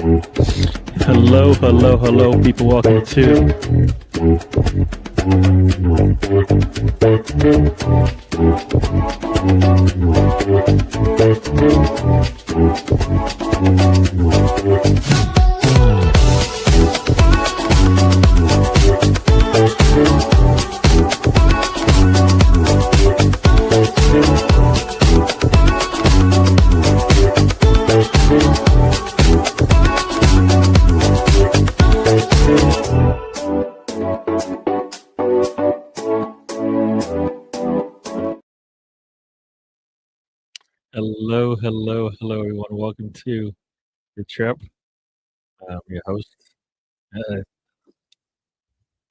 Hello, hello, hello, people. Welcome to Hello, hello, hello, everyone. Welcome to the trip. I'm your host,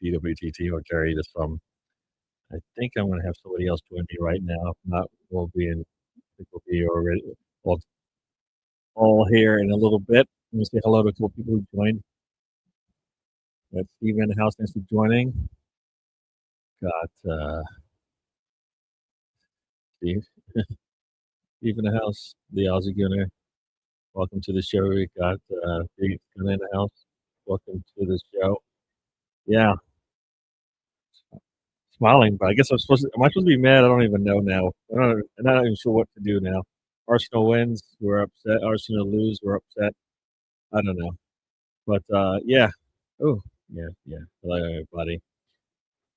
DWTT, or Jerry. I think I'm going to have somebody else join me right now. If not, I think we'll be already all here in a little bit. Let me say hello to a couple people who joined. Got Steve in the house. Thanks for joining. Got Steve. Steve in the house. The Aussie Gunner. Welcome to the show. We got Big in the house. Welcome to the show. Yeah. Smiling, but I guess am I supposed to be mad? I don't even know now. I'm not even sure what to do now. Arsenal wins, we're upset. Arsenal lose, we're upset. I don't know. But yeah. Oh, yeah. Hello, everybody.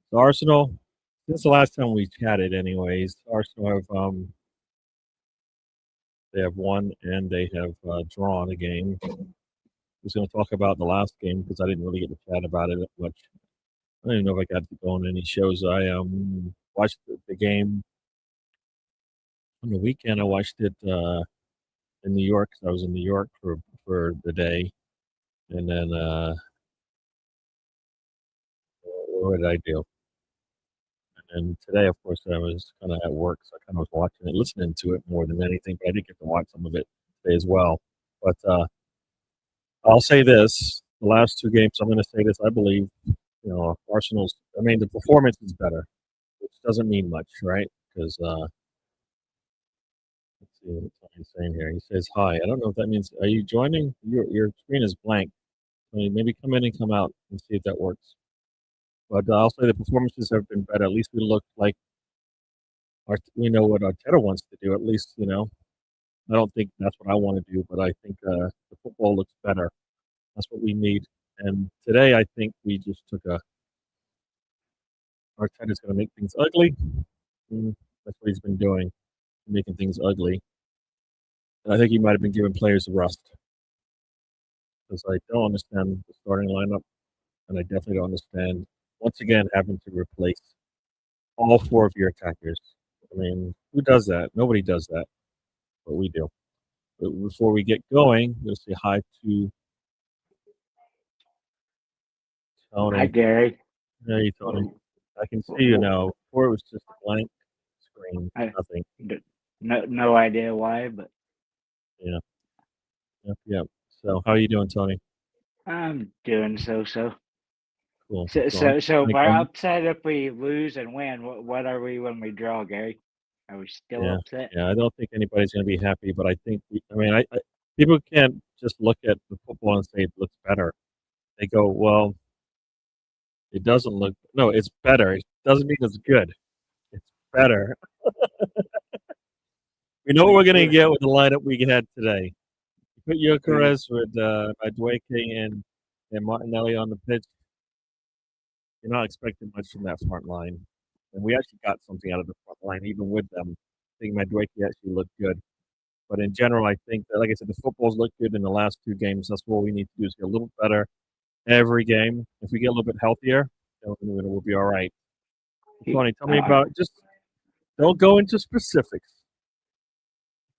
So Arsenal, since the last time we chatted anyways, Arsenal have they have won and they have drawn a game. I was going to talk about the last game because I didn't really get to chat about it much. I don't even know if I got to go on any shows. I watched the game on the weekend. I watched it in New York. I was in New York for the day, and then what did I do? And today, of course, I was kind of at work, so I kind of was watching it, listening to it more than anything. But I did get to watch some of it today as well. But I'll say this: the last two games, I'm going to say this. I believe, Arsenal's. I mean, the performance is better, which doesn't mean much, right? Because let's see what he's saying here. He says hi. I don't know if that means. Are you joining? Your screen is blank. I mean, maybe come in and come out and see if that works. But I'll say the performances have been better. At least we look like we know what Arteta wants to do. At least, I don't think that's what I want to do, but I think the football looks better. That's what we need. And today, I think we just took Arteta's going to make things ugly. That's what he's been doing, making things ugly. And I think he might have been giving players a rust. Because I don't understand the starting lineup, and I definitely don't understand, once again, having to replace all four of your attackers. I mean, who does that? Nobody does that, but we do. But before we get going, we'll say hi to Tony. Hi, Gary. Hey, Tony. I can see you now. Before it was just a blank screen, nothing. No idea why, but yeah. So, how are you doing, Tony? I'm doing so. Cool. So we're upset if we lose and win. What are we when we draw, Gary? Are we still upset? Yeah, I don't think anybody's going to be happy, but I think people can't just look at the football and say it looks better. They go, well, it doesn't look. No, it's better. It doesn't mean it's good. It's better. We know what we're going to get with the lineup we had today. You put Gyökeres with Madueke and Martinelli on the pitch. You're not expecting much from that front line. And we actually got something out of the front line, even with them. I think Madueke actually looked good. But in general, I think that, like I said, the football's looked good in the last two games. That's what we need to do is get a little better every game. If we get a little bit healthier, then we'll be all right. Tony, tell me about just don't go into specifics.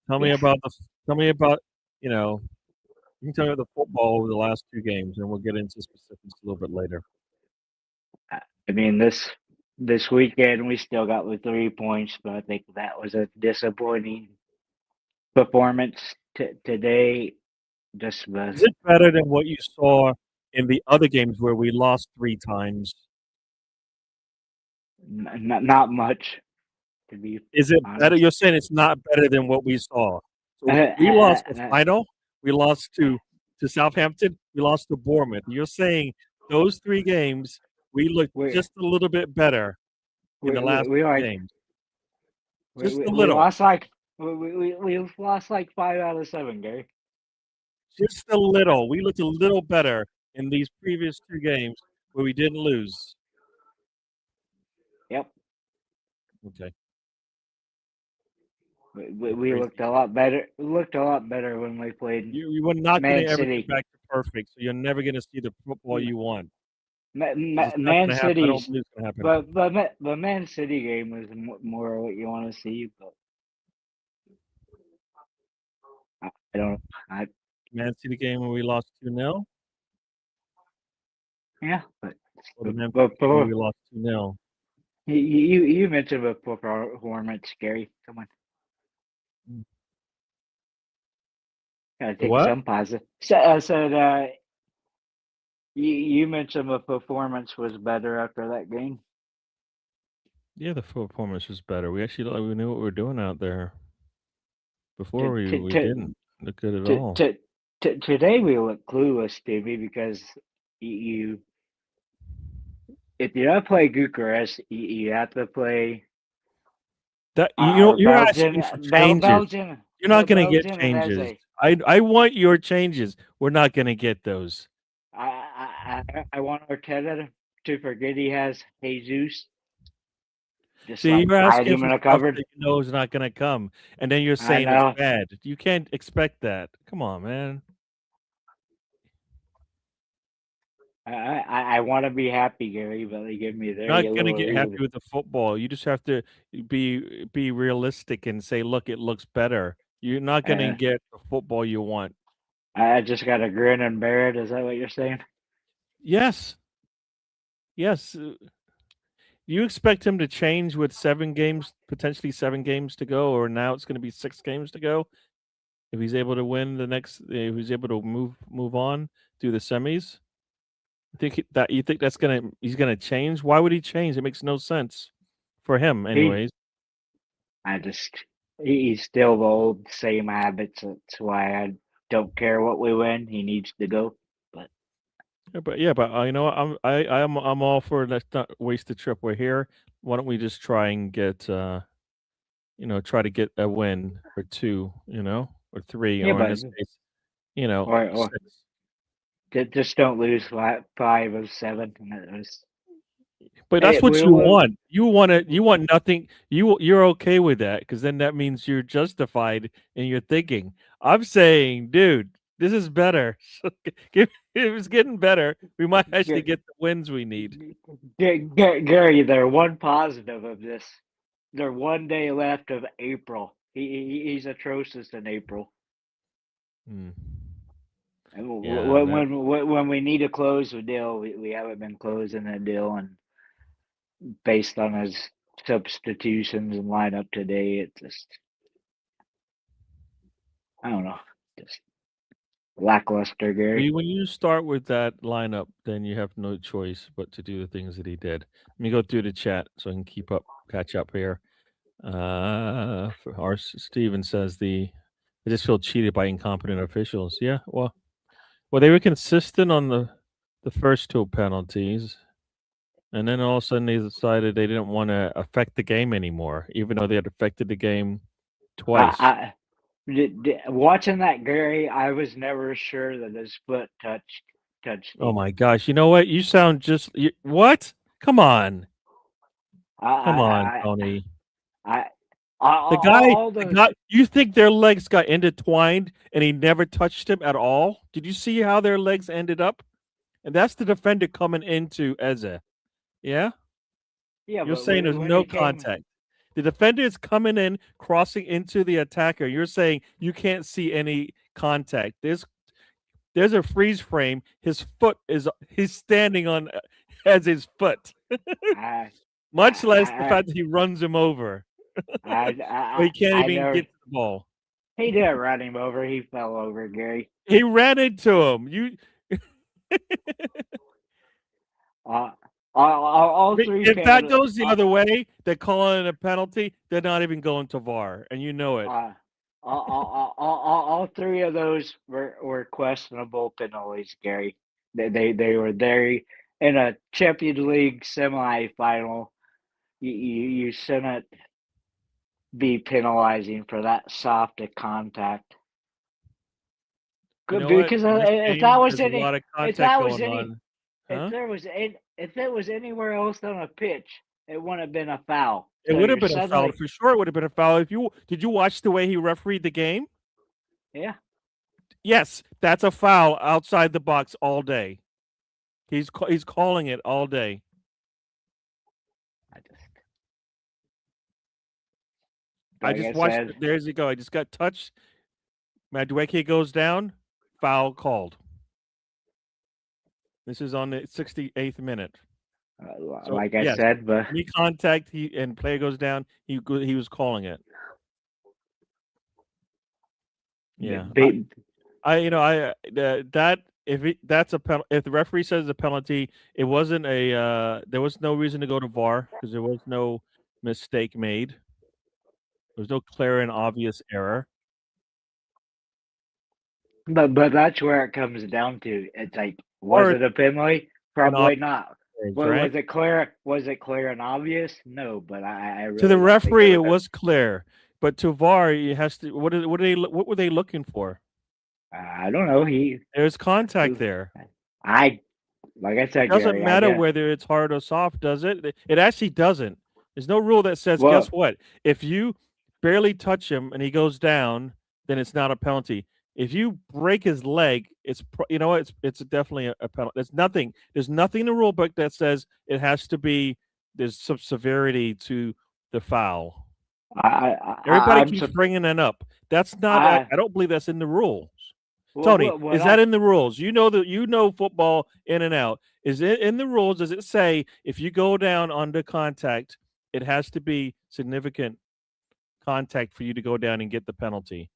Tell me about you can tell me about the football over the last two games, and we'll get into specifics a little bit later. I mean, this weekend we still got the 3 points, but I think that was a disappointing performance today. Is it better than what you saw in the other games where we lost 3 times? Not much. To be Is it honest. better? You're saying it's not better than what we saw. So we lost the final. We lost to to Southampton. We lost to Bournemouth. You're saying those 3 games we looked just a little bit better in the last 2 games. Just a little. We lost like 5 out of 7, Gary. Just a little. We looked a little better in these previous 2 games where we didn't lose. Yep. Okay. We looked a lot better. Looked a lot better when we played. You were not going to ever City. get back to perfect, so you're never going to see the football you want. Man City's, but the Man City game was more what you want to see. But I don't. Man City game where we lost 2-0. Yeah, but we lost 2-0. You mentioned a performance, Gary. Come on. Gotta take some positive. So I said, you mentioned the performance was better after that game. Yeah, the performance was better. We actually we knew what we were doing out there. Before we didn't look good at all. Today we look clueless, Stevie, because if you don't play Bucharest, you have to play. That you're asking for changes. Belgium, you're not going to get changes. I want your changes. We're not going to get those. I want Arteta to forget he has Jesus. See, you're asking for stuff that you know is not going to come, and then you're saying it's bad. You can't expect that. Come on, man. I want to be happy, Gary, but they give me there. You're not going to get happy with the football. You just have to be realistic and say, look, it looks better. You're not going to get the football you want. I just got to grin and bear it. Is that what you're saying? Yes. Yes. You expect him to change with potentially 7 games to go, or now it's going to be 6 games to go? If he's able to win if he's able to move on through the semis, you think he's gonna change? Why would he change? It makes no sense for him, anyways. He's still the old same habits. That's why I don't care what we win. He needs to go. But you know what? I'm all for let's not waste the trip. We're here. Why don't we just try and get try to get a win or 2, or 3, or in this case, or 6. Just don't lose 5 of 7. But that's what you want. You want nothing. You're okay with that because then that means you're justified in your thinking. I'm saying, dude, this is better. If it's getting better, we might actually get the wins we need. Gary, they're one positive of this. They're 1 day left of April. He's atrocious in April. When we need to close a deal, we haven't been closing a deal, and based on his substitutions and lineup today, it just I don't know, just lackluster, Gary. When you start with that lineup, then you have no choice but to do the things that he did. Let me go through the chat so I can catch up here. Steven says I just feel cheated by incompetent officials. Yeah, well, they were consistent on the first 2 penalties, and then all of a sudden they decided they didn't want to affect the game anymore, even though they had affected the game twice. Watching that, Gary, I was never sure that his foot touched. Oh my gosh! You know what? You sound what? Come on, Tony. The guy. You think their legs got intertwined and he never touched him at all? Did you see how their legs ended up? And that's the defender coming into Eze. Yeah. Yeah. You're saying there's no contact. The defender is coming in, crossing into the attacker. You're saying you can't see any contact. There's a freeze frame. He's standing on Eze's foot. Much less the fact that he runs him over. He can't even get to the ball. He didn't run him over. He fell over, Gary. He ran into him. All 3 if that goes the other way, they're calling it a penalty. They're not even going to VAR, and you know it. All three of those were questionable penalties, Gary. They were there in a Champions League semifinal. You shouldn't be penalizing for that soft a contact. You know what? Because In this if that game, was there's a lot any, of if contact that was going any, on. Huh? if it was anywhere else on a pitch, it wouldn't have been a foul. It So would have you're been a foul. suddenly, For sure it would have been a foul. Did you watch the way he refereed the game? yeah. Yes, that's a foul outside the box all day. He's calling it all day. I Like just I watched said, there's you go. I just got touched. Madueke goes down, foul called. This is on the 68th minute. So like I yes, said, but any contact and player goes down, he was calling it. Yeah, be, that that's a if the referee says a penalty, it wasn't a there was no reason to go to VAR because there was no mistake made. There was no clear and obvious error. but that's where it comes down to. It's like, was Or it a penalty? an Probably obvious, not. right? Was it clear? Was it clear and obvious? No, but I To the really don't think it referee, it was a. was clear, but to VAR, it has to. What were they looking for? I don't know. There's contact there. I like I It said, doesn't Gary. I matter did. whether it's hard or soft, does it? It actually doesn't. There's no rule that says, guess Well, what? If you barely touch him and he goes down, then it's not a penalty. If you break his leg, you know what? It's definitely a penalty. There's nothing. There's nothing in the rule book that says it has to be. There's some severity to the foul. Everybody I'm keeps bringing it up. That's not. I I don't believe that's in the rules. Tony, what is that in the rules? You know that you know football in and out. Is it in the rules? Does it say if you go down under contact, it has to be significant contact for you to go down and get the penalty?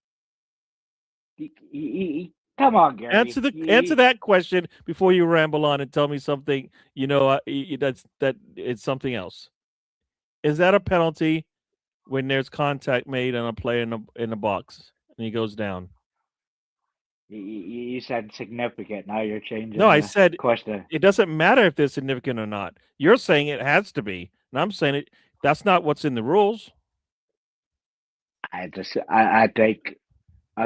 come on, Gary. Answer that question before you ramble on and tell me something. You know that it's something else. Is that a penalty when there's contact made on a play in the box and he goes down? You said significant. Now you're changing No, I the said question. it doesn't matter if they're significant or not. You're saying it has to be, and I'm saying it. That's not what's in the rules. I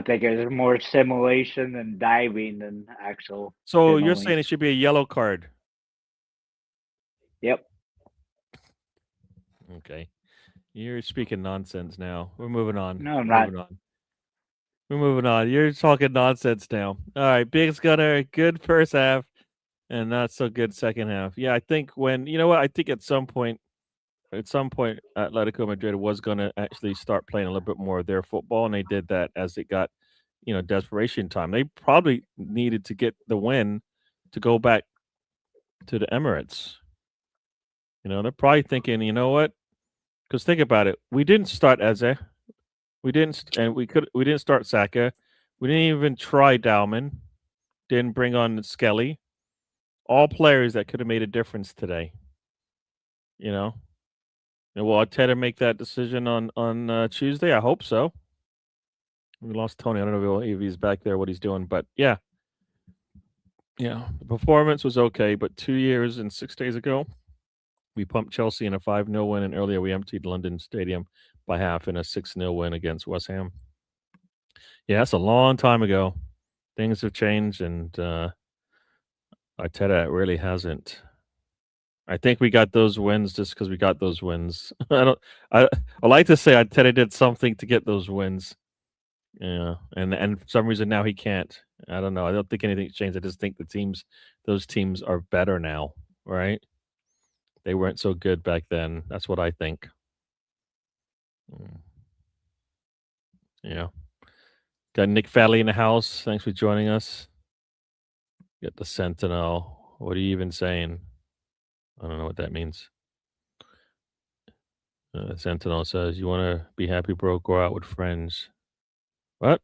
think there's more simulation and diving than actual. So you're Penalties. saying it should be a yellow card. Yep. Okay. You're speaking nonsense now. We're moving on. No, I'm not. We're moving on. You're talking nonsense now. All right, Biggs Gunner, good first half and not so good second half. Yeah, I think when you know what, I think at some point Atletico Madrid was going to actually start playing a little bit more of their football, and they did that as it got, desperation time. They probably needed to get the win to go back to the Emirates. They're probably thinking, you know what? Because think about it, we didn't start Eze, we didn't start Saka, we didn't even try Dowman, didn't bring on Skelly, all players that could have made a difference today. And will Arteta make that decision on Tuesday? I hope so. We lost Tony. I don't know if he's back there, what he's doing, but yeah. The performance was okay, but 2 years and 6 days ago, we pumped Chelsea in a 5-0 win, and earlier we emptied London Stadium by half in a 6-0 win against West Ham. Yeah, that's a long time ago. Things have changed, and Arteta really hasn't. I think we got those wins just because we got those wins. I like to say Arteta did something to get those wins. Yeah, and for some reason now he can't. I don't know. I don't think anything's changed. I just think those teams are better now, right? They weren't so good back then. That's what I think. Yeah. Got Nick Falley in the house. Thanks for joining us. Get the Sentinel. What are you even saying? I don't know what that means. Sentinel says, "You want to be happy, bro? Go out with friends." What?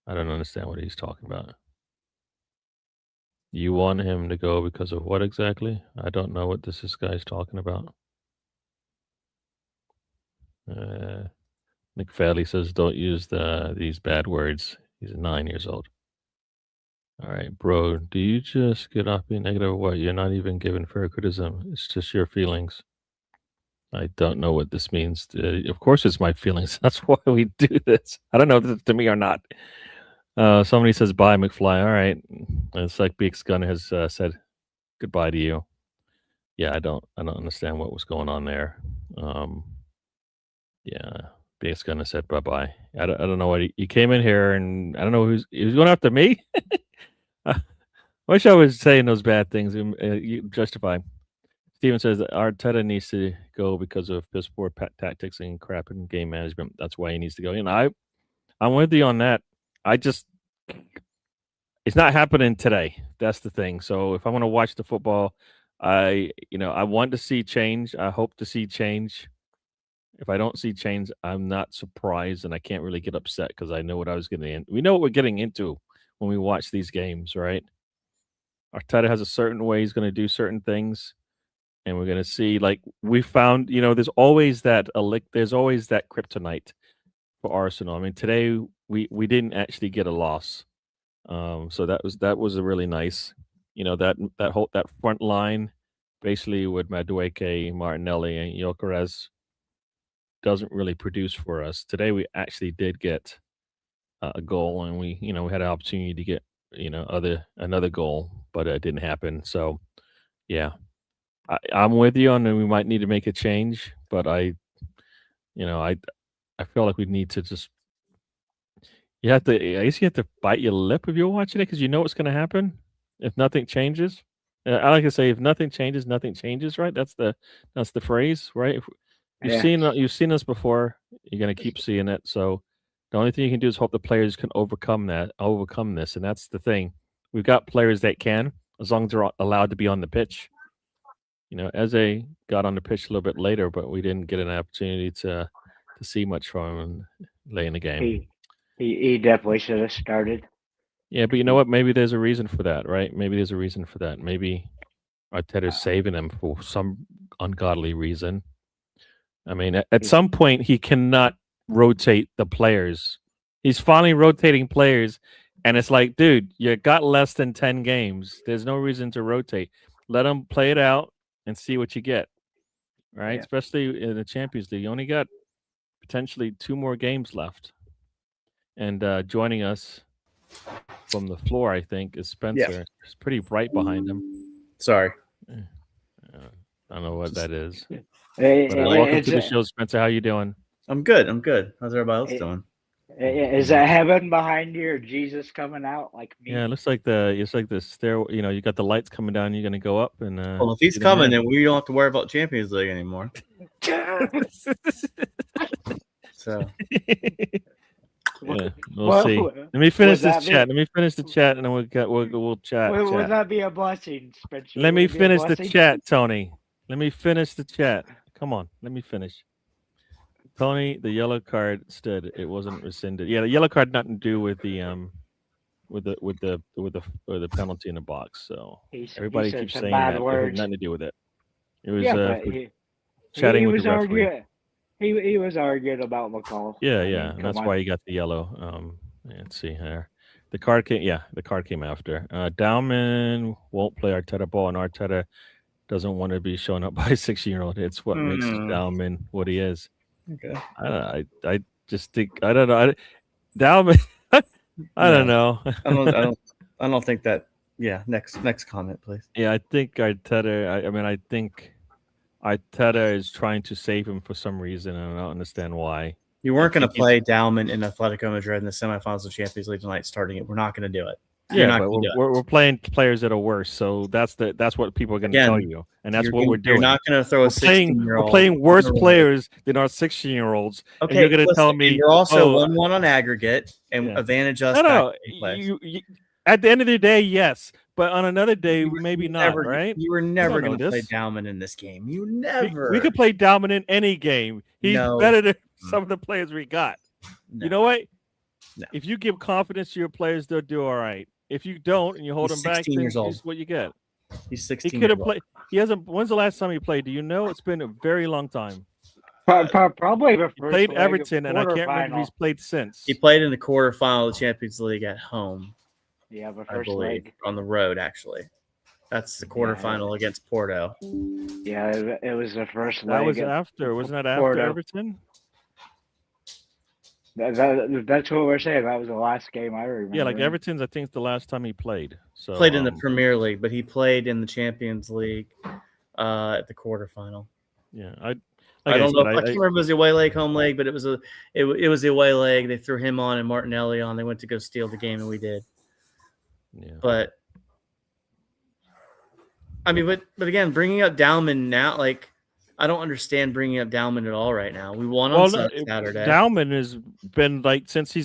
I don't understand what he's talking about. You want him to go because of what exactly? I don't know what this guy's talking about. Nick Fadley says, "Don't use these bad words." He's 9 years old. All right, bro. Do you just get off being negative or what? You're not even giving fair criticism. It's just your feelings. I don't know what this means. Of course, it's my feelings. That's why we do this. I don't know if it's to me or not. Somebody says, "Bye, McFly." All right. It's like Beaks Gun has said goodbye to you. Yeah, I don't understand what was going on there. Yeah, Beaks Gun has said bye bye. I don't know what he came in here and I don't know he was going after me. I wish I was saying those bad things. You justify. Steven says that Arteta needs to go because of piss poor tactics and crap in game management. That's why he needs to go. I'm with you on that. It's not happening today. That's the thing. So if I want to watch the football, I want to see change. I hope to see change. If I don't see change, I'm not surprised, and I can't really get upset because I know what I was getting in. We know what we're getting into when we watch these games, right? Arteta has a certain way he's going to do certain things, and we're going to see. Like we found, there's always that kryptonite for Arsenal. I mean, today we didn't actually get a loss. So that was a really nice, that front line, basically with Madueke, Martinelli, and Gyökeres doesn't really produce for us. Today we actually did get a goal, and we had an opportunity to get another goal, but it didn't happen. So yeah, I'm with you on that we might need to make a change, but I feel like we need to just. I guess you have to bite your lip if you're watching it because you know what's going to happen if nothing changes. I like to say, if nothing changes, nothing changes. Right? That's the phrase, right? If you've seen us before, you're going to keep seeing it. So the only thing you can do is hope the players can overcome this, and that's the thing. We've got players that can, as long as they're allowed to be on the pitch. Eze got on the pitch a little bit later, but we didn't get an opportunity to see much from him late in the game. He definitely should have started. Yeah, but you know what? Maybe there's a reason for that, right? Maybe there's a reason for that. Maybe Arteta's saving him for some ungodly reason. I mean, at some point, he cannot rotate the players. He's finally rotating players, and it's like, dude, you got less than 10 games. There's no reason to rotate. Let them play it out and see what you get, right? Yeah. Especially in the Champions League. You only got potentially 2 more games left. And joining us from the floor, I think, is Spencer. Yeah. It's pretty bright behind him. Sorry. I don't know what that is. Welcome to the show, Spencer. How you doing? I'm good. How's everybody else doing? Is that heaven behind you, or Jesus coming out like me? Yeah, it looks like the stair. You got the lights coming down. You're gonna go up and. Well, if he's coming, then we don't have to worry about Champions League anymore. So. Yeah, we'll see. Let me finish this chat. Let me finish the chat, and then we'll chat. Would that be a blessing, Spencer? Let me finish the chat, Tony. Let me finish the chat. Come on, let me finish. Tony, the yellow card stood. It wasn't rescinded. Yeah, the yellow card had nothing to do with the penalty in the box. So everybody keeps saying that it had nothing to do with it. It was chatting with the referee. He was arguing about McCall. Yeah. That's why he got the yellow. Let's see here. The card came after. Dowman won't play Arteta ball, and Arteta doesn't want to be shown up by a 16-year-old. It's what makes Dowman what he is. Okay. I just think I don't know. Dowman. I don't know. I don't think that. Yeah. Next comment, please. Yeah, I think Arteta. I think Arteta is trying to save him for some reason, and I don't understand why. You weren't going to play Dowman in Atletico Madrid in the semifinals of Champions League tonight, starting it. We're not going to do it. Yeah, but we're playing players that are worse, so that's what people are going to tell you, and that's what we're doing. You're not going to throw a 16-year-old. We're playing worse players than our 16-year-olds. Okay, and you're going to tell me you're also 1-1 on aggregate and advantage us. No, at the end of the day, yes, but on another day, maybe not. Right? You were never going to play Dowman in this game. You never. We could play Dowman in any game. He's better than some of the players we got. No. You know what? No. If you give confidence to your players, they'll do all right. If you don't and you hold him back, then here's what you get. He's 16. He could have played. He hasn't. When's the last time he played? Do you know? It's been a very long time. Probably the He first played leg of Everton, and I can't remember if he's quarterfinal. played since. He played in the quarterfinal of the Champions League at home, Yeah, the I first believe, leg. on the road, actually. That's the quarterfinal against Porto. Yeah, it was the first That leg. was after, wasn't that after Porto. Everton? That's what we're saying. That was the last game I remember. Yeah, like Everton's, I think, it's the last time he played. So Played in the Premier League, but he played in the Champions League at the quarterfinal. Yeah, I don't know. I can't remember if it was the away leg, home leg, but it was the away leg. They threw him on and Martinelli on. They went to go steal the game, and we did. Yeah. But I mean, but again, bringing up Dowman now, like, I don't understand bringing up Dowman at all right now. We won on Saturday. Dowman has been like since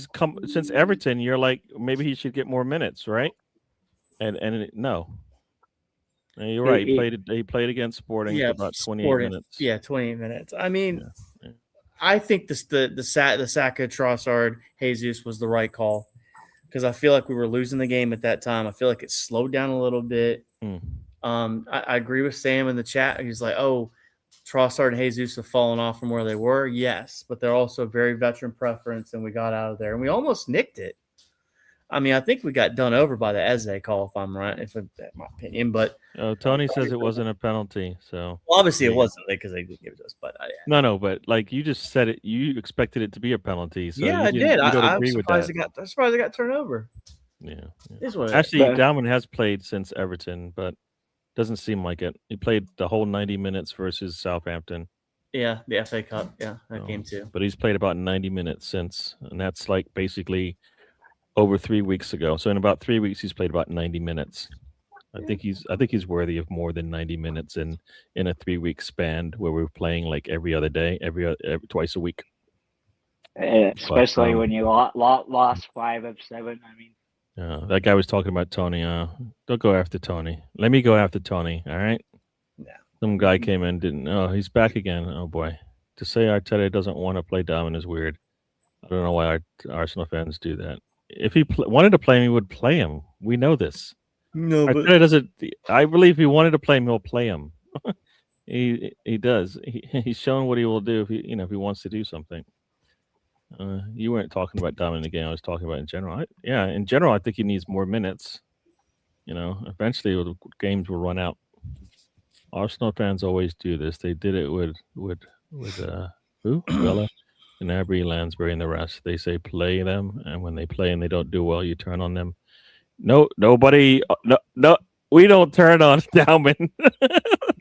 Everton. You're like maybe he should get more minutes, right? And no, you're right. He played against Sporting for about 28 minutes. Yeah, 28 minutes. I mean, I think the Saka, Trossard, Jesus was the right call because I feel like we were losing the game at that time. I feel like it slowed down a little bit. I agree with Sam in the chat. He's like, oh, Trossard and Jesus have fallen off from where they were. Yes, but they're also very veteran preference, and we got out of there. And we almost nicked it. I mean, I think we got done over by the Eze call, if I'm right, that's my opinion. But Tony says it wasn't a penalty. So obviously it wasn't because they did give it to us. But no, but like you just said it, you expected it to be a penalty. So yeah, I did. I'm surprised they got turned over. Yeah. Actually, Dowman has played since Everton, but doesn't seem like it. He played the whole 90 minutes versus Southampton. Yeah, the FA Cup. Yeah, that game too. But he's played about 90 minutes since, and that's like basically over 3 weeks ago. So in about 3 weeks, he's played about 90 minutes. I think he's worthy of more than 90 minutes in a 3 week span where we're playing like every other day, every twice a week. Especially when you lost 5 of 7. I mean. That guy was talking about Tony. Don't go after Tony. Let me go after Tony. All right. Yeah. Some guy came in, didn't. Oh, he's back again. Oh boy. To say Arteta doesn't want to play Dowman is weird. I don't know why our Arsenal fans do that. If he wanted to play him, he would play him. We know this. No, Arteta doesn't. I believe if he wanted to play him, he'll play him. He does. He's shown what he will do if he wants to do something. You weren't talking about Dowman again. I was talking about in general. In general, I think he needs more minutes. Eventually the games will run out. Arsenal fans always do this. They did it with who? Villa, Gnabry, Lansbury, and the rest. They say play them, and when they play and they don't do well, you turn on them. No, nobody. No, we don't turn on Dowman.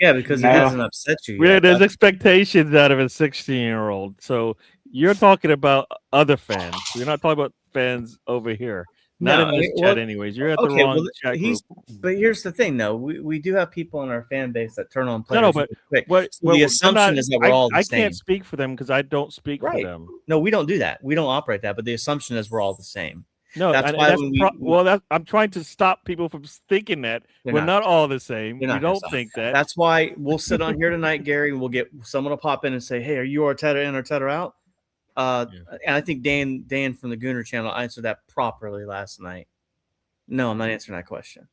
Yeah, because it hasn't upset you yet. There's expectations out of a 16-year-old. So you're talking about other fans. You're not talking about fans over here. Not in this chat, anyways. You're at the wrong chat group. But here's the thing, though. We do have people in our fan base that turn on players. No, but the assumption is that we're all the same. I can't speak for them because I don't speak for them. No, we don't do that. We don't operate that. But the assumption is we're all the same. No, I'm trying to stop people from thinking that we're not all the same. We don't think that. That's why we'll sit on here tonight, Gary, and we'll get someone to pop in and say, "Hey, are you Arteta in, Arteta out?" And I think Dan from the Gooner channel answered that properly last night. No, I'm not answering that question.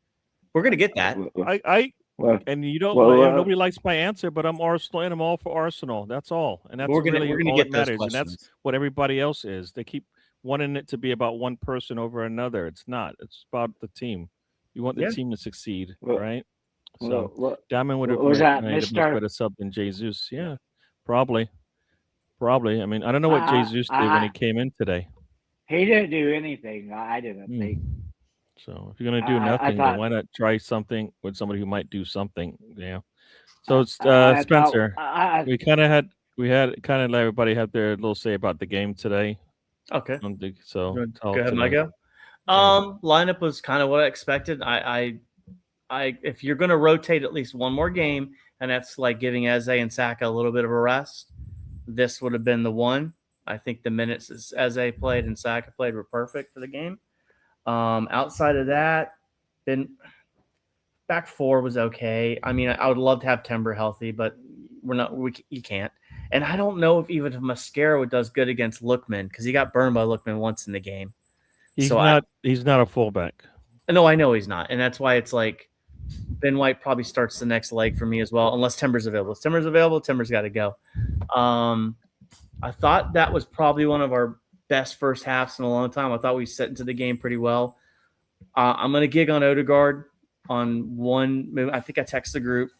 We're gonna get that. And you don't. Nobody likes my answer, but I'm Arsenal, and I'm all for Arsenal. That's all, and that's we're gonna get that matters. And that's what everybody else is. They keep wanting it to be about one person over another. It's not. It's about the team. You want the team to succeed, right? So Dowman would have made a much better sub than Jesus. Yeah, probably. I mean, I don't know what Jesus did when he came in today. He didn't do anything. I didn't think. So if you're gonna do nothing, then why not try something with somebody who might do something? Yeah. So it's Spencer. We had everybody have their little say about the game today. Okay. So go ahead, Micah. Lineup was kind of what I expected. I if you're going to rotate at least one more game, and that's like giving Eze and Saka a little bit of a rest, this would have been the one. I think the minutes Eze played and Saka played were perfect for the game. Outside of that, then back four was okay. I mean, I would love to have Timber healthy, but you can't. And I don't know if Mascaro does good against Lookman because he got burned by Lookman once in the game. He's not a fullback. No, I know he's not, and that's why it's like Ben White probably starts the next leg for me as well, unless Timber's available. If Timber's available, Timber's got to go. I thought that was probably one of our best first halves in a long time. I thought we set into the game pretty well. I'm going to gig on Odegaard on one move. I think I text the group.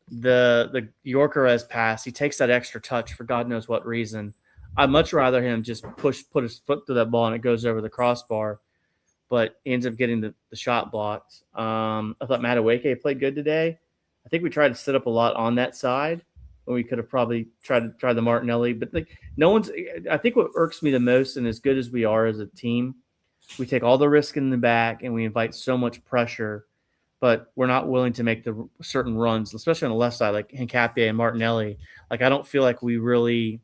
The Yorkerez pass, he takes that extra touch for God knows what reason. I'd much rather him just put his foot through that ball and it goes over the crossbar, but he ends up getting the shot blocked. I thought Madueke played good today. I think we tried to set up a lot on that side when we could have probably tried the Martinelli, but like no one's. I think what irks me the most, and as good as we are as a team, we take all the risk in the back and we invite so much pressure, but we're not willing to make the certain runs, especially on the left side, like Hincapie and Martinelli. Like I don't feel like we really.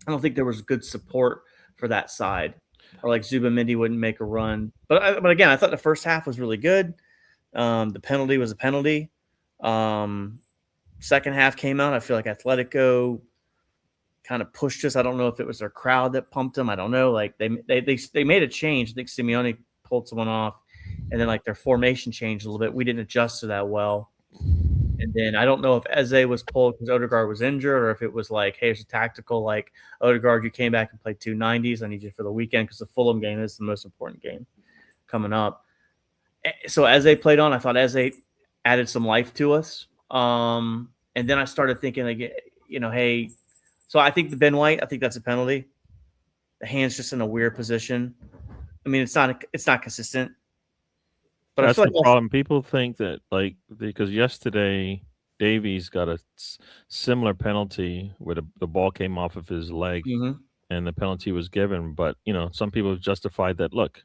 I don't think there was good support for that side, or like Zubamendi wouldn't make a run. But again, I thought the first half was really good. The penalty was a penalty. Second half came out. I feel like Atletico kind of pushed us. I don't know if it was their crowd that pumped them. I don't know. Like they made a change. I think Simeone pulled someone off, and then like their formation changed a little bit. We didn't adjust to that well. And then I don't know if Eze was pulled because Odegaard was injured, or if it was like, hey, it's a tactical, like Odegaard, you came back and played 2 90s. I need you for the weekend because the Fulham game is the most important game coming up. So Eze played on. I thought Eze added some life to us. And then I started thinking, like, hey, so I think the Ben White, I think that's a penalty. The hand's just in a weird position. I mean, it's not consistent. But that's I feel the problem. People think that, like, because yesterday Davies got a similar penalty where the ball came off of his leg and the penalty was given. But, some people have justified that, look,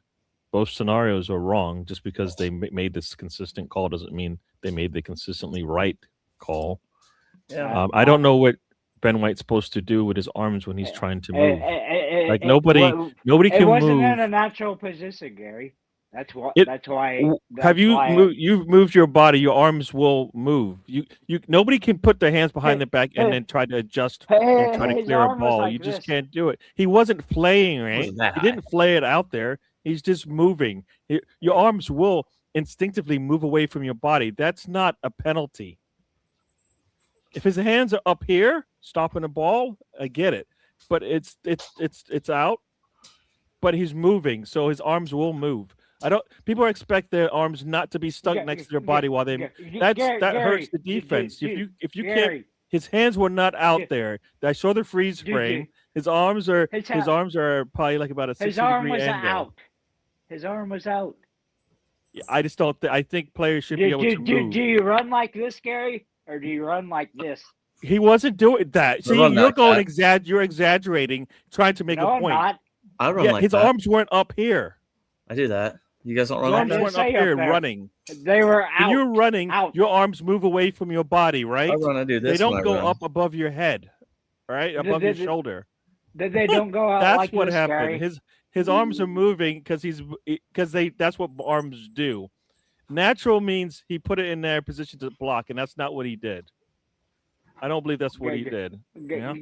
both scenarios are wrong. Just because they made this consistent call doesn't mean they made the consistently right call. Yeah. I don't know what Ben White's supposed to do with his arms when he's trying to move. Like nobody can move. It wasn't in a natural position, Gary. That's why. You've moved your body. Your arms will move. Nobody can put their hands behind their back and then try to adjust and try to clear a ball. You just can't do it. He wasn't flaying, right? He didn't flay it out there. He's just moving. Your arms will instinctively move away from your body. That's not a penalty. If his hands are up here stopping the ball, I get it, but it's out. But he's moving, so his arms will move. People expect their arms not to be stuck next to their body while they. That hurts the defense. If you can't, his hands were not out there. I saw the freeze frame. His arms are probably like about a 60-degree angle. His arm was out. Yeah, I just don't. I think players should be able to move. Do you run like this, Gary, or do you run like this? He wasn't doing that. See, you're exaggerating, trying to make a point. I'm not. I run like his that. arms weren't up here. I do that. You guys don't run like that? His arms weren't up here running. They were out. When you're running, your arms move away from your body, right? I do this. They don't go up above your head, right? Above your shoulder. They don't go out That's like what this, happened. Gary. His arms are moving because that's what arms do. Natural means he put it in their position to block, and that's not what he did. I don't believe that's what he did.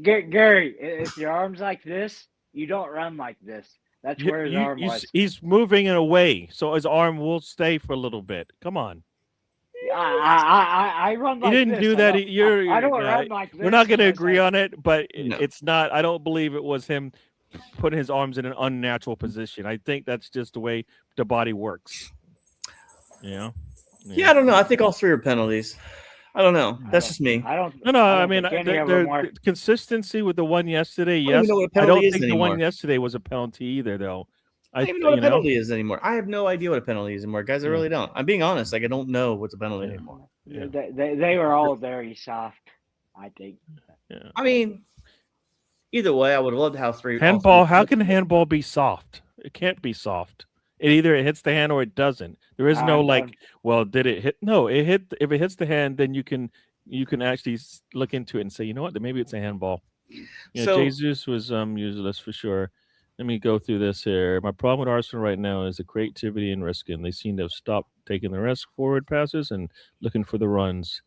Gary, if your arm's like this, you don't run like this. That's where his arm was. He's moving in a way, so his arm will stay for a little bit. Come on. I run like this. He didn't do that. I don't run like this. We're not going to agree on it, but it's not. I don't believe it was him putting his arms in an unnatural position. I think that's just the way the body works. Yeah, I don't know. I think all 3 are penalties. I don't know. That's just me. I mean, the consistency with the one yesterday. Yes, I don't think the one yesterday was a penalty either, though. I don't even know what a penalty is anymore. I have no idea what a penalty is anymore, guys. I really don't. I'm being honest. Like I don't know what's a penalty anymore. Yeah. They were all very soft, I think. Yeah. I mean, either way, I would love to have 3. Handball. How can handball be soft? It can't be soft. It either hits the hand or it doesn't. There is no well, did it hit? No, it hit. If it hits the hand, then you can actually look into it and say, you know what, maybe it's a handball. Jesus was useless for sure. Let me go through this here. My problem with Arsenal right now is the creativity and risking. They seem to have stopped taking the risk forward passes and looking for the runs.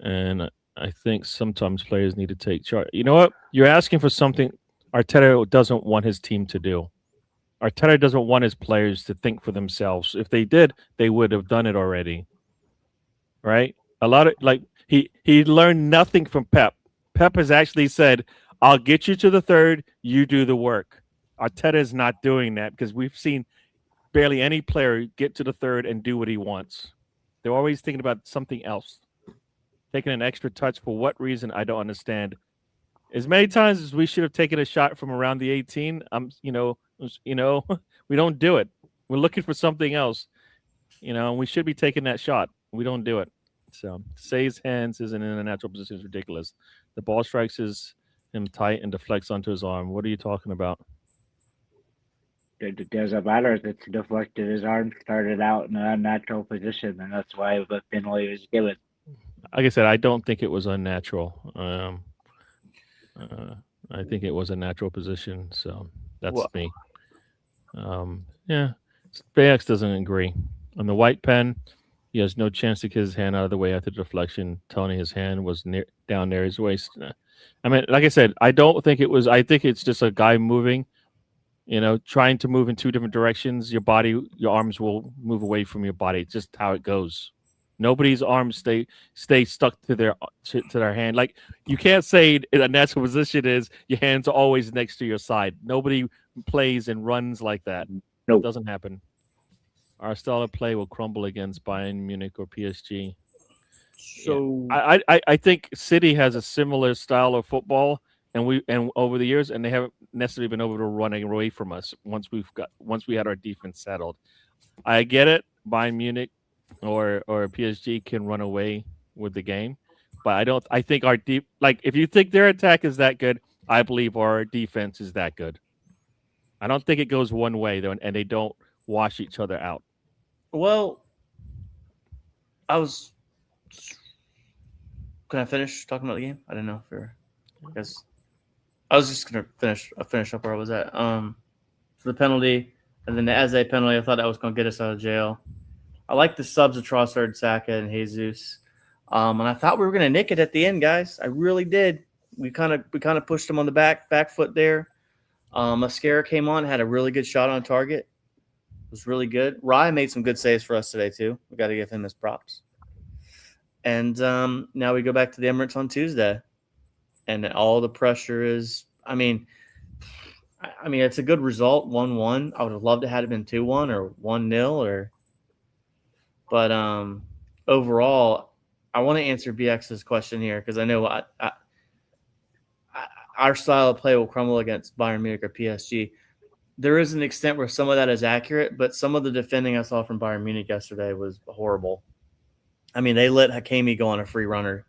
And I think sometimes players need to take charge. You know what? You're asking for something Arteta doesn't want his team to do. Arteta doesn't want his players to think for themselves. If they did, they would have done it already. right? A lot of like he learned nothing from Pep. Pep has actually said, "I'll get you to the third. You do the work." Arteta is not doing that because we've seen barely any player get to the third and do what he wants. They're always thinking about something else, taking an extra touch for what reason I don't understand. As many times as we should have taken a shot from around the 18, we don't do it. We're looking for something else, and we should be taking that shot. We don't do it. So to say his hands isn't in a natural position is ridiculous. The ball strikes him tight and deflects onto his arm. What are you talking about? It doesn't matter if it's deflected. His arm started out in an unnatural position, and that's why the penalty was given. Like I said, I don't think it was unnatural. I think it was a natural position. So that's me. Yeah, Bayx doesn't agree. On the white pen, he has no chance to get his hand out of the way after the deflection. Tony, his hand was down near his waist. I mean, like I said, I don't think it was. I think it's just a guy moving. Trying to move in two different directions. Your arms will move away from your body. It's just how it goes. Nobody's arms stay stuck to their hand. Like you can't say a natural position is your hands are always next to your side. Nobody plays and runs like that. Nope. It doesn't happen. Our style of play will crumble against Bayern Munich or PSG. So I think City has a similar style of football, and over the years, and they haven't necessarily been able to run away from us once we had our defense settled. I get it. Bayern Munich or PSG can run away with the game, but I think our if you think their attack is that good, I believe our defense is that good. I don't think it goes one way though, and they don't wash each other out. Well, can I finish talking about the game? I don't know if because I was just gonna finish up where I was at. For the penalty and then the Eze penalty, I thought that was gonna get us out of jail. I like the subs of Trossard, Saka, and Jesus. And I thought we were gonna nick it at the end, guys. I really did. We kind of pushed them on the back foot there. Mascara came on, had a really good shot on target. It was really good. Rye made some good saves for us today too. We got to give him his props. And now we go back to the Emirates on Tuesday, and all the pressure is. I mean, it's a good result, 1-1. I would have loved to have it been 2-1 or 1-0 but overall, I want to answer BX's question here because I know our style of play will crumble against Bayern Munich or PSG. There is an extent where some of that is accurate, but some of the defending I saw from Bayern Munich yesterday was horrible. I mean, they let Hakimi go on a free runner.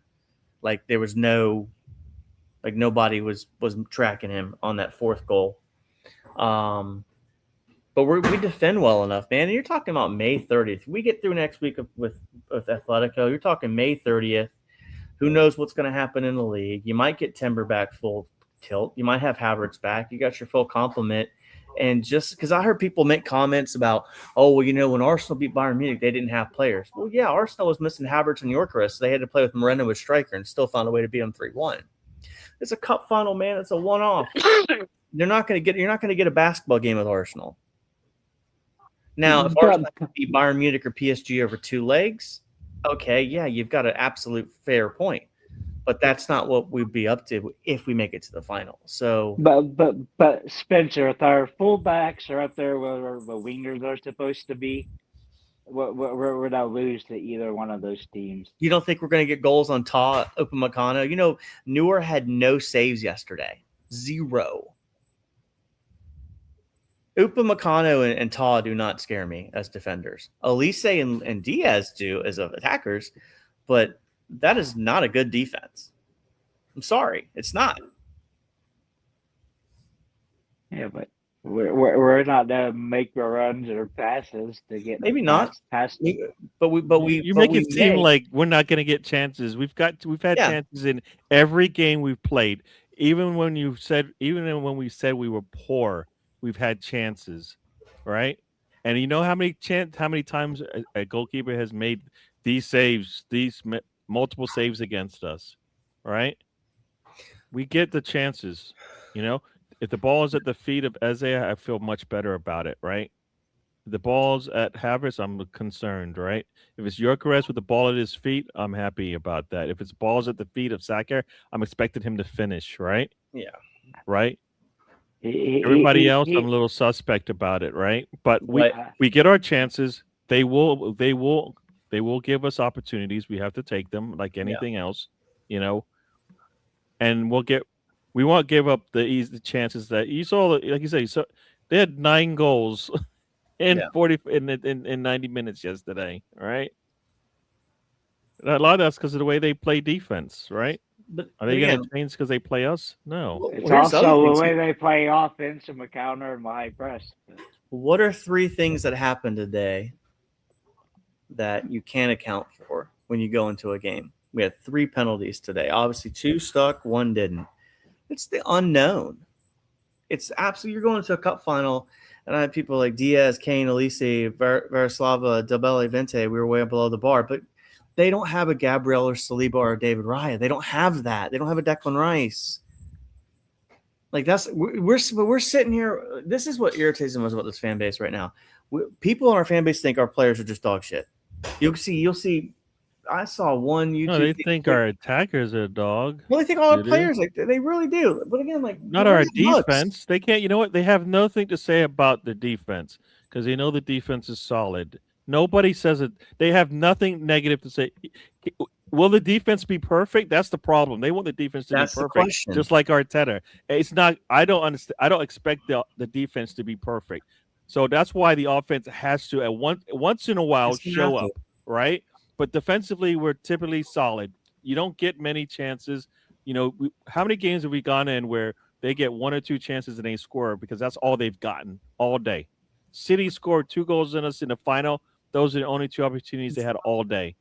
Like there was nobody was tracking him on that fourth goal. But we defend well enough, man. And you're talking about May 30th. We get through next week with Atletico. You're talking May 30th. Who knows what's going to happen in the league? You might get Timber back full tilt. You might have Havertz back. You got your full complement. And just because I heard people make comments about, when Arsenal beat Bayern Munich, they didn't have players. Well, yeah, Arsenal was missing Havertz and Yorkeris. So they had to play with Moreno as striker and still found a way to beat them 3-1. It's a cup final, man. It's a one-off. You're not going to get a basketball game with Arsenal. Now, if Arsenal beat Bayern Munich or PSG over 2 legs, okay, yeah, you've got an absolute fair point. But that's not what we'd be up to if we make it to the final. So, but Spencer, if our fullbacks are up there where the wingers are supposed to be, we're not lose to either one of those teams. You don't think we're going to get goals on Upamecano? Neuer had no saves yesterday, 0. Upamecano and Ta do not scare me as defenders. Elise and Diaz do as attackers, but that is not a good defense. I'm sorry, it's not. Yeah, but we're not to make the runs or passes to get maybe not past. You make it seem like we're not going to get chances. We've had chances in every game we've played. Even when we said we were poor, we've had chances, right? And you know how many times a goalkeeper has made these saves, multiple saves against us, right? We get the chances, If the ball is at the feet of Eze, I feel much better about it, right? The ball's at Havertz, I'm concerned, right? If it's Gyökeres with the ball at his feet, I'm happy about that. If it's balls at the feet of Saka, I'm expecting him to finish, right? Yeah. Right? He, Everybody he, else, he, I'm a little suspect about it, right? But What we get our chances. They will give us opportunities. We have to take them like anything else, you know. And we won't give up the easy chances that you saw. Like you say, so they had 9 goals in 90 minutes yesterday, right? A lot of that's because of the way they play defense, right? But Are they going again, to change because they play us? No. it's here's the other also thing, the way too. they play offense and the counter and the high press. What are 3 things that happened today that you can't account for when you go into a game? We had 3 penalties today. Obviously, 2 stuck, 1 didn't. It's the unknown. It's absolutely, you're going to a cup final, and I had people like Diaz, Kane, Elise, Verislava, Delbele, Vente. We were way below the bar, but they don't have a Gabriel or Saliba or David Raya. They don't have that. They don't have a Declan Rice. Like we're sitting here. This is what irritates us about this fan base right now. People in our fan base think our players are just dog shit. You'll see. I saw one YouTube. No, they think our attackers are dog. Well, they think all our They do. players like they really do. But again, like Not our defense. They can't. You know what? They have nothing to say about the defense because they know the defense is solid. Nobody says it. They have nothing negative to say. Will the defense be perfect? That's the problem. They want the defense to be perfect, just like Arteta. It's not. I don't understand. I don't expect the defense to be perfect. So that's why the offense has to at once in a while show up, right? But defensively, we're typically solid. You don't get many chances. You know, how many games have we gone in where they get 1 or 2 chances and they score because that's all they've gotten all day? City scored 2 goals in us in the final. Those are the only 2 opportunities they had all day.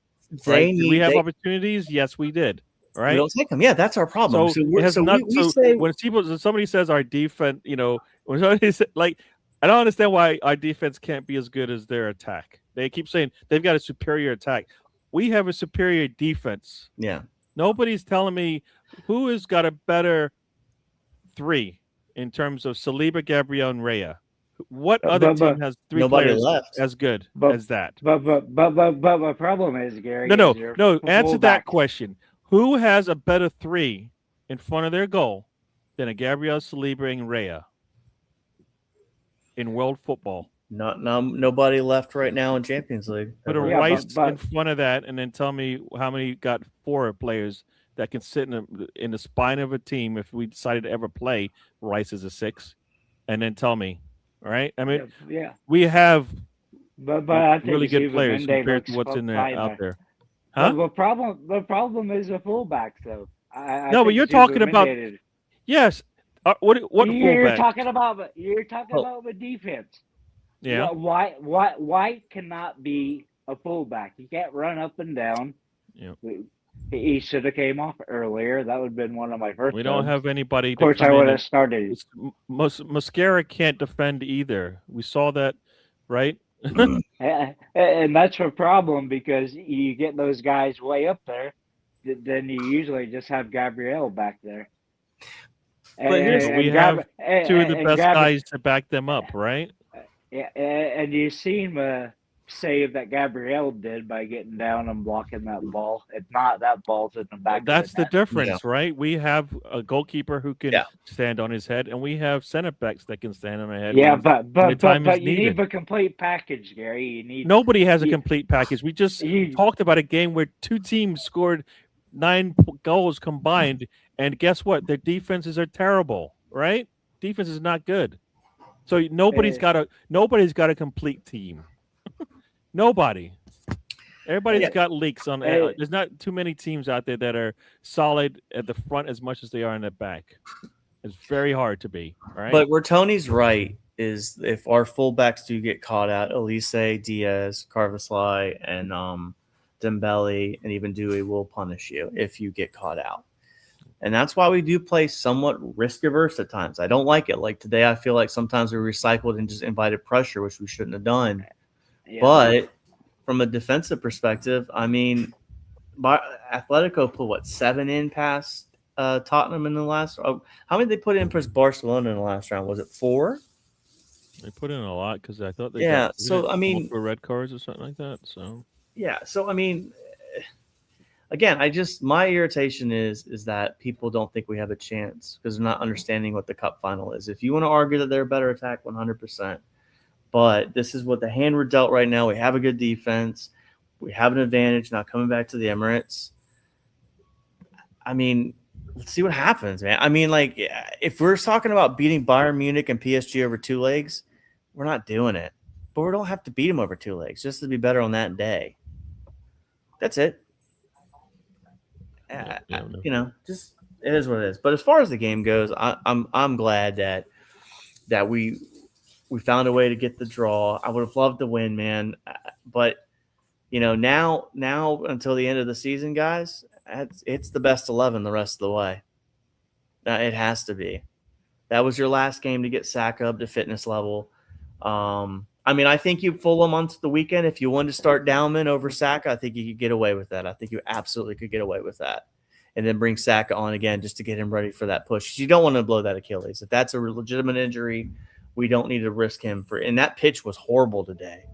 Right? Did we have opportunities? Yes, we did. Right? We don't take them. Yeah, that's our problem. So when somebody says our defense, you know, when somebody says, like, I don't understand why our defense can't be as good as their attack. They keep saying they've got a superior attack. We have a superior defense. Yeah. Nobody's telling me who has got a better 3 in terms of Saliba, Gabriel, and Raya. What other team has 3 players left as good as that? But the problem is, Gary. No. Answer that question. Who has a better 3 in front of their goal than a Gabriel, Saliba, and Raya in world football? Nobody left right now in Champions League. Put a Rice in front of that, and then tell me how many got 4 players that can sit in the spine of a team if we decided to ever play Rice as a 6, and then tell me. All right, I mean, we have but I think really good players compared to what's in there out there. Huh? The problem is the fullbacks, though. No, but you're talking about yes. What you're fullback? talking about the defense. Yeah. White cannot be a fullback. He can't run up and down. Yeah. He should have came off earlier. That would have been one of my first. We don't have anybody. Of course, I would have started. Mascara can't defend either. We saw that, right? And that's a problem because you get those guys way up there, then you usually just have Gabriel back there. But we have 2 of the best guys to back them up, right? Yeah, and you've seen the save that Gabriel did by getting down and blocking that ball. It's not that ball's in the back. That's the difference, right? We have a goalkeeper who can stand on his head, and we have center backs that can stand on their head. Yeah, but you need the complete package, Gary. You need. Nobody has a complete package. We just talked about a game where 2 teams scored 9 goals combined, and guess what? Their defenses are terrible, right? Defense is not good. So nobody's got a complete team. Nobody. Everybody's got leaks on. There's not too many teams out there that are solid at the front as much as they are in the back. It's very hard to be, right? But where Tony's right is if our fullbacks do get caught out, Elise, Diaz, Carvaslai, and Dembele, and even Dewey will punish you if you get caught out. And that's why we do play somewhat risk-averse at times. I don't like it. Like today, I feel like sometimes we recycled and just invited pressure, which we shouldn't have done. Yeah. But from a defensive perspective, I mean, Atletico put 7 in past Tottenham in the last. How many did they put in past Barcelona in the last round? Was it 4? They put in a lot because I thought they Yeah, got so, I mean, multiple red cards or something like that. So yeah, so I mean, again, my irritation is that people don't think we have a chance because they're not understanding what the cup final is. If you want to argue that they're a better attack, 100%. But this is what the hand we're dealt right now. We have a good defense. We have an advantage not coming back to the Emirates. I mean, let's see what happens, man. I mean, like, if we're talking about beating Bayern Munich and PSG over 2 legs, we're not doing it. But we don't have to beat them over 2 legs just to be better on that day. That's it. You know, just it is what it is. But as far as the game goes, I'm glad that we found a way to get the draw. I would have loved to win, man. But you know, now until the end of the season, guys, it's the best 11 the rest of the way. It has to be. That was your last game to get Saka up to fitness level. I mean, I think you full him on the weekend. If you wanted to start Dowman over Saka, I think you could get away with that. I think you absolutely could get away with that. And then bring Saka on again just to get him ready for that push. You don't want to blow that Achilles. If that's a legitimate injury, we don't need to risk him for. And that pitch was horrible today.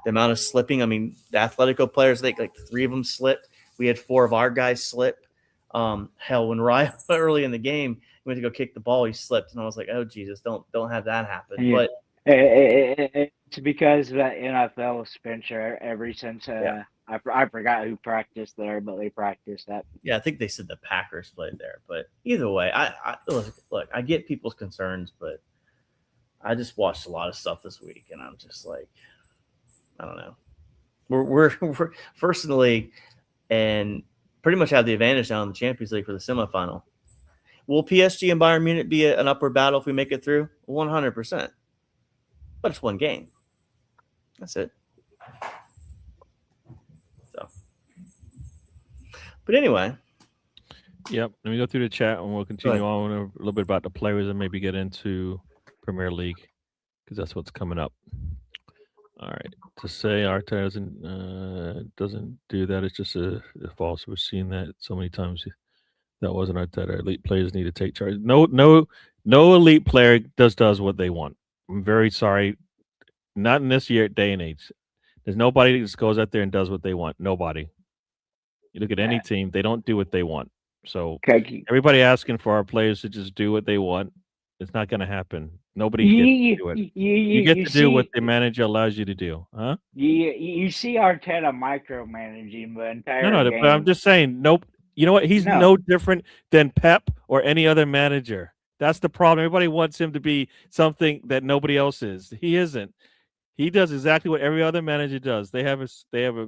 The amount of slipping. I mean, the Atletico players, like 3 of them slipped. We had 4 of our guys slip. Hell, when Ryan early in the game went to go kick the ball, he slipped, and I was like, "Oh Jesus, don't have that happen." Yeah. But it's because the NFL Spencer ever since I forgot who practiced there, but they practiced that. Yeah, I think they said the Packers played there. But either way, I look, I get people's concerns, but I just watched a lot of stuff this week, and I'm just like, I don't know. We're first in the league, and pretty much have the advantage now in the Champions League for the semifinal. Will PSG and Bayern Munich be an upward battle if we make it through? 100%. But it's 1 game. That's it. So, but anyway. Yep. Let me go through the chat and we'll continue on a little bit about the players and maybe get into Premier League because that's what's coming up. All right. To say Arteta doesn't do that, it's just a false. We've seen that so many times. That wasn't Arteta. Elite players need to take charge. No elite player does what they want. I'm very sorry. Not in this day and age. There's nobody that just goes out there and does what they want. Nobody. You look at any team, they don't do what they want. So everybody asking for our players to just do what they want, it's not going to happen. Nobody gets to do it. You get to do what the manager allows you to do, huh? You see Arteta micromanaging the entire game. But I'm just saying, nope. You know what? He's no different than Pep or any other manager. That's the problem. Everybody wants him to be something that nobody else is. He isn't. He does exactly what every other manager does. They have a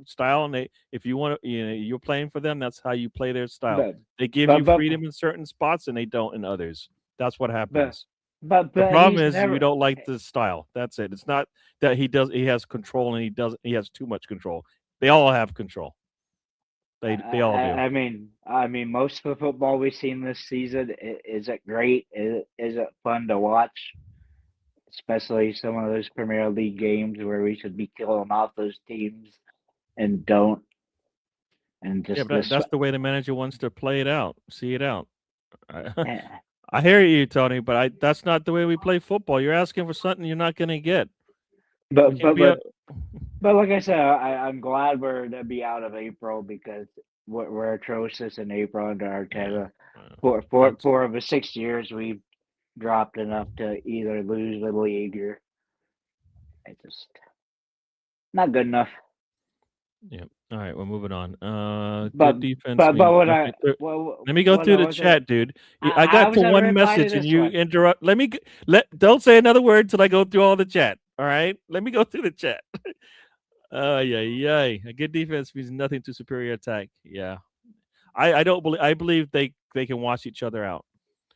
style, and if you want to, you're playing for them. That's how you play their style. They give you freedom in certain spots, and they don't in others. That's what happens. But the problem is we don't like the style. That's it. It's not that he has control and he has too much control. They all have control. They all do. I mean, most of the football we've seen this season, is it great? Is it fun to watch? Especially some of those Premier League games where we should be killing off those teams and don't. And just that's the way the manager wants to play it out, see it out. I hear you, Tony, but that's not the way we play football. You're asking for something you're not going to get. But like I said, I'm glad we're to be out of April because we're atrocious in April under Arteta. Four of the 6 years we've dropped enough to either lose the league or it's just not good enough. Yeah. All right, we're moving on. Good defense. Let me go through the chat, dude. I got to one message and you interrupt. Don't say another word till I go through all the chat. All right, let me go through the chat. A good defense means nothing to superior attack. Yeah, I don't believe. I believe they can wash each other out.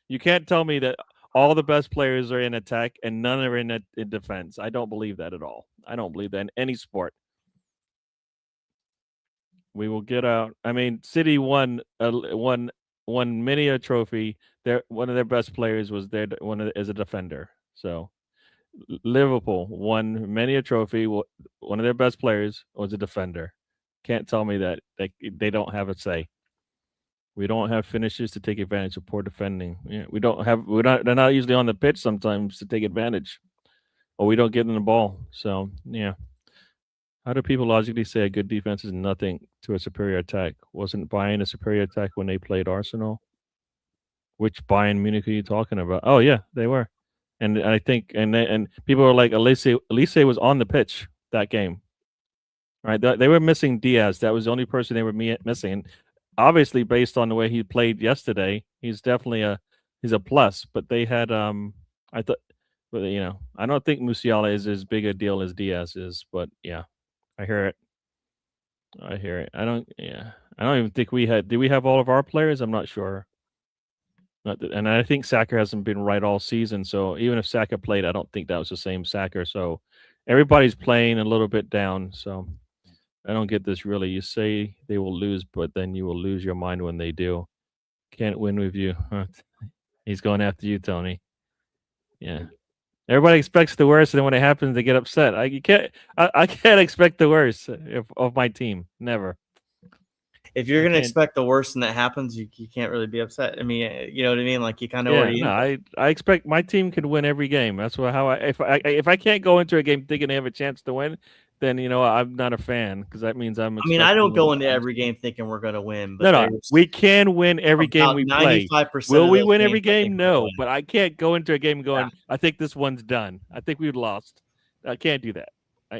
You can't tell me that all the best players are in attack and none are in defense. I don't believe that at all. I don't believe that in any sport. We will get out. I mean, City won many a trophy. One of their best players was as a defender. So Liverpool won many a trophy. One of their best players was a defender. Can't tell me that they don't have a say. We don't have finishers to take advantage of poor defending. Yeah, they're not usually on the pitch sometimes to take advantage. or we don't get in the ball. So yeah. How do people logically say a good defense is nothing to a superior attack? Wasn't Bayern a superior attack when they played Arsenal? Which Bayern Munich are you talking about? Oh yeah, they were. And I think and people are like Elise was on the pitch that game. Right? They were missing Diaz. That was the only person they were missing. And obviously based on the way he played yesterday, he's definitely he's a plus, but they had I thought but I don't think Musiala is as big a deal as Diaz is, but yeah. I hear it. I hear it. I don't even think did we have all of our players? I'm not sure. And I think Saka hasn't been right all season. So even if Saka played, I don't think that was the same Saka. So everybody's playing a little bit down. So I don't get this really. You say they will lose, but then you will lose your mind when they do. Can't win with you. He's going after you, Tony. Yeah. Everybody expects the worst, and then when it happens, they get upset. I can't expect the worst of my team. Never. If you're going to expect the worst and that happens, you can't really be upset. I mean, you know what I mean? Like you kind of already. No, I expect my team can win every game. That's if I can't go into a game thinking they have a chance to win, then I'm not a fan because that means I'm. I mean, I don't go into every game thinking we're going to win. But no, we can win every game we play. Will we win every game? No, but I can't go into a game going, I think this one's done. I think we've lost. I can't do that.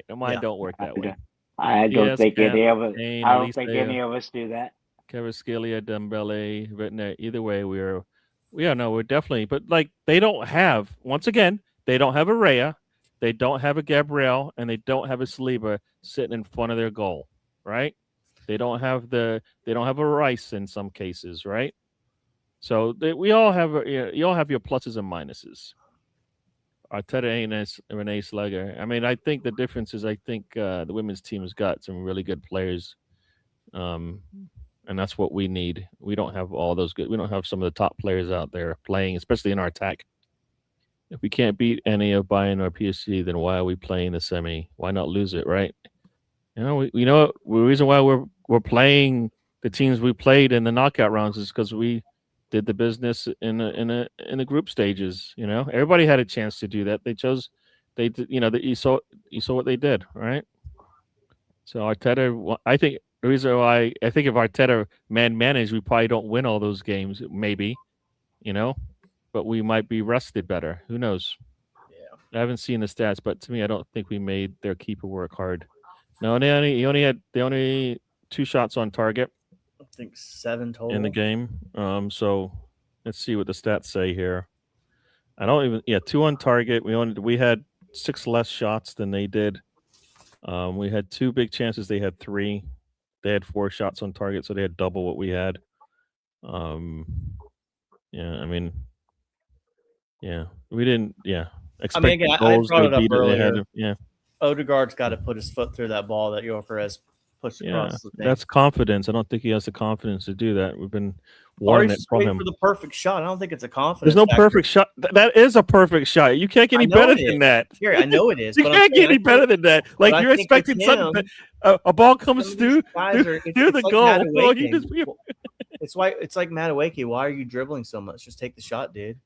Mine don't work that way. I don't think any of us. I don't think any of us do that. Kvaratskhelia, Dembele, but either way, we're definitely. But like they don't have they don't have a Raya, they don't have a Gabriel, and they don't have a Saliba sitting in front of their goal, right? They don't have a Rice in some cases, right? So we all have you all have your pluses and minuses. Arteta ain't an ace slugger. I mean, I think the difference is the women's team has got some really good players, and that's what we need. We don't have all those good. We don't have some of the top players out there playing, especially in our attack. If we can't beat any of Bayern or PSG, then why are we playing the semi? Why not lose it, right? The reason why we're playing the teams we played in the knockout rounds is because we did the business in the group stages. Everybody had a chance to do that. They chose. They did. You saw what they did, right? So Arteta, I think the reason why I think if Arteta managed, we probably don't win all those games. Maybe, but we might be rested better. Who knows? Yeah, I haven't seen the stats, but to me, I don't think we made their keeper work hard. No, they only had 2 shots on target. I think 7 total in the game. So let's see what the stats say here. I don't even 2 on target. We had 6 less shots than they did. We had 2 big chances. They had 3. They had 4 shots on target, so they had double what we had. We didn't. Expect again, goals. I brought it up earlier. Yeah. Odegaard's got to put his foot through that ball that Gyökeres pushed across the thing. That's confidence. I don't think he has the confidence to do that. We've been wanting it from him. For the perfect shot. I don't think it's a confidence. There's no perfect shot. That is a perfect shot. You can't get any better than that. Here, I know it is. You can't get any better than that. Like you're expecting something. A ball comes through the goal. It's like Madueke. Why are you dribbling so much? Just take the shot, dude.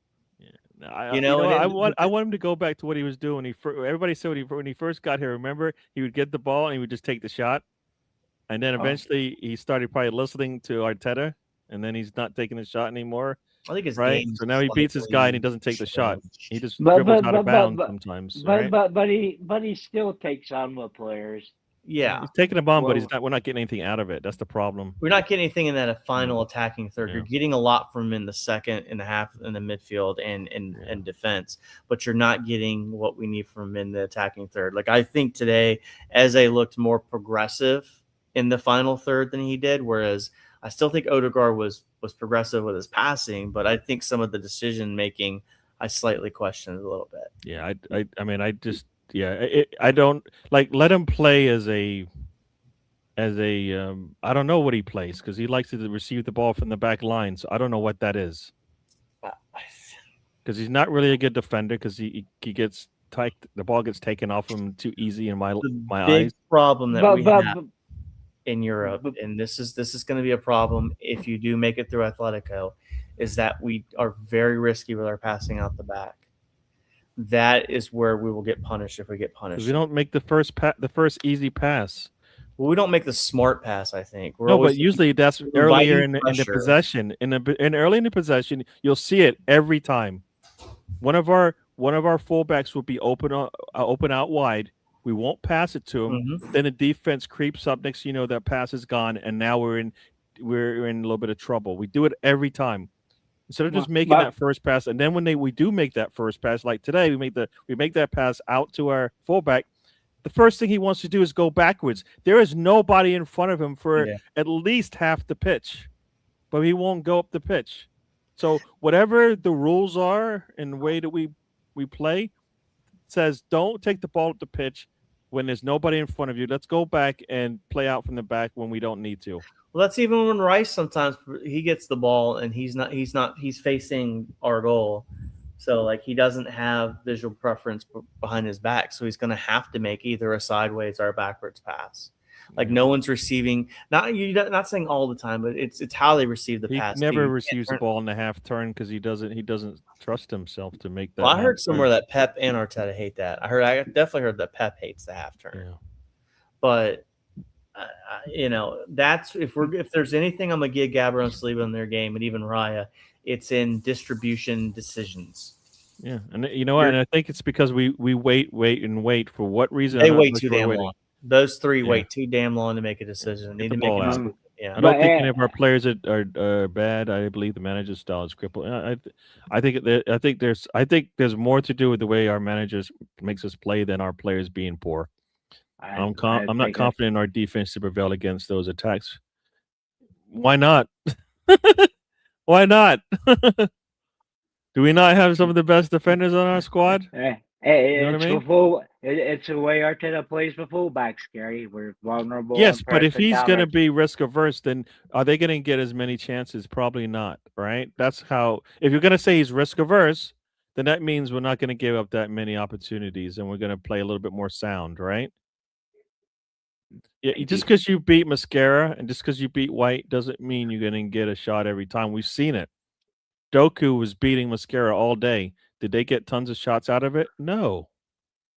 I want him to go back to what he was doing. Everybody said when he first got here. Remember, he would get the ball and he would just take the shot, and then eventually he started probably listening to Arteta, and then he's not taking the shot anymore. I think his right. So now he beats his guy and he doesn't take the shot. He just dribbles out of bounds sometimes. But he still takes on with players. Yeah, he's taking a bomb, but we're not getting anything out of it. That's the problem. We're not getting anything in that final attacking third. You're getting a lot from him in the second, in the half, in the midfield, and defense, but you're not getting what we need from him in the attacking third. Like I think today, Eze looked more progressive in the final third than he did, whereas I still think Odegaard was progressive with his passing, but I think some of the decision making I slightly questioned a little bit. Yeah, I don't like let him play as a I don't know what he plays because he likes to receive the ball from the back line. So I don't know what that is. Because he's not really a good defender because he gets the ball gets taken off him too easy in my eyes. Big problem that we have in Europe, and this is going to be a problem if you do make it through Atletico, is that we are very risky with our passing out the back. that is where we will get punished if we get punished. We don't make the first easy pass. Well, we don't make the smart pass. I think we're No, always but usually that's we're earlier inviting in the pressure. possession. Early in the possession, you'll see it every time. One of our fullbacks will be open out wide. We won't pass it to him. Mhm. Then the defense creeps up. Next, that pass is gone, and now we're in a little bit of trouble. We do it every time. Instead of just making that first pass, and then when we do make that first pass, like today, we make that pass out to our fullback. The first thing he wants to do is go backwards. There is nobody in front of him for at least half the pitch, but he won't go up the pitch. So whatever the rules are and the way that we play says, don't take the ball up the pitch when there's nobody in front of you. Let's go back and play out from the back when we don't need to. Well, that's even when Rice sometimes he gets the ball and he's facing our goal. So like he doesn't have visual preference behind his back. So he's going to have to make either a sideways or a backwards pass. Like no one's receiving, not saying all the time, but it's how they receive the pass. He never receives the ball in the half turn because he doesn't trust himself to make that. Well, I heard somewhere that Pep and Arteta hate that. I definitely heard that Pep hates the half turn. Yeah. But that's if there's anything I'm gonna give Gabriel and Saliba in their game, and even Raya, it's in distribution decisions. Yeah, and and I think it's because we wait for what reason they wait too damn long. Those three wait too damn long to make a decision. Get the ball out. I don't think any of our players are bad. I believe the manager's style is crippled. I think there's more to do with the way our managers makes us play than our players being poor. I'm not confident in our defense to prevail against those attacks. Why not? Why not? Do we not have some of the best defenders on our squad? It's the way Arteta plays the fullbacks, Gary. We're vulnerable. Yes, but if he's going to be risk averse, then are they going to get as many chances? Probably not, right? That's how. If you're going to say he's risk averse, then that means we're not going to give up that many opportunities, and we're going to play a little bit more sound, right? Yeah, just because you beat Mascara and just because you beat White doesn't mean you're going to get a shot every time. We've seen it. Doku was beating Mascara all day. Did they get tons of shots out of it? No.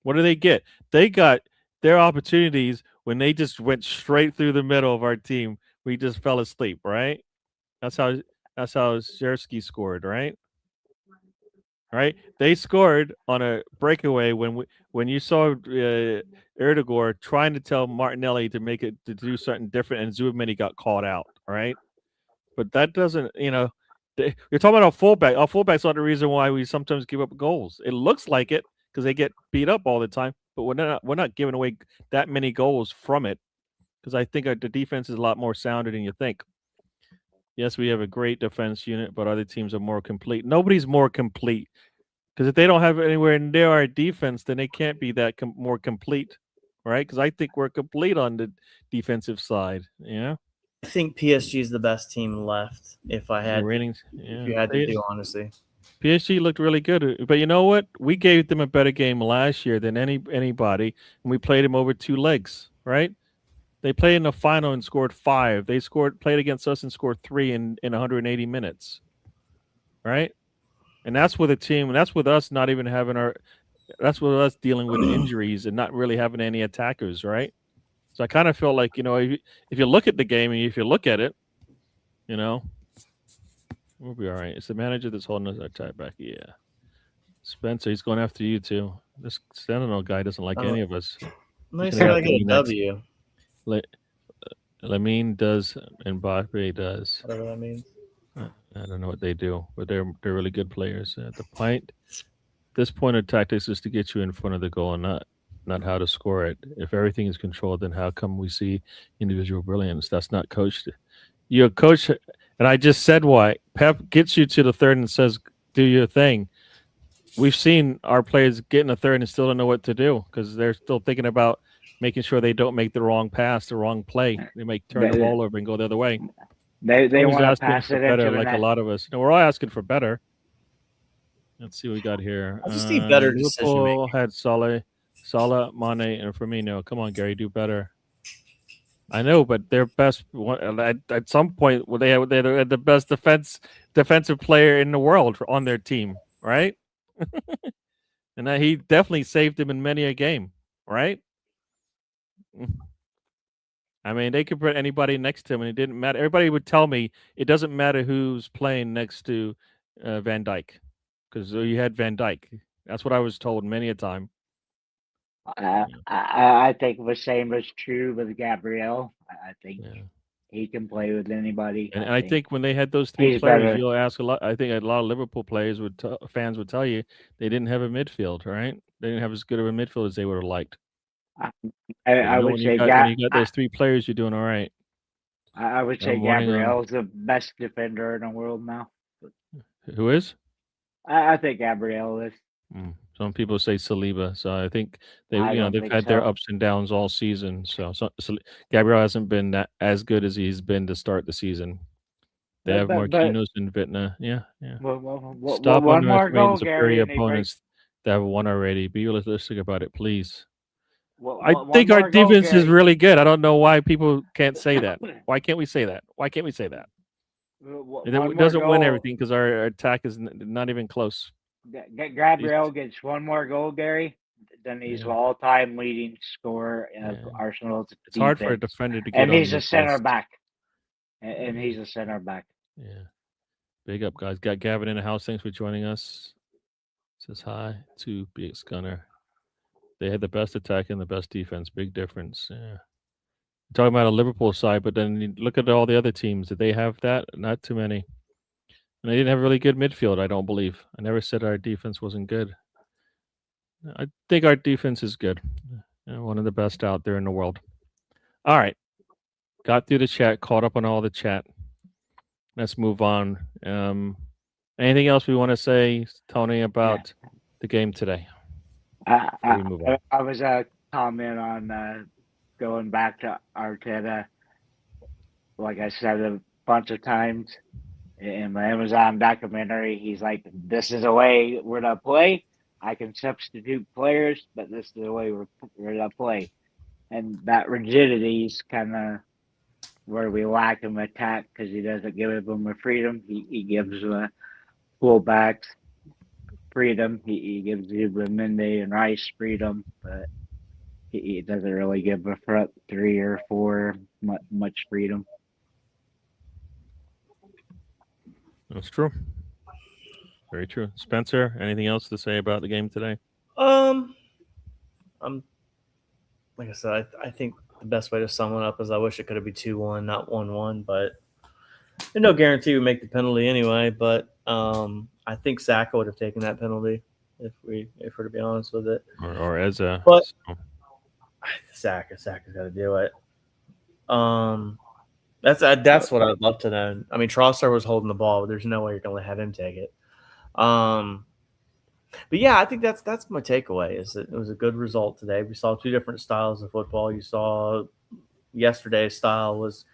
What do they get? They got their opportunities when they just went straight through the middle of our team. We just fell asleep, right? That's how Zersky scored, right? Right? They scored on a breakaway when you saw Erdogan trying to tell Martinelli to do something different, and Zubimeni got called out, right? But that doesn't, you're talking about our fullback. Our fullbacks are the reason why we sometimes give up goals. It looks like it because they get beat up all the time, but we're not giving away that many goals from it because I think the defense is a lot more sounder than you think. Yes, we have a great defense unit, but other teams are more complete. Nobody's more complete because if they don't have anywhere near our defense, then they can't be that more complete, right? Because I think we're complete on the defensive side. Yeah. I think PSG is the best team left. If I had ratings, if you had to do honestly, PSG looked really good, but you know what? We gave them a better game last year than anybody, and we played them over 2 legs, right? They played in the final and scored 5. They played against us and scored 3 in 180 minutes, right? And that's with a team, and that's with us not even having that's with us dealing with injuries and not really having any attackers, right? So I kind of feel like, if you look at the game and if you look at it, we'll be all right. It's the manager that's holding us our tie back. Yeah. Spencer, he's going after you too. This Sentinel guy doesn't like any of us. Nice to get a W. Lamine does and Mbappe does. Whatever that means. I don't know what they do, but they're really good players. This point of tactics is to get you in front of the goal and not how to score it. If everything is controlled, then how come we see individual brilliance? That's not coached. You're a coach, and I just said why. Pep gets you to the third and says, do your thing. We've seen our players get in the third and still don't know what to do because they're still thinking about making sure they don't make the wrong pass, the wrong play. They might turn the ball over and go the other way. They want to pass it better, like a lot of us. We're all asking for better. Let's see what we got here. I just need better decision making. Had Salah, Mane, and Firmino. Come on, Gary, do better. I know, but their best at some point they had the best defensive player in the world on their team, right? And he definitely saved him in many a game, right? I mean, they could put anybody next to him, and it didn't matter. Everybody would tell me it doesn't matter who's playing next to Van Dyke, because you had Van Dyke. That's what I was told many a time. I think the same is true with Gabriel. I think he can play with anybody. And I think when they had those three players, better. you'll ask a lot. I think a lot of Liverpool players fans would tell you they didn't have a midfield, right? They didn't have as good of a midfield as they would have liked. I would say when you got those three players, you're doing all right. I would say Gabriel's the best defender in the world now. Who is? I think Gabriel is. Some people say Saliba, so I think they've had their ups and downs all season. So Gabriel hasn't been as good as he's been to start the season. They have Marquinhos and Vitna. Yeah. Stop underestimating superior opponents that have won already. Be realistic about it, please. I think our defense is really good. I don't know why people can't say that. Why can't we say that? Why can't we say that? It doesn't win everything because our attack is not even close. Gabriel gets one more goal, Gary, then he's the all-time leading scorer of Arsenal's defense. It's hard for a defender to get and he's a center back. And he's a center back. Yeah. Big up, guys. Got Gavin in the house. Thanks for joining us. Says hi to BX Gunner. They had the best attack and the best defense. Big difference. Yeah. Talking about a Liverpool side, but then you look at all the other teams. Did they have that? Not too many. And they didn't have really good midfield, I don't believe. I never said our defense wasn't good. I think our defense is good. One of the best out there in the world. All right. Got through the chat, caught up on all the chat. Let's move on. Anything else we want to say, Tony, about the game today? I was a comment on going back to Arteta. Like I said a bunch of times in my Amazon documentary, he's like, this is the way we're going to play. I can substitute players, but this is the way we're going to play. And that rigidity is kind of where we lack him attack because he doesn't give them a freedom. He gives the fullbacks freedom. He gives Mendy and Rice freedom, but he doesn't really give a front three or four much freedom. That's true. Very true. Spencer, anything else to say about the game today? Like I said, I think the best way to sum it up is I wish it could have been 2-1, not 1-1, but there's no guarantee we make the penalty anyway. But I think Saka would have taken that penalty if we're to be honest with it. Or Eza. But Saka's got to do it. That's what I'd love to know. I mean, Trossard was holding the ball, but there's no way you're going to let him take it. But yeah, I think that's my takeaway is that it was a good result today. We saw two different styles of football. You saw yesterday's style was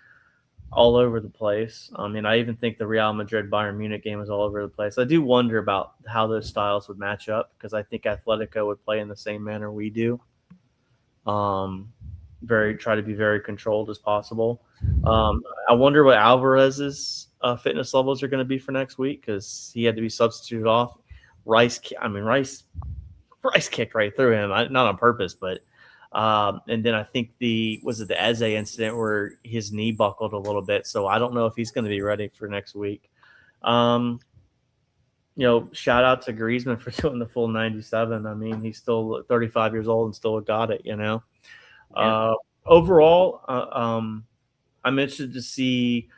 all over the place. I mean, I even think the Real Madrid Bayern Munich game was all over the place. I do wonder about how those styles would match up because I think Atletico would play in the same manner we do. Try to be very controlled as possible. I wonder what Alvarez's fitness levels are going to be for next week because he had to be substituted off. Rice kicked right through him, not on purpose, but and then I think the Eze incident where his knee buckled a little bit, so I don't know if he's going to be ready for next week. Shout out to Griezmann for doing the full 97. I mean, he's still 35 years old and still got it. Overall, I'm interested to see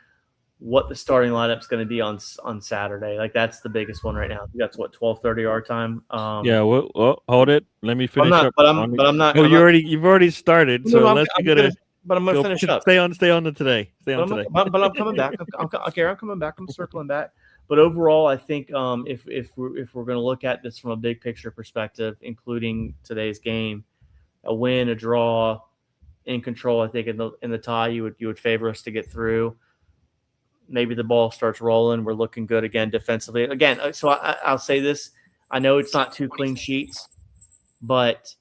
what the starting lineup is going to be on Saturday. Like that's the biggest one right now. That's what 12:30 our time. Well, hold it. Let me finish up. I'm not. Oh, you've already started. So let's get But I'm going to finish up. Stay on the today. But I'm coming back. I'm coming back. I'm circling back. But overall, I think if we're going to look at this from a big picture perspective, including today's game, a win, a draw, in control, I think in the tie you would favor us to get through. Maybe the ball starts rolling. We're looking good again defensively. Again, so I'll say this. I know it's not 2 clean sheets, but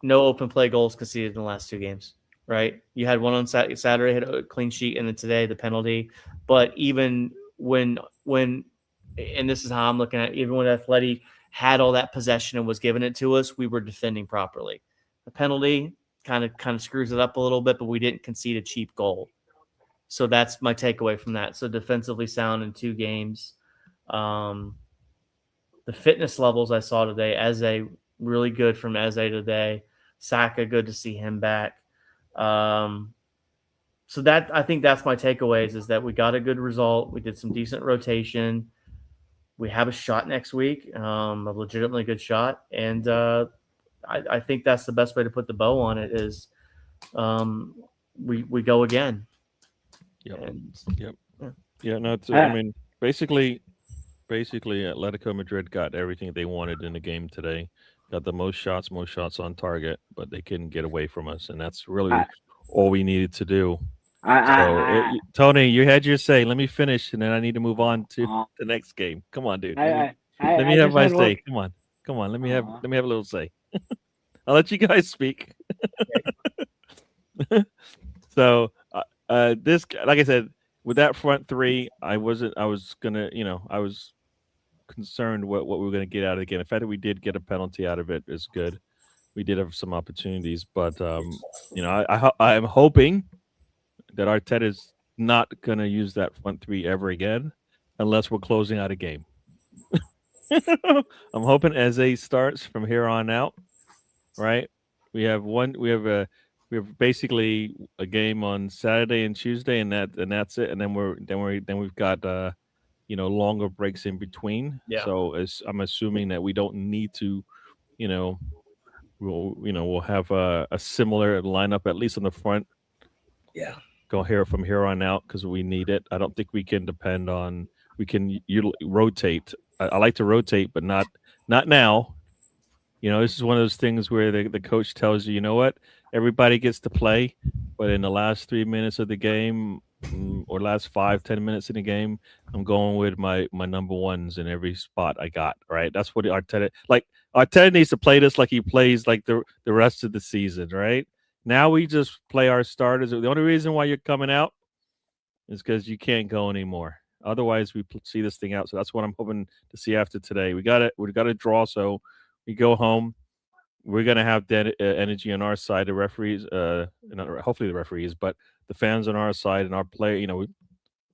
no open play goals conceded in the last 2 games, right? You had one on Saturday, had a clean sheet, and then today the penalty. But even when and this is how I'm looking at it, even when Atleti had all that possession and was giving it to us, we were defending properly. The penalty kind of screws it up a little bit, but we didn't concede a cheap goal. So that's my takeaway from that. So defensively sound in 2 games. The fitness levels I saw today, Eze, really good from Eze today. Saka, good to see him back. So that, I think that's my takeaways, is that we got a good result. We did some decent rotation. We have a shot next week, a legitimately good shot. And I think that's the best way to put the bow on it is we go again. Yep. And, Yeah, no, I mean, basically, Atletico Madrid got everything they wanted in the game today. Got the most shots on target, but they couldn't get away from us, and that's really all we needed to do. Tony, you had your say. Let me finish, and then I need to move on to the next game. Come on, dude. Let me have my say. Come on. Let me have a little say. I'll let you guys speak. So, this, like I said, with that front 3, I was concerned what we were going to get out of the game. The fact that we did get a penalty out of it is good. We did have some opportunities, but I'm hoping that Arteta is not going to use that front 3 ever again, unless we're closing out a game. I'm hoping Eze starts from here on out. Right? We have basically a game on Saturday and Tuesday, and that's it. And then we've got longer breaks in between. Yeah. So I'm assuming that we don't need to, we'll have a similar lineup at least on the front. Yeah. Go here from here on out because we need it. I don't think we can depend on. We can rotate. I like to rotate, but not now. This is one of those things where the coach tells you, you know what, everybody gets to play, but in the last 3 minutes of the game or last 5-10 minutes in the game, I'm going with my number ones in every spot I got. Right? That's what Arteta needs to play this like he plays like the rest of the season. Right? Now we just play our starters. The only reason why you're coming out is because you can't go anymore. Otherwise, we see this thing out. So that's what I'm hoping to see after today. We got a draw, so we go home. We're gonna have that energy on our side. The referees, hopefully the referees, but the fans on our side and our player.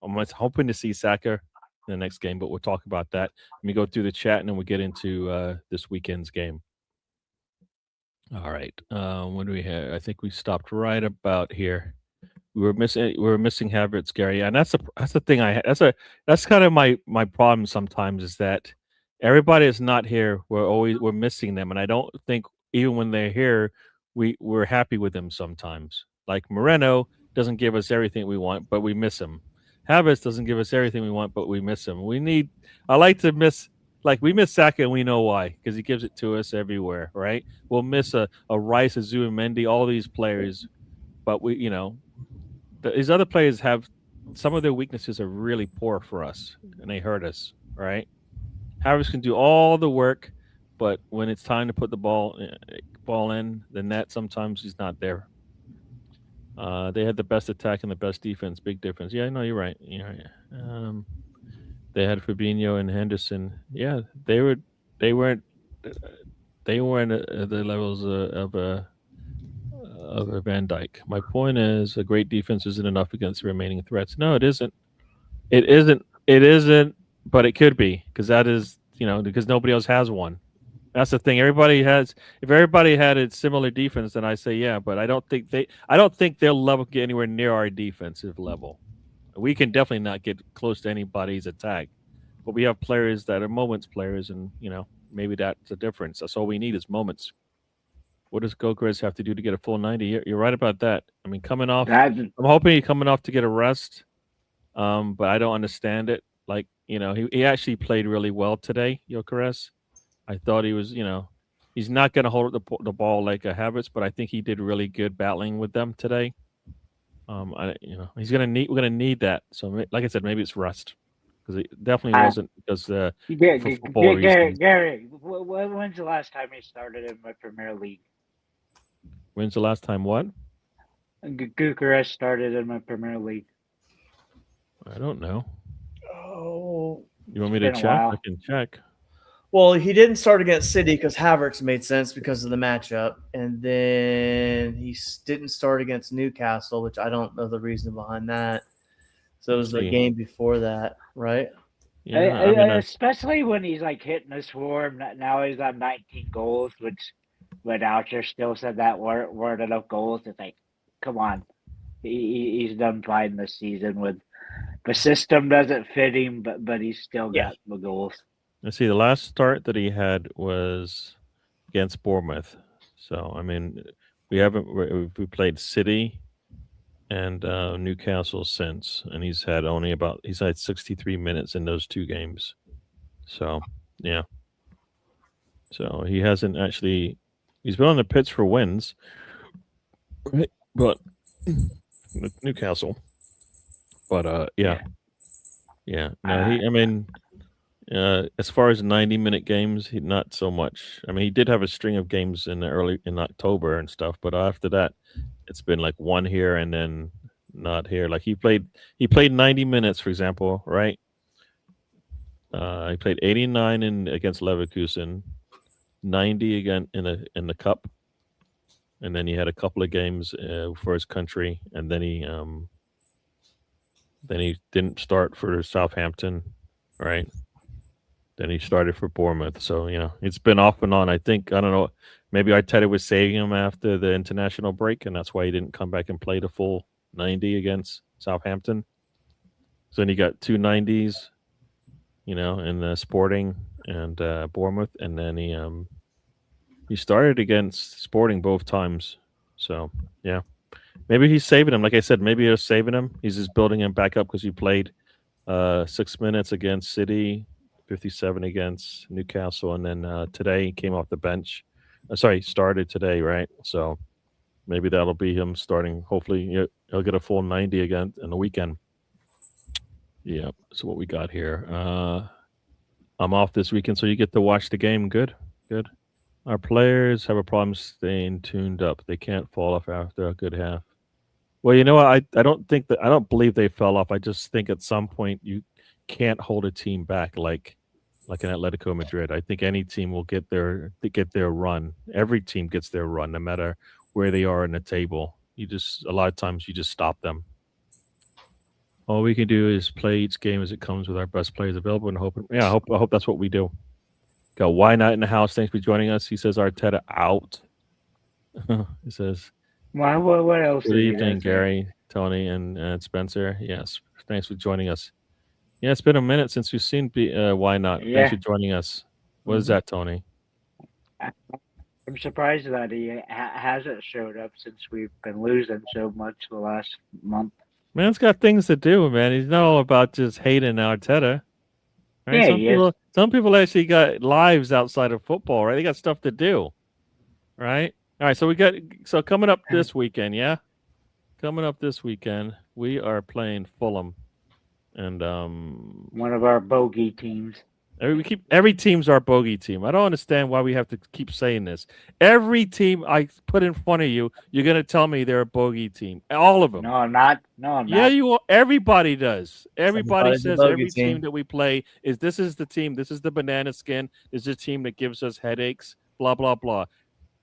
I'm hoping to see Saka in the next game, but we'll talk about that. Let me go through the chat and then we'll get into this weekend's game. All right. What do we have? I think we stopped right about here. We were missing Havertz, Gary, and that's the thing I had. That's kind of my problem sometimes is that everybody is not here. We're missing them, and I don't think even when they're here, we're happy with them sometimes. Like Moreno doesn't give us everything we want, but we miss him. Havertz doesn't give us everything we want, but we miss him. I like to miss. Like we miss Saka, and we know why, because he gives it to us everywhere, right? We'll miss a Rice, a Zubimendi, all these players, but these other players have some of their weaknesses are really poor for us, and they hurt us, right? Havertz can do all the work, but when it's time to put the ball in the net, sometimes he's not there. They had the best attack and the best defense. Big difference. Yeah, no, you're right. They had Fabinho and Henderson. Yeah, they weren't at the levels of Van Dijk. My point is, a great defense isn't enough against the remaining threats. No, it isn't. It isn't. But it could be, because that is, because nobody else has one. That's the thing. If everybody had a similar defense, then I say yeah. But I don't think they'll level get anywhere near our defensive level. We can definitely not get close to anybody's attack, but we have players that are moments players, and maybe that's a difference. That's all we need is moments. What does Gokres have to do to get a full 90? You're right about that. I mean, coming off, I'm hoping he's coming off to get a rest, but I don't understand it. Like he actually played really well today, Gokres. I thought he was, he's not going to hold the ball like a Havertz, but I think he did really good battling with them today. We're gonna need that. So, like I said, maybe it's rust, because it definitely wasn't because for football reasons. Gary, when's the last time he started in my Premier League? When's the last time what? Gyökeres started in my Premier League. I don't know. Oh, you want me to check? I can check. Well, he didn't start against City because Havertz made sense because of the matchup, and then he didn't start against Newcastle, which I don't know the reason behind that. So it was the game before that, right? Yeah, especially when he's like hitting his form. Now he's on 19 goals, which when Oucher still said that weren't enough goals. It's like, come on, he's done fine this season. With the system doesn't fit him, but he's still got the goals. Let's see. The last start that he had was against Bournemouth. So I mean, we played City and Newcastle since, and he's had 63 minutes in those two games. So yeah. So he hasn't actually. He's been on the pitch for wins, right? But Newcastle. But yeah. No, I mean, as far as 90-minute games, not so much. I mean, he did have a string of games in October and stuff, but after that, it's been like one here and then not here. Like he played 90 minutes, for example, right? He played 89 against Leverkusen, 90 again in the cup, and then he had a couple of games for his country, and then he didn't start for Southampton, right? Then he started for Bournemouth. So, it's been off and on. I don't know, maybe Arteta was saving him after the international break, and that's why he didn't come back and play the full 90 against Southampton. So then he got 2 90s, in the Sporting and Bournemouth, and then he started against Sporting both times. So, yeah. Maybe he's saving him. Like I said, maybe he's saving him. He's just building him back up because he played 6 minutes against City, 57 against Newcastle, and then today he came off the bench. Started today, right? So maybe that'll be him starting. Hopefully he'll get a full 90 again in the weekend. Yeah, that's what we got here. I'm off this weekend, so you get to watch the game. Good. Our players have a problem staying tuned up. They can't fall off after a good half. Well, you know what? I don't believe they fell off. I just think at some point you can't hold a team back like an Atletico Madrid. I think any team will get their run. Every team gets their run, no matter where they are in the table. A lot of times you just stop them. All we can do is play each game as it comes with our best players available, and I hope that's what we do. Got Why Not in the house. Thanks for joining us. He says Arteta out. He says, "Well, what else?" Good evening, Gary, Tony, and Spencer. Yes, thanks for joining us. Yeah, it's been a minute since we've seen Why Not. Yeah. Thanks for joining us. What is that, Tony? I'm surprised that he hasn't showed up since we've been losing so much the last month. Man's got things to do, man. He's not all about just hating Arteta. Right? Yeah, some people actually got lives outside of football, right? They got stuff to do, right? All right, so coming up this weekend, yeah? Coming up this weekend, we are playing Fulham. And one of our bogey teams. Every team's our bogey team. I don't understand why we have to keep saying this. Every team I put in front of you, you're gonna tell me they're a bogey team. All of them. No, I'm not. Yeah, you will. Everybody does. Everybody says every team that we play this is the team. This is the banana skin. This is the team that gives us headaches. Blah blah blah.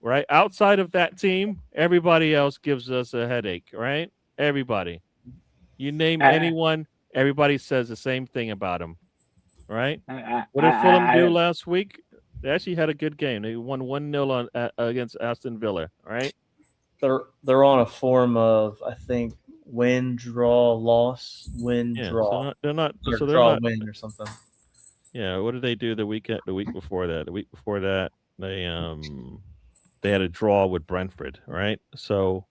Right? Outside of that team, everybody else gives us a headache. Right? Everybody. You name anyone, everybody says the same thing about them. Right? What did Fulham do last week? They actually had a good game. They won 1-0 against Aston Villa. Right? They're on a form of, I think, win, draw, loss, win, draw. So they're not win or something. Yeah. What did they do the week before that? The week before that, they had a draw with Brentford. Right? So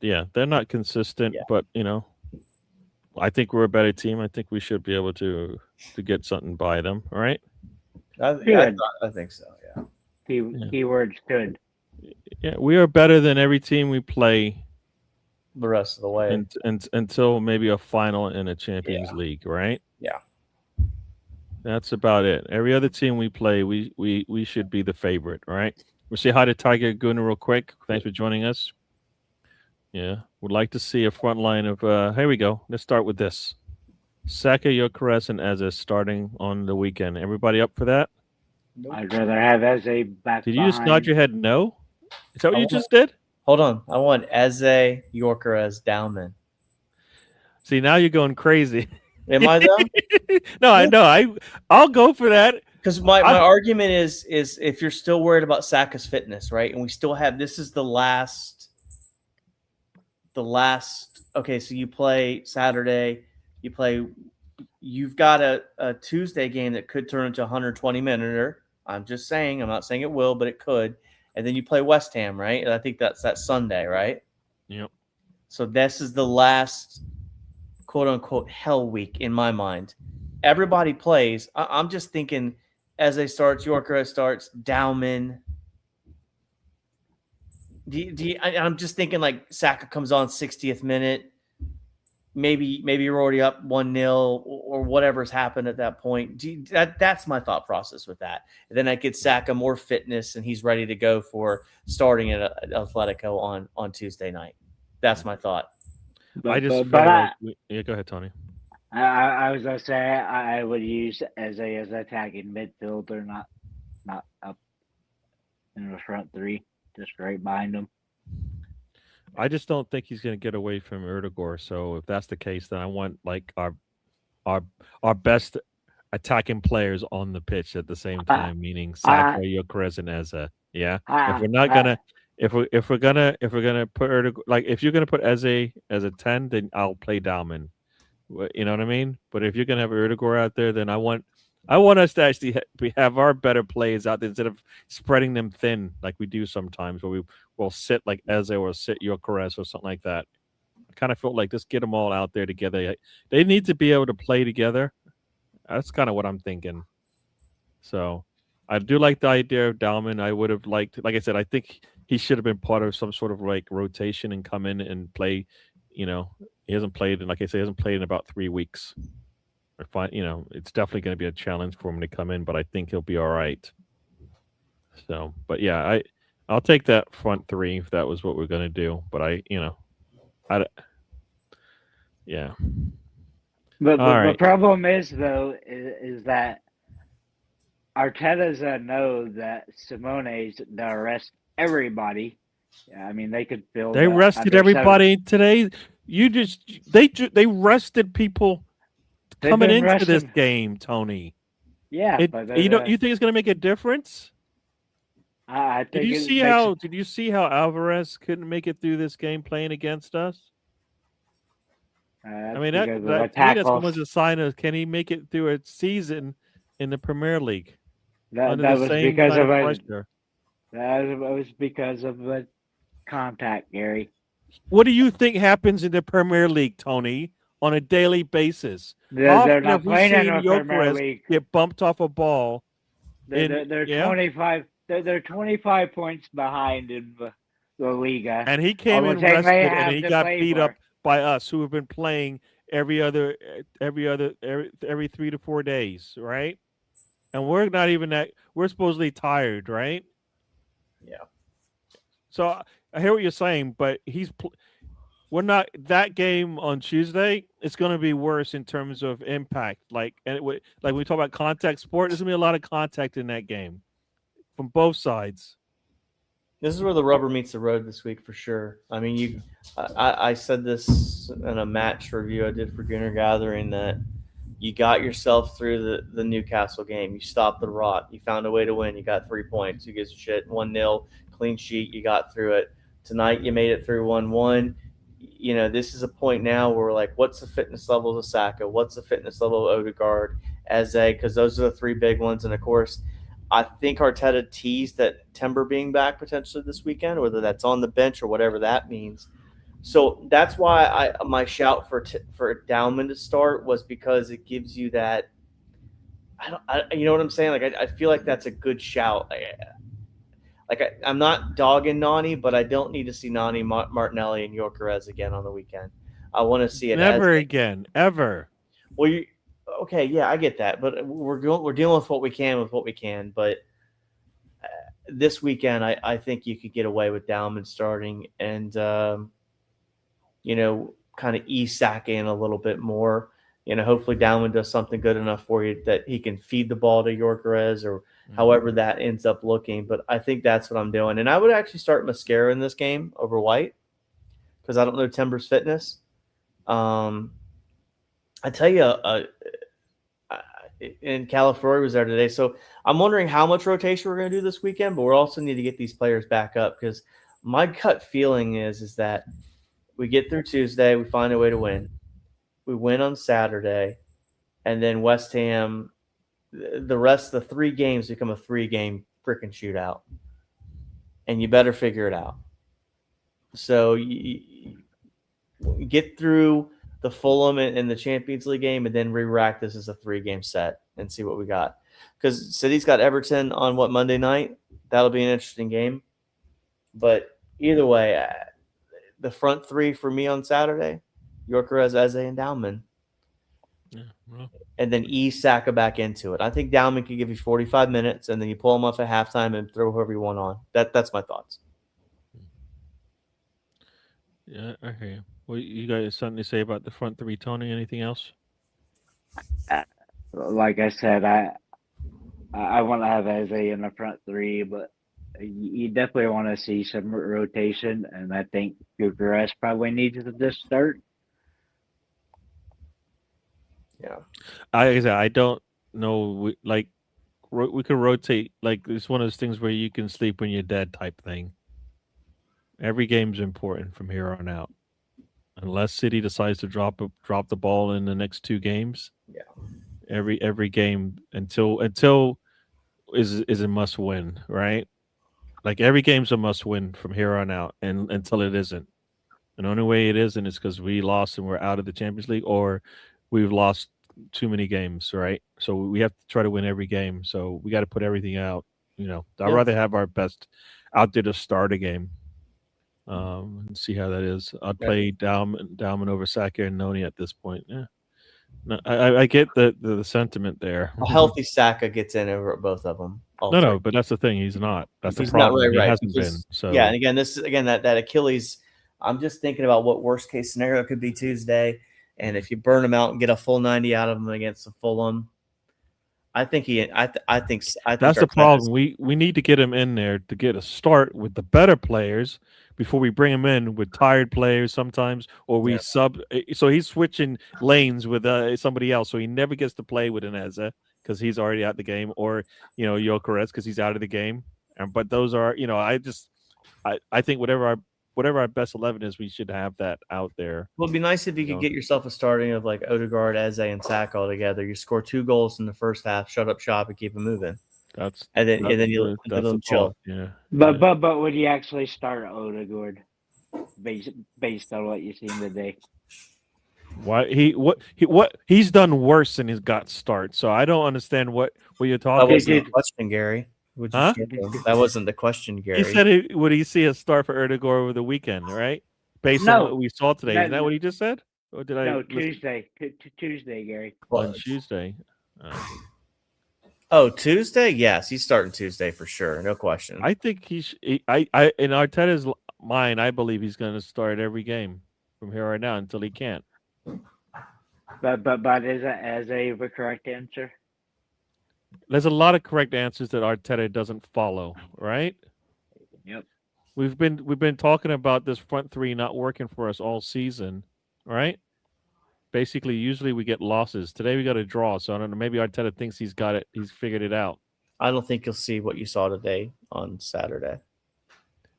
yeah, they're not consistent, but I think we're a better team. I think we should be able to get something by them. All right. I think so. Yeah. Keywords good. Yeah, we are better than every team we play the rest of the way, and until maybe a final in a Champions League, right? Yeah. That's about it. Every other team we play, we should be the favorite, right? We'll say hi to Tiger Gunner real quick. Thanks for joining us. Yeah, would like to see a front line of. Here we go. Let's start with this: Saka, Gyökeres, and Eze starting on the weekend. Everybody up for that? Nope. I'd rather have Eze back. Did you just nod your head no? Is that what you just did? Hold on. I want Eze, Yorkeres, Dowman. See, now you're going crazy. Am I though? No, I know. I'll go for that. Because my argument is if you're still worried about Saka's fitness, right? And we still have this is the last. Okay, so you play Saturday. You've got a Tuesday game that could turn into a 120-minute. I'm just saying. I'm not saying it will, but it could. And then you play West Ham, right? And I think that's that Sunday, right? Yep. So this is the last quote-unquote hell week in my mind. Everybody plays. I'm just thinking Eze starts, Yorkeres starts, Dowman. I'm just thinking like Saka comes on 60th minute. Maybe you're already up 1-0 or whatever's happened at that point. That's my thought process with that. And then that gets Saka more fitness and he's ready to go for starting at Atletico on Tuesday night. That's my thought. I just feel like yeah, go ahead, Tony. I was gonna say I would use Eze as attacking midfielder, not up in the front three, just right behind him. I just don't think he's going to get away from Erdogan. So if that's the case, then I want like our best attacking players on the pitch at the same time, meaning Saka, Yorkeres, and Eze. Yeah. If we're not gonna, if we're gonna put Erdogan, like if you're gonna put Eze as a 10, then I'll play Dalman. You know what I mean? But if you're gonna have Erdogan out there, then I want us to actually have our better players out there instead of spreading them thin like we do sometimes, where we'll sit like Eze or sit Yorkeres or something like that. I kind of felt like just get them all out there together. They need to be able to play together. That's kind of what I'm thinking. So I do like the idea of Dalman. I would have liked, like I said, I think he should have been part of some sort of like rotation and come in and play. You know, he hasn't played, and like I say, he hasn't played in about 3 weeks. You know, it's definitely going to be a challenge for him to come in, but I think he'll be all right. So, but yeah, I'll take that front three if that was what we're going to do. But yeah. But the problem is though is that Arteta's know that Simone's to rest everybody. Yeah, I mean they could build. They rested everybody today. They rested people coming into this game, Tony. Yeah, but you think it's going to make a difference? I think. Did you see how Alvarez couldn't make it through this game playing against us? I mean, that's almost a sign of can he make it through a season in the Premier League? That was because of pressure. That was because of the contact, Gary. What do you think happens in the Premier League, Tony, on a daily basis? They're not playing in the Premier League. Get bumped off a ball. They're 25. They're 25 points behind in the Liga, and he came in rested, and he got beat up by us, who have been playing every 3 to 4 days, right? And we're not even that. We're supposedly tired, right? Yeah. So I hear what you're saying, but we're not. That game on Tuesday, it's going to be worse in terms of impact. Like we talk about contact sport, there's going to be a lot of contact in that game from both sides. This is where the rubber meets the road this week for sure. I mean, I said this in a match review I did for Gunner Gathering that you got yourself through the Newcastle game. You stopped the rot. You found a way to win. You got 3 points. Who gives a shit? 1-0, clean sheet. You got through it. Tonight you made it through 1-1. You know, this is a point now where we're like, what's the fitness level of Saka? What's the fitness level of Odegaard, Eze? Because those are the 3 big ones. And, of course, I think Arteta teased that Timber being back potentially this weekend, whether that's on the bench or whatever that means. So that's why my shout for Dowman to start was because it gives you that. You know what I'm saying? Like I feel like that's a good shout. I'm not dogging Nani, but I don't need to see Nani, Martinelli, and Yorkeres again on the weekend. I want to see it never again, ever. Well, okay, yeah, I get that, but we're dealing with what we can. But this weekend, I think you could get away with Dowman starting and kind of ease Saka in a little bit more. Hopefully Dowman does something good enough for you that he can feed the ball to Yorkeres or however that ends up looking. But I think that's what I'm doing. And I would actually start Mascara in this game over White because I don't know Timber's fitness. I tell you, and Calafori was there today. So I'm wondering how much rotation we're going to do this weekend, but we also need to get these players back up because my gut feeling is that we get through Tuesday, we find a way to win. We win on Saturday, and then West Ham, the rest of the 3 games become a 3-game freaking shootout. And you better figure it out. So you get through the Fulham and the Champions League game, and then re-rack this as a 3-game set and see what we got. Because City's got Everton on Monday night? That'll be an interesting game. But either way, the front 3 for me on Saturday, Gyökeres, Eze, and Dowman. Yeah, well. And then ease Saka back into it. I think Dowman can give you 45 minutes, and then you pull him off at halftime and throw whoever you want on. That's my thoughts. Yeah, I hear you. Well, you guys something to say about the front 3, Tony? Anything else? Like I said, I want to have Eze in the front 3, but you definitely want to see some rotation, and I think Gyökeres probably needs to just start. Yeah, I don't know. We could rotate. Like it's one of those things where you can sleep when you're dead type thing. Every game's important from here on out, unless City decides to drop the ball in the next 2 games. Yeah, every game until is a must win, right? Like every game's a must win from here on out, and until it isn't. And the only way it isn't is because we lost and we're out of the Champions League, or we've lost too many games, right? So we have to try to win every game. So we got to put everything out. I'd rather have our best out there to start a game. And see how that is. I'd play Dowman over Saka and Noni at this point. Yeah, no, I get the sentiment there. a healthy Saka gets in over both of them. No, but that's the thing. He's not. That's the He's problem. not right. He hasn't been. So yeah, and again, that Achilles. I'm just thinking about what worst case scenario could be Tuesday, and if you burn him out and get a full 90 out of him against the Fulham, I think that's the problem. We need to get him in there to get a start with the better players before we bring him in with tired players sometimes, or we sub. So he's switching lanes with somebody else, so he never gets to play with an Eze because he's already out the game, or Gyökeres because he's out of the game. But those are I think whatever our best 11 is, we should have that out there. Well, it'd be nice if you could get yourself a starting of like Odegaard, Eze, and Saka all together. You score 2 goals in the first half, shut up shop, and keep it moving. That's you'll chill. Yeah. But would you actually start Odegaard based on what you've seen today? Why he's done worse than he's got start. So I don't understand what you're talking about. That wasn't the question, Gary. That wasn't the question, Gary. He said would he see a start for Odegaard over the weekend, right? Based on what we saw today. Isn't that what he just said? Or did No, Tuesday, Gary. On Tuesday. Tuesday? Yes, he's starting Tuesday for sure. No question. I think in Arteta's mind, I believe he's going to start every game from here on out until he can't. But is the correct answer? There's a lot of correct answers that Arteta doesn't follow, right? Yep. We've been talking about this front 3 not working for us all season, right? Basically, usually we get losses. Today we got a draw, so I don't know. Maybe Arteta thinks he's got it. He's figured it out. I don't think you'll see what you saw today on Saturday.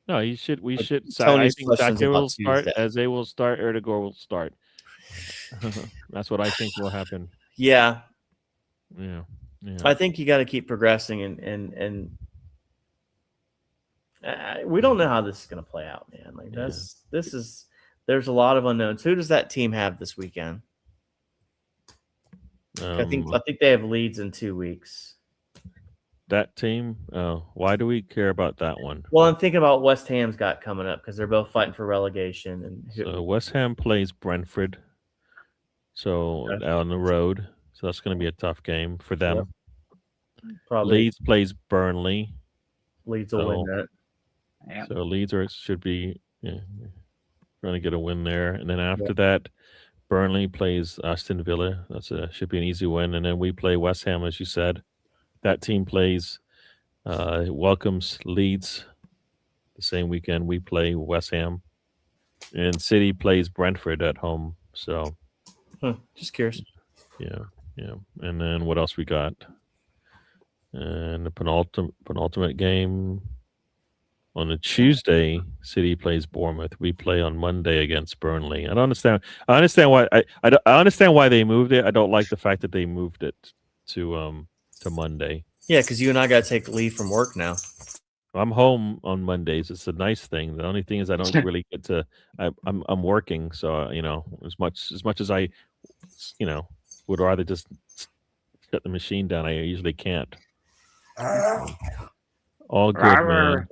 No, we should. I think Saka will start. Eze will start. Erdegaard will start. That's what I think will happen. Yeah. Yeah. I think you got to keep progressing, and we don't know how this is going to play out, man. Like there's a lot of unknowns. Who does that team have this weekend? I think they have Leeds in 2 weeks. That team? Why do we care about that one? Well, I'm thinking about West Ham's got coming up because they're both fighting for relegation. And so West Ham plays Brentford, on the road. So that's going to be a tough game for them. Yep. Probably. Leeds plays Burnley. Leeds will win that. Yep. So Leeds should be trying to get a win there. And then after that, Burnley plays Aston Villa. Should be an easy win. And then we play West Ham, as you said. That team plays welcomes Leeds the same weekend. We play West Ham, and City plays Brentford at home. So, Just curious. yeah. And then what else we got? And the penultimate game on a Tuesday, City plays Bournemouth. We play on Monday against Burnley. I don't understand. I understand why. I understand why they moved it. I don't like the fact that they moved it to Monday. Yeah, because you and I got to take leave from work now. I'm home on Mondays. It's a nice thing. The only thing is I don't really get to. I'm working, so as much as I, would rather just shut the machine down. I usually can't. All good, man.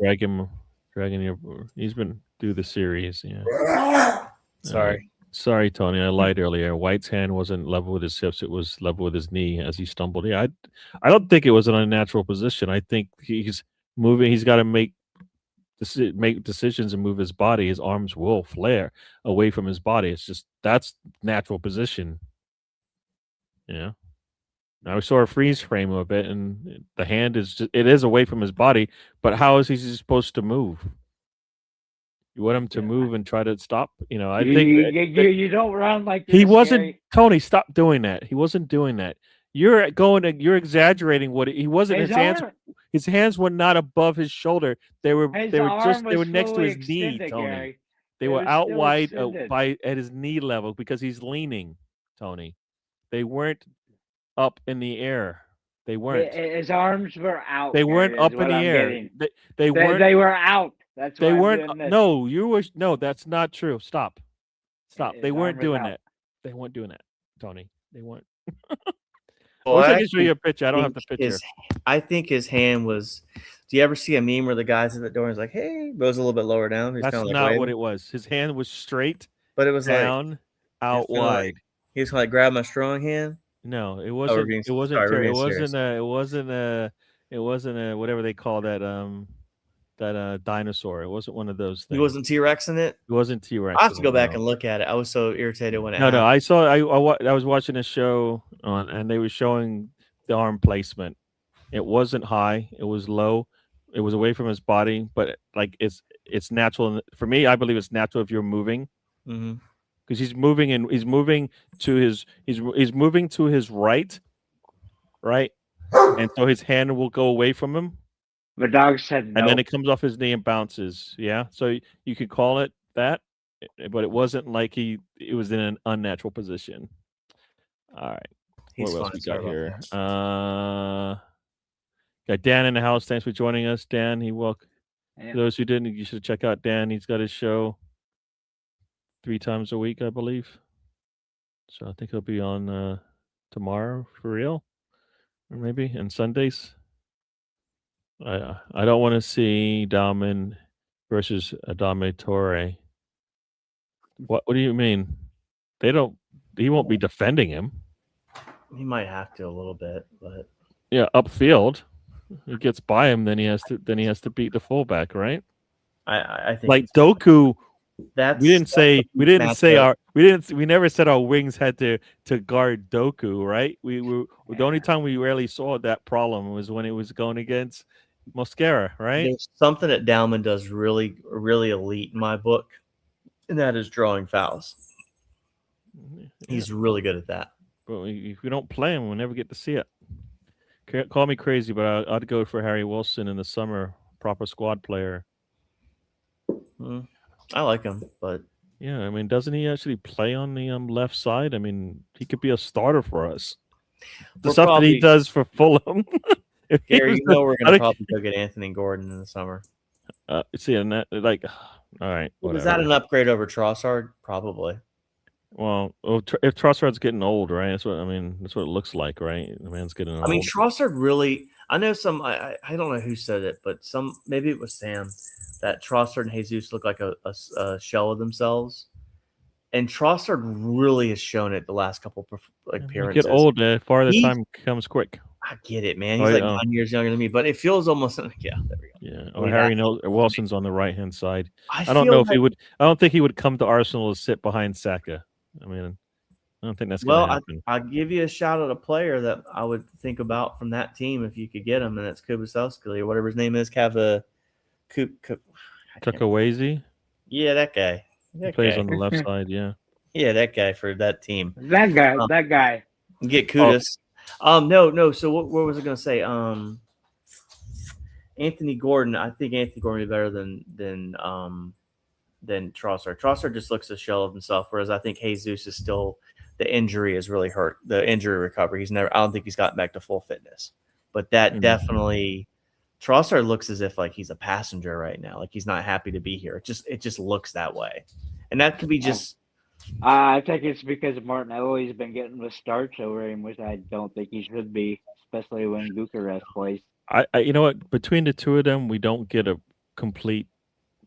Dragging your. He's been through the series. Yeah. Sorry, Tony. I lied earlier. White's hand wasn't level with his hips; it was level with his knee as he stumbled. Yeah, I don't think it was an unnatural position. I think he's moving. He's got to make decisions and move his body. His arms will flare away from his body. It's just that's natural position. Yeah. Now we saw a freeze frame of it, and the hand it is away from his body. But how is he supposed to move? You want him to move and try to stop? I think you don't run like this, he wasn't. Gary. Tony, stop doing that. He wasn't doing that. You're exaggerating what he wasn't. His hands were not above his shoulder. They were next to his knee, Tony. Gary. They were out wide at his knee level because he's leaning, Tony. They weren't up in the air. They weren't. His arms were out. They weren't up in the air. They weren't. They were out. That's why they weren't. No, that's not true. Stop. They weren't doing that. They weren't doing that, Tony. They weren't. I can show you a picture. I don't have the picture. I think his hand was. Do you ever see a meme where the guy's at the door and he's like, "Hey," but it was a little bit lower down? He's That's not what it was. His hand was straight, but it was down, out wide. He was like, "Grab my strong hand." No, it wasn't. It wasn't a whatever they call that. That dinosaur. It wasn't one of those things. He wasn't T-Rex in it? It wasn't T-Rex. I have to go back and look at it. I was so irritated when it happened. No, I saw. I was watching a show and they were showing the arm placement. It wasn't high. It was low. It was away from his body, but it's natural for me. I believe it's natural if you're moving, because he's moving to his right, and so his hand will go away from him. The dog said no. And then it comes off his knee and bounces. Yeah. So you could call it that, but it wasn't like it was in an unnatural position. All right. What else we got here? Got Dan in the house. Thanks for joining us, Dan. For those who didn't, you should check out Dan. He's got his show 3 times a week, I believe. So I think he'll be on tomorrow for real, or maybe, and Sundays. I don't want to see Dalman versus Adame Torre. What do you mean? He won't be defending him. He might have to a little bit, but yeah, upfield. He gets by him, then he has to beat the fullback, right? I think like Doku. We never said our wings had to guard Doku, right? The only time we really saw that problem was when it was going against Mosquera, right? There's something that Dalman does really, really elite in my book, and that is drawing fouls. He's really good at that. But if we don't play him, we'll never get to see it. Call me crazy, but I'd go for Harry Wilson in the summer, proper squad player. I like him, but yeah, I mean, doesn't he actually play on the left side? I mean, he could be a starter for us. The stuff that he does for Fulham. Gary, we're going to probably go get Anthony Gordon in the summer. See, and that all right. Was that an upgrade over Trossard? Probably. Well, if Trossard's getting old, right? That's what it looks like, right? The man's getting old. I mean, Trossard really. I know some. I don't know who said it, but maybe it was Sam. That Trossard and Jesus look like a shell of themselves, and Trossard really has shown it the last couple appearances. You get old, the time comes quick. I get it, man. He's 9 years younger than me, but it feels almost there we go. Yeah. Or Harry Wilson's on the right hand side. I don't know if he would. I don't think he would come to Arsenal to sit behind Saka. I mean, I don't think that's going to happen. I'll give you a shout out a player that I would think about from that team if you could get him, and that's Kubasowski or whatever his name is. Tuckaway. Yeah, that guy. He plays on the left side. Yeah. Yeah, that guy for that team. That guy. Get Kudus. No. So what was I going to say? Anthony Gordon. I think Anthony Gordon would be better than Trossard. Trossard just looks a shell of himself, whereas I think Jesus is still. The injury has really hurt. The injury recovery. I don't think he's gotten back to full fitness. But that definitely. Trossard looks as if like he's a passenger right now. Like he's not happy to be here. It just looks that way, and that could be just. I think it's because Martinelli's been getting the starts over him, which I don't think he should be, especially when Bucharest plays. You know what? Between the two of them, we don't get a complete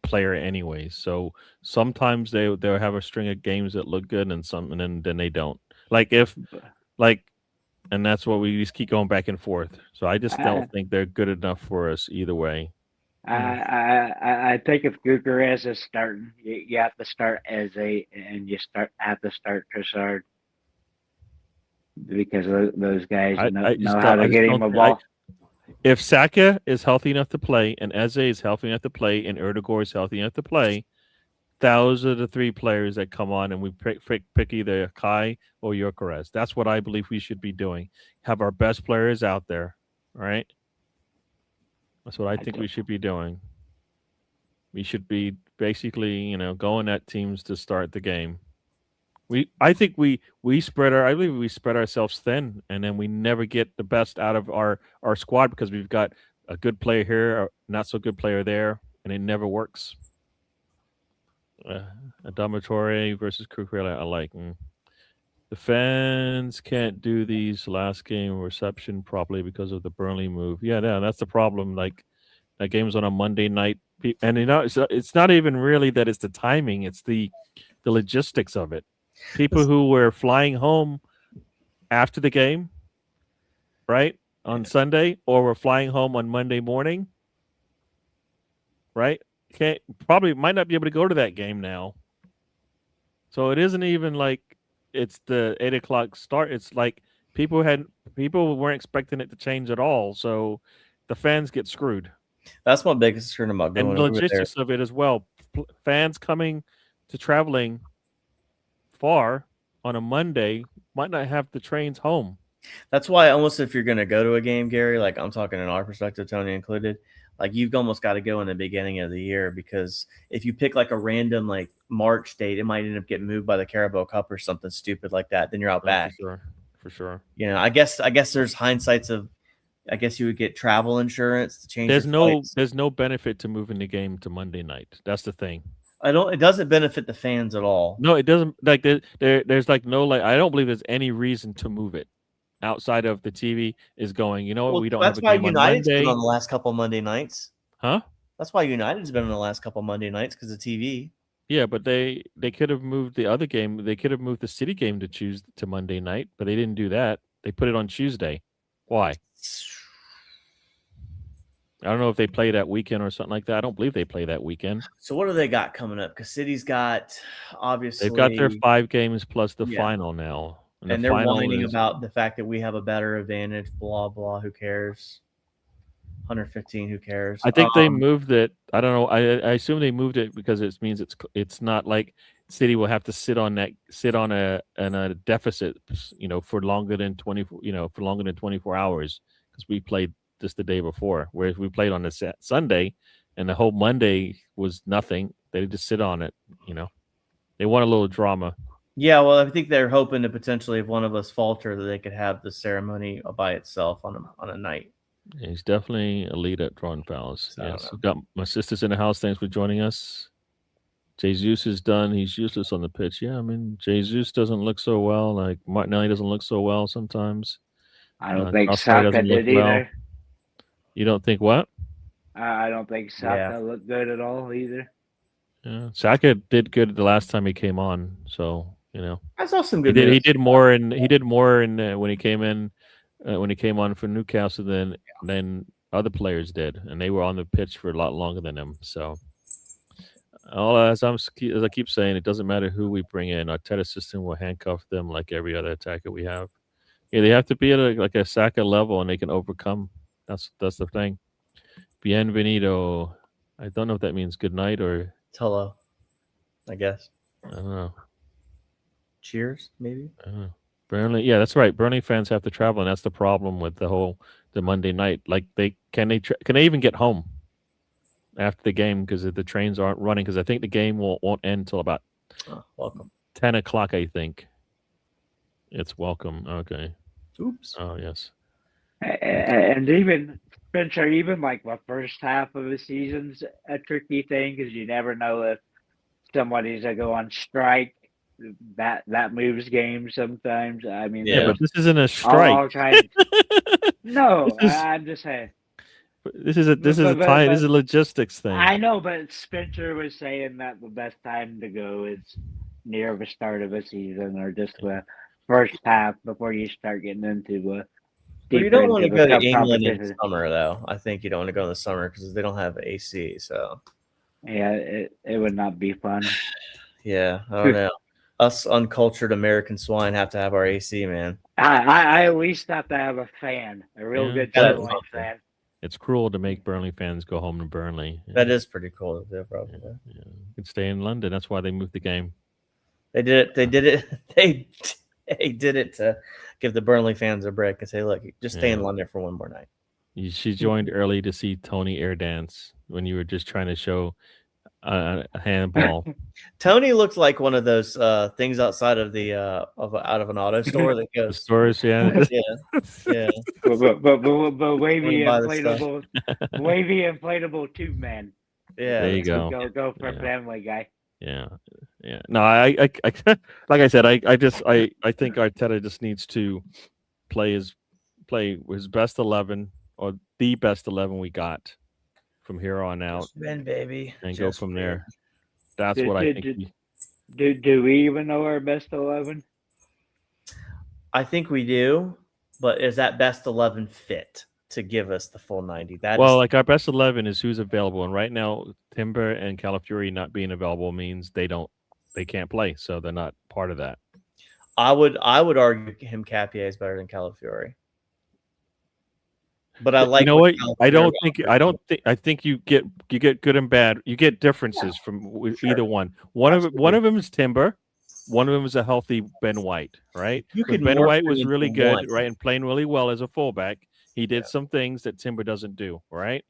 player anyway. So sometimes they'll have a string of games that look good, and then they don't. And that's what we just keep going back and forth. So I just don't think they're good enough for us either way. I think if Bucharest is starting, you have to start Eze, and you have to start Trossard because those guys know how to get him a ball. If Saka is healthy enough to play, and Eze is healthy enough to play, and Erdogan is healthy enough to play, those are the three players that come on, and we pick either Kai or Gyökeres. That's what I believe we should be doing. Have our best players out there, right? That's what I think we should be doing. We should be basically, going at teams to start the game. I think we spread ourselves thin, and then we never get the best out of our squad because we've got a good player here, a not so good player there, and it never works. Adamatore versus Kukrela, I like. The fans can't do these last game reception properly because of the Burnley move. Yeah, that's the problem. Like that game's on a Monday night, and it's not even really that it's the timing; it's the logistics of it. People who were flying home after the game, right, on Sunday, or were flying home on Monday morning, right? Might not be able to go to that game now. So it isn't even like it's the 8 o'clock start. It's like people weren't expecting it to change at all. So the fans get screwed. That's my biggest concern about going. And the logistics of it as well. Fans coming to traveling far on a Monday might not have the trains home. That's why almost if you're going to go to a game, Gary, like I'm talking in our perspective, Tony included, like you've almost got to go in the beginning of the year, because if you pick like a random like March date, it might end up getting moved by the Carabao Cup or something stupid like that. Then you're out back. For sure. I guess there's hindsights of, I guess you would get travel insurance to change. There's no benefit to moving the game to Monday night. That's the thing. It doesn't benefit the fans at all. No, it doesn't. Like there's like no, like, I don't believe there's any reason to move it outside of the TV is going, we don't have a game on Monday. That's why United's been on the last couple of Monday nights. Huh? That's why United's been on the last couple of Monday nights, because of TV. Yeah, but they could have moved the other game. They could have moved the City game to Monday night, but they didn't do that. They put it on Tuesday. Why? I don't know if they play that weekend or something like that. I don't believe they play that weekend. So what do they got coming up? Because City's got, obviously, they've got their 5 games plus the final now. And they're whining about the fact that we have a better advantage, blah, blah. Who cares? 115, who cares? I think they moved it. I don't know. I assume they moved it because it means it's not like City will have to sit on a deficit, for longer than 24 hours, because we played just the day before, whereas we played on the Sunday and the whole Monday was nothing. They just sit on it. They want a little drama. Yeah, well, I think they're hoping to potentially, if one of us falter, that they could have the ceremony by itself on a night. Yeah, he's definitely elite at drawing fouls. Yes, we've got my sisters in the house. Thanks for joining us. Jesus is done. He's useless on the pitch. Yeah, I mean, Jesus doesn't look so well. Like Martinelli doesn't look so well sometimes. I don't think Saka did either. Well. You don't think what? I don't think Saka looked good at all either. Yeah, Saka did good the last time he came on. So I saw some good. He did more in when he came in. When he came on for Newcastle than other players did, and they were on the pitch for a lot longer than him. So As I keep saying, it doesn't matter who we bring in. Our Arteta's system will handcuff them like every other attacker we have. Yeah, they have to be at a Saka level, and they can overcome. That's the thing. Bienvenido. I don't know if that means good night or Hello, I guess. I don't know. Cheers, maybe. I don't know. Burnley, yeah, that's right. Burnley fans have to travel, and that's the problem with the Monday night. Like can they even get home after the game because the trains aren't running? Because I think the game won't end until about Welcome. 10 o'clock. I think it's welcome. Okay. Oops. Oh yes. And even Spencer, even like the first half of the season's a tricky thing because you never know if somebody's gonna go on strike. That moves games sometimes. I mean, Yeah, but this isn't a all strike. kinds. No, This is- I'm just saying. This is a But- time. This is a logistics thing. I know, but Spencer was saying that the best time to go is near the start of a season or just the first half before you start getting into Well, you don't want to into go the to cup England in competition. summer, though. I think you don't want to go in the summer because they don't have AC. So Yeah, it would not be fun. yeah, I don't know. Us uncultured American swine have to have our AC, man. I at least have to have a fan, a real Yeah. good That is Sunlight something. fan. It's cruel to make Burnley fans go home to Burnley. That is pretty cool. They're probably. Yeah. You could stay in London. That's why they moved the game. They did it. They did it. They did it to give the Burnley fans a break and say, "Look, just stay in Yeah. London for one more night." She joined early to see Tony air dance when you were just trying to show a handball. Tony looked like one of those things outside of the out of an auto store that The goes. stores, yeah. Yeah. But wavy buy the stuff. inflatable tube man. Yeah. There you go. Go for Yeah. Family Guy. Yeah. No, I like I said, I think Arteta just needs to play his best 11 or the best 11 we got from here on out Just win, baby. and go Just from win. there. That's what I think. Do we even know our best 11? I think we do, but is that best 11 fit to give us the full 90? Like our best 11 is who's available, and right now Timber and Calafiori not being available means they can't play, so they're not part of that. I would argue him Capier is better than Calafiori. But I like. You know what? Calafiori I think you get good and bad. You get differences from either one. One of them is Timber. One of them is a healthy Ben White, right? You But could Ben morph White them was into really good, one. right, and playing really well as a fullback. He did some things that Timber doesn't do, right?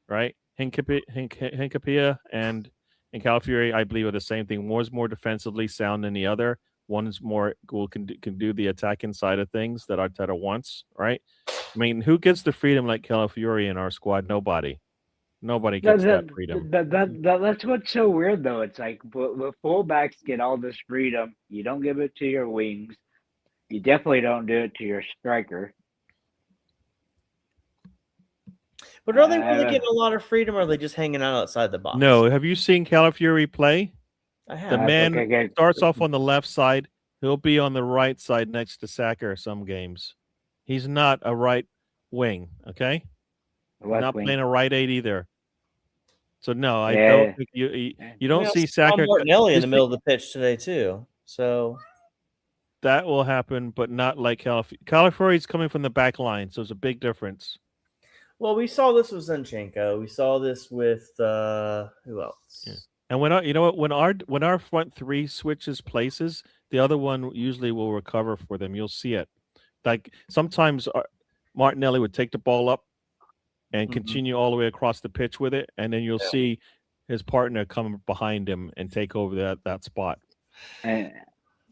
Right? Hincapia and Calafiori, I believe, are the same thing. One's more defensively sound than the other. One's more can do the attacking side of things that Arteta wants, right? I mean, who gets the freedom like Calafiori in our squad? Nobody. Nobody gets that freedom. That's what's so weird, though. It's like the fullbacks get all this freedom. You don't give it to your wings. You definitely don't do it to your striker. But are they really getting a lot of freedom, or are they just hanging out outside the box? No. Have you seen Calafiori play? I have. The man starts off on the left side. He'll be on the right side next to Saka some games. He's not a right wing, okay? Not playing a right 8 either. So no, I don't think you don't see Saka. Martinelli in the middle of the pitch today too. So that will happen, but not like Calafiori is coming from the back line, so it's a big difference. Well, we saw this with Zinchenko. We saw this with who else? Yeah. And when our front three switches places, the other one usually will recover for them. You'll see it. Like sometimes Martinelli would take the ball up and continue all the way across the pitch with it, and then you'll see his partner come behind him and take over that spot. But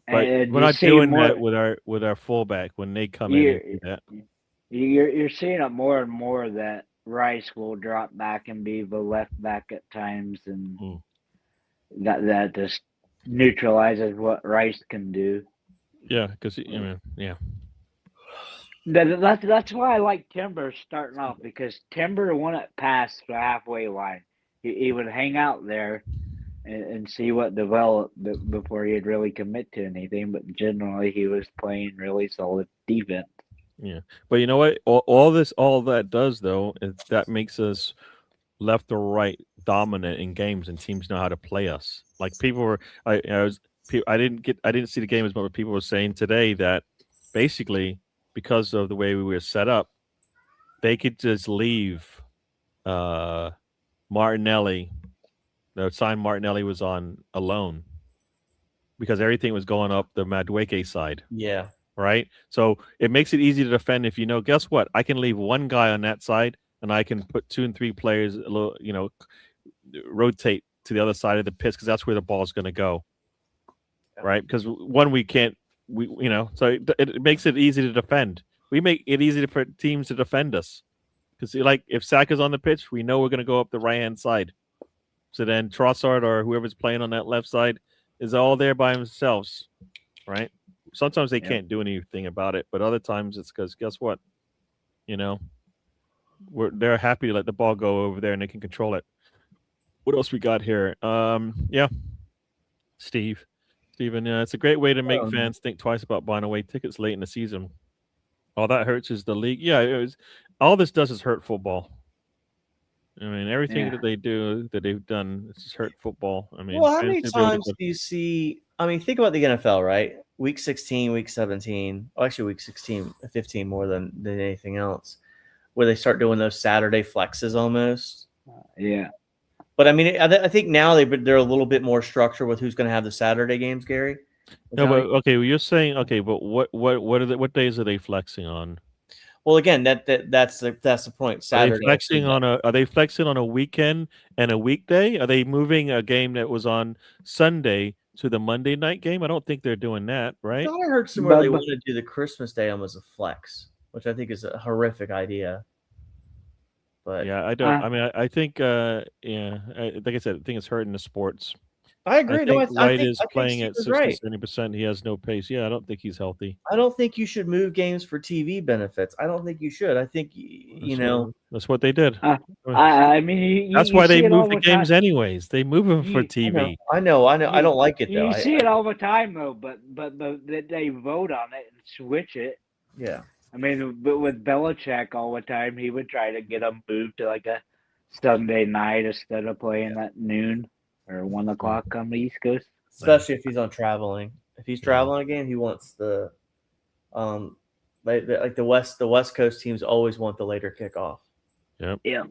we're not doing that with our fullback when they come in and do that. You're seeing it more and more that Rice will drop back and be the left back at times, and that just neutralizes what Rice can do. Yeah, because That's why I like Timber starting off, because Timber wouldn't pass the halfway line. He would hang out there and see what developed before he'd really commit to anything. But generally, he was playing really solid defense. Yeah, but you know what? All that does though is that makes us left or right dominant in games, and teams know how to play us. Like people were, I didn't see the game as much, but people were saying today that basically because of the way we were set up, they could just leave Martinelli. The sign Martinelli was on alone because everything was going up the Madueke side. Yeah. Right. So it makes it easy to defend if you know, guess what? I can leave one guy on that side and I can put 2 and 3 players, rotate to the other side of the pitch because that's where the ball is going to go. Yeah. Right. Because we can't, so it makes it easy to defend. We make it easy for teams to defend us because, like, if Saka's on the pitch, we know we're going to go up the right hand side. So then Trossard or whoever's playing on that left side is all there by themselves. Right. Sometimes they can't do anything about it, but other times it's because guess what? They're happy to let the ball go over there and they can control it. What else we got here? Steven, it's a great way to make fans think twice about buying away tickets late in the season. All that hurts is the league. Yeah, all this does is hurt football. I mean, everything that they do, that they've done, it's just hurt football. I mean, well, how many times do you see? I mean, think about the NFL, right? Week 16, week 17. Oh, actually, week 16, 15 more than anything else, where they start doing those Saturday flexes almost. Yeah. But I mean, I think now they're a little bit more structured with who's going to have the Saturday games, Gary. No, but okay, well, you're saying okay, but what days are they flexing on? Well, again, that's the point. Saturday. Are they flexing on a weekend and a weekday? Are they moving a game that was on Sunday to the Monday night game? I don't think they're doing that, right? I thought I heard somewhere they want to do the Christmas day almost a flex, which I think is a horrific idea. But yeah, I don't. I mean, I think, like I said, I think it's hurting the sports. I agree. White is playing at 60-70%. He has no pace. Yeah, I don't think he's healthy. I don't think you should move games for TV benefits. I don't think you should. I think that's what they did. I mean, that's why they move the games anyways. They move them for TV. I know. I don't like it though. You see it all the time though, but they vote on it and switch it. Yeah. I mean, but with Belichick all the time, he would try to get them moved to like a Sunday night instead of playing at noon or 1 o'clock on the East Coast. Especially if he's on traveling. If he's traveling again, he wants the like the West Coast teams always want the later kickoff. Yep. Yeah.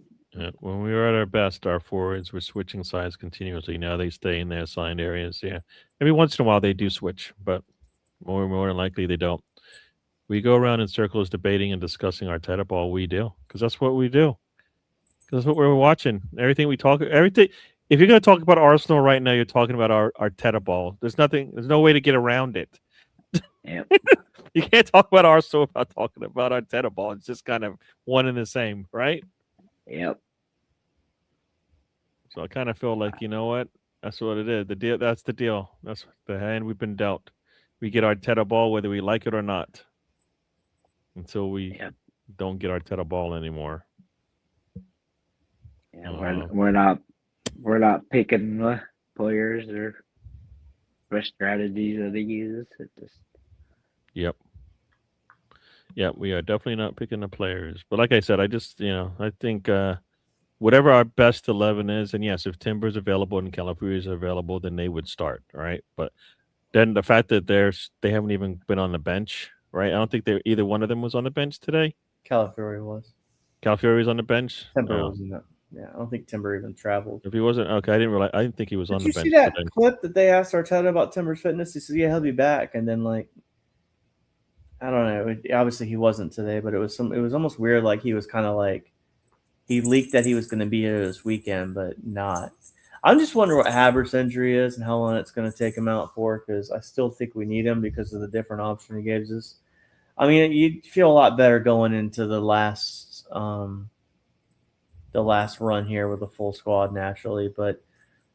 When we were at our best, our forwards were switching sides continuously. Now they stay in their assigned areas. Yeah. Every once in a while they do switch, but more than likely they don't. We go around in circles debating and discussing our Arteta ball. We do, because that's what we do. Because that's what we're watching. Everything. If you're going to talk about Arsenal right now, you're talking about our Arteta ball. There's no way to get around it. Yep. You can't talk about Arsenal without talking about Arteta ball. It's just kind of one and the same, right? Yep. So I kind of feel like, you know what? That's what it is. The deal. That's the deal. That's the hand we've been dealt. We get Arteta ball whether we like it or not. Until we don't get Arteta ball anymore. Yeah, we're not picking the players or the strategies that he uses. Yep. Yeah, we are definitely not picking the players. But like I said, I think whatever our best 11 is, and yes, if Timber's available and Calafiori's available, then they would start, right? But then the fact that they haven't even been on the bench, right? I don't think either one of them was on the bench today. Calafiori was. Calafiori was on the bench? Timber was in that. Yeah, I don't think Timber even traveled. If he wasn't, okay, I didn't think he was on the bench. Did you see that clip that they asked Arteta about Timber's fitness? He said, yeah, he'll be back. And then, like, I don't know. Obviously, he wasn't today, but it was almost weird. Like, he was kind of like, he leaked that he was going to be here this weekend, but not. I'm just wondering what Havertz's injury is and how long it's going to take him out for, because I still think we need him because of the different option he gives us. I mean, you feel a lot better going into the last run here with a full squad naturally, but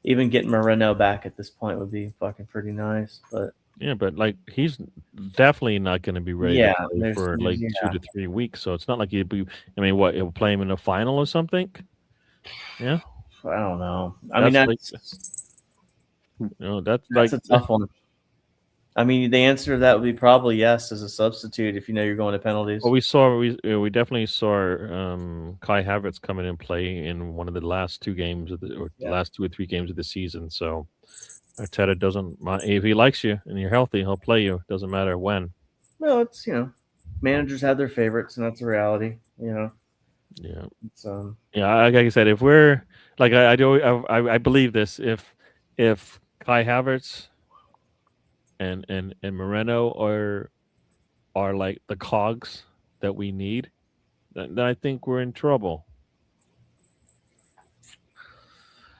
even getting Moreno back at this point would be fucking pretty nice. But yeah, but like he's definitely not going to be ready to play for like 2 to 3 weeks. So it's not like he'll be. I mean, what, he'll play him in the final or something? Yeah, I don't know. I mean, that's like, that's a tough one. I mean, the answer to that would be probably yes as a substitute if you know you're going to penalties. Well, we definitely saw Kai Havertz coming in play in one of the last 2 games of the last 2 or 3 games of the season. So Arteta doesn't mind if he likes you and you're healthy, he'll play you. Doesn't matter when. No, it's managers have their favorites, and that's a reality. Yeah. It's, yeah. Like I said, if we're like I believe this. If Kai Havertz and Moreno are like the cogs that we need, then I think we're in trouble.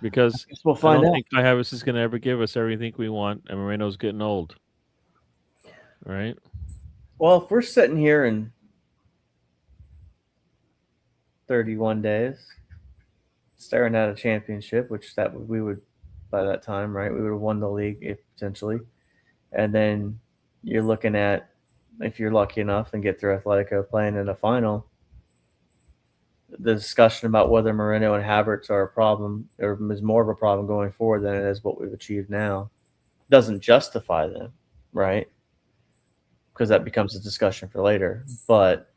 Because we'll find I don't out. think Kai Havertz is going to ever give us everything we want, and Moreno's getting old. Right? Well, if we're sitting here in 31 days staring at a championship, which we would by that time, right? We would have won the league potentially. And then you're looking at, if you're lucky enough and get through Atletico playing in a final, the discussion about whether Moreno and Havertz are a problem or is more of a problem going forward than it is what we've achieved now doesn't justify them, right? Because that becomes a discussion for later. But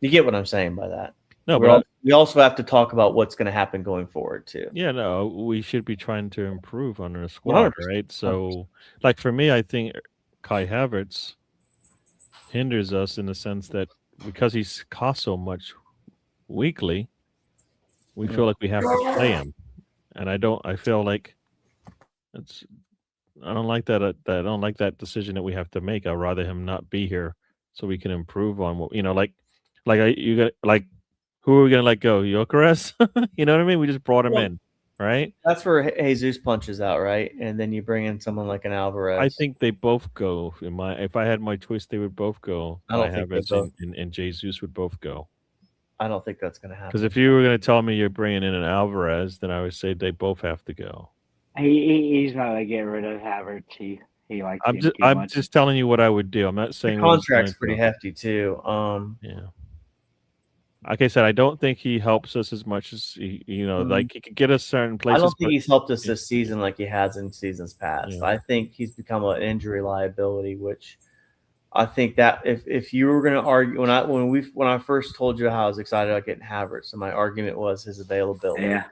you get what I'm saying by that. No, but we also have to talk about what's going to happen going forward too. Yeah, no, we should be trying to improve on our squad, 100%. right? So, like for me, I think Kai Havertz hinders us in the sense that because he's cost so much weekly, we feel like we have to play him, and I feel like I don't like that. I don't like that decision that we have to make. I'd rather him not be here so we can improve on what who are we gonna let go? Gyökeres? You know what I mean? We just brought him in, right? That's where Jesus punches out, right? And then you bring in someone like an Alvarez. I think they both go. If I had my choice, they would both go. I don't think Havertz and Jesus would both go. I don't think that's going to happen. Because if you were going to tell me you're bringing in an Alvarez, then I would say they both have to go. He's not going to get rid of Havertz. He likes him too I'm much. just telling you what I would do. I'm not saying the contract's pretty hefty too. Yeah. Like I said, I don't think he helps us as much as like he could get us certain places. I don't think he's helped us this season like he has in seasons past. Yeah. I think he's become an injury liability, which I think that if you were going to argue when I first told you how I was excited about getting Havertz, and my argument was his availability. Yeah.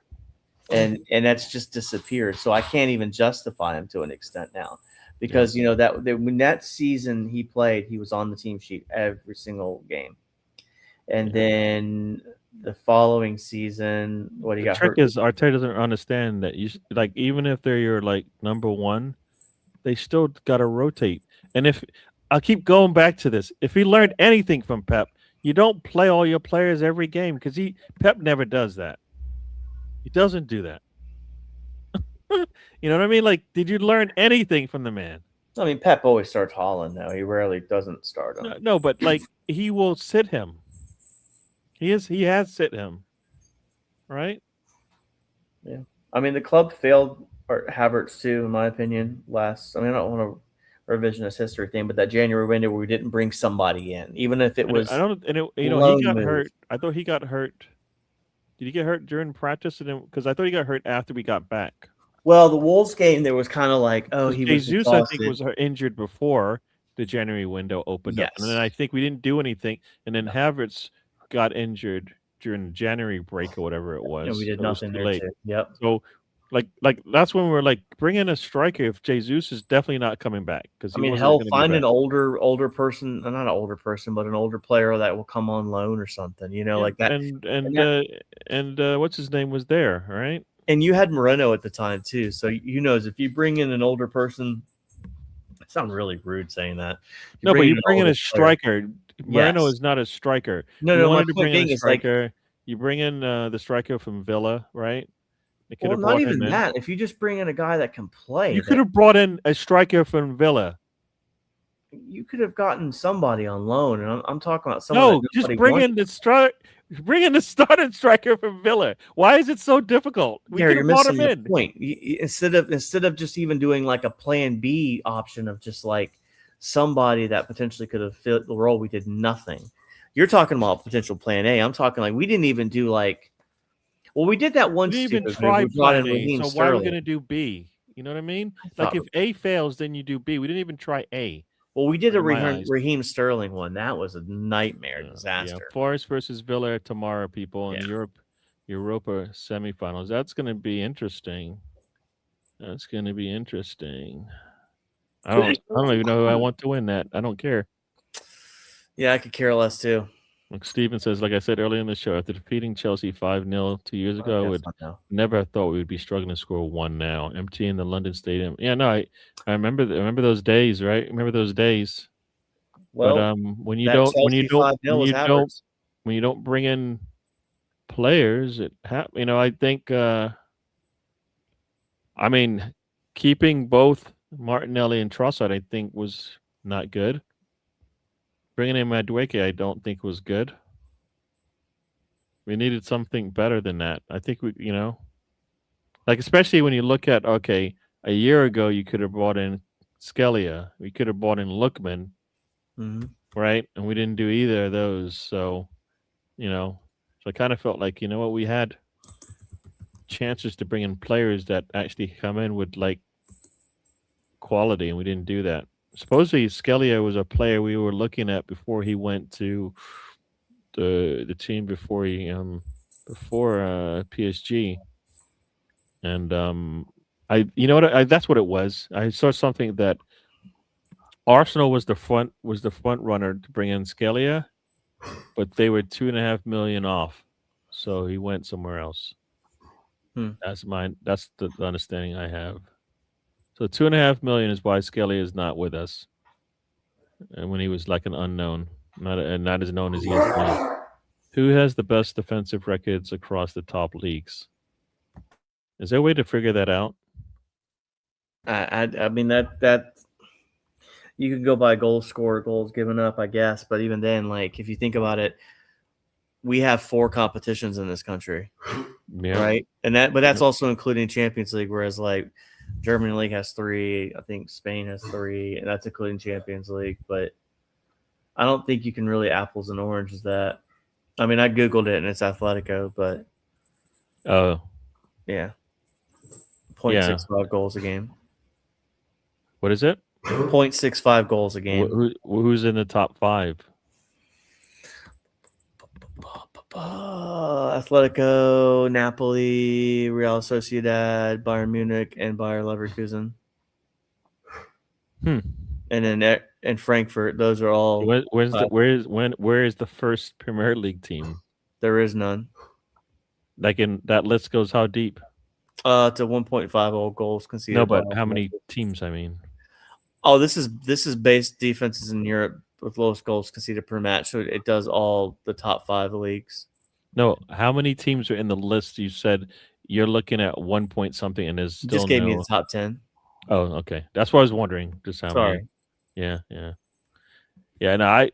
And that's just disappeared. So I can't even justify him to an extent now. Because when that season he played, he was on the team sheet every single game. And then the following season, what he got hurt. The trick is Arteta doesn't understand that even if they're your number one, they still got to rotate. And if I'll keep going back to this, if he learned anything from Pep, you don't play all your players every game because Pep never does that. He doesn't do that. You know what I mean? Like, did you learn anything from the man? I mean, Pep always starts Haaland now. He rarely doesn't start him. No, but he will sit him. He has sit him. Right? Yeah. I mean, the club failed Havertz too, in my opinion, I don't want to revisionist history thing, but that January window where we didn't bring somebody in, even if it was he got hurt. I thought he got hurt. Did he get hurt during practice? Because I thought he got hurt after we got back. Well, the Wolves game, there was kind of like, he was Jesus, I think, was injured before the January window opened up. And then I think we didn't do anything. And then Havertz got injured during the January break or whatever it was. Yeah, we did nothing there too. Yep. So, that's when we're bring in a striker if Jesus is definitely not coming back. Because find an older person, not an older person, but an older player that will come on loan or something, like that. And what's his name was there, right? And you had Moreno at the time too, so if you bring in an older person, it sounds really rude saying that. But you bring in a striker. Moreno is not a striker. No. My point being is you bring in the striker from Villa, right? Well, not even that. If you just bring in a guy that can play, you could have brought in a striker from Villa. You could have gotten somebody on loan, and I'm talking about someone. No, just bring in the starting striker from Villa. Why is it so difficult? You're missing the point. Instead of just even doing like a plan B option of just like somebody that potentially could have filled the role, we did nothing. You're talking about potential plan A. I'm talking we didn't even do we did that once. We didn't even try plan A. So why are we going to do B? You know what I mean? thought- Like if A fails, then you do B. We didn't even try A. Well, we did a in my eyes. Raheem Sterling one. That was a nightmare Yeah, disaster. Forest versus Villa tomorrow, people, in Yeah. Europa semifinals. That's going to be interesting. That's going to be interesting. I don't even know who I want to win that. I don't care. Yeah, I could care less too. Like Steven says, like I said earlier in the show, after defeating Chelsea 5-0 2 years ago, I would never have thought we would be struggling to score one now. Emptying the London Stadium. Yeah, no, I remember those days, right? Remember those days. Well, but when you don't bring in players, I think I mean, keeping both Martinelli and Trossard, I think, was not good. Bringing in Madueke, I don't think was good. We needed something better than that. I think like especially when you look at a year ago, you could have brought in Skelia, we could have brought in Lookman, right? And we didn't do either of those. So, so I kind of felt like what we had chances to bring in players that actually come in with like quality, and we didn't do that. Supposedly Skelia was a player we were looking at before he went to the team before PSG, and that's what it was. I saw something that Arsenal was the front runner to bring in Skelia, but they were $2.5 million off, so he went somewhere else. That's the understanding I have. So $2.5 million is why Skelly is not with us. And when he was like an unknown, not as known as he is now. Who has the best defensive records across the top leagues? Is there a way to figure that out? I mean that you could go by goals scored, goals given up, I guess. But even then, like if you think about it, we have 4 competitions in this country, right? And that's also including Champions League, whereas like German League has 3, I think Spain has 3, and that's including Champions League. But I don't think you can really apples and oranges that. I mean, I googled it and it's Atletico, but yeah, 0.65 goals a game. What is it? 0.65 goals a game. Who's in the top 5? Atletico, Napoli, Real Sociedad, Bayern Munich, and Bayer Leverkusen. And then in Frankfurt, those are all. Where is the first Premier League team? There is none. Like in that list goes how deep? To 1.5 goals conceded. No, but how many teams? I mean. Oh, this is based defenses in Europe with lowest goals conceded per match, so it does all the top 5 leagues. No, how many teams are in the list? You said you're looking at 1 point something, and there's still just gave me the top 10. Oh, okay. That's what I was wondering. Just how many. Yeah. No,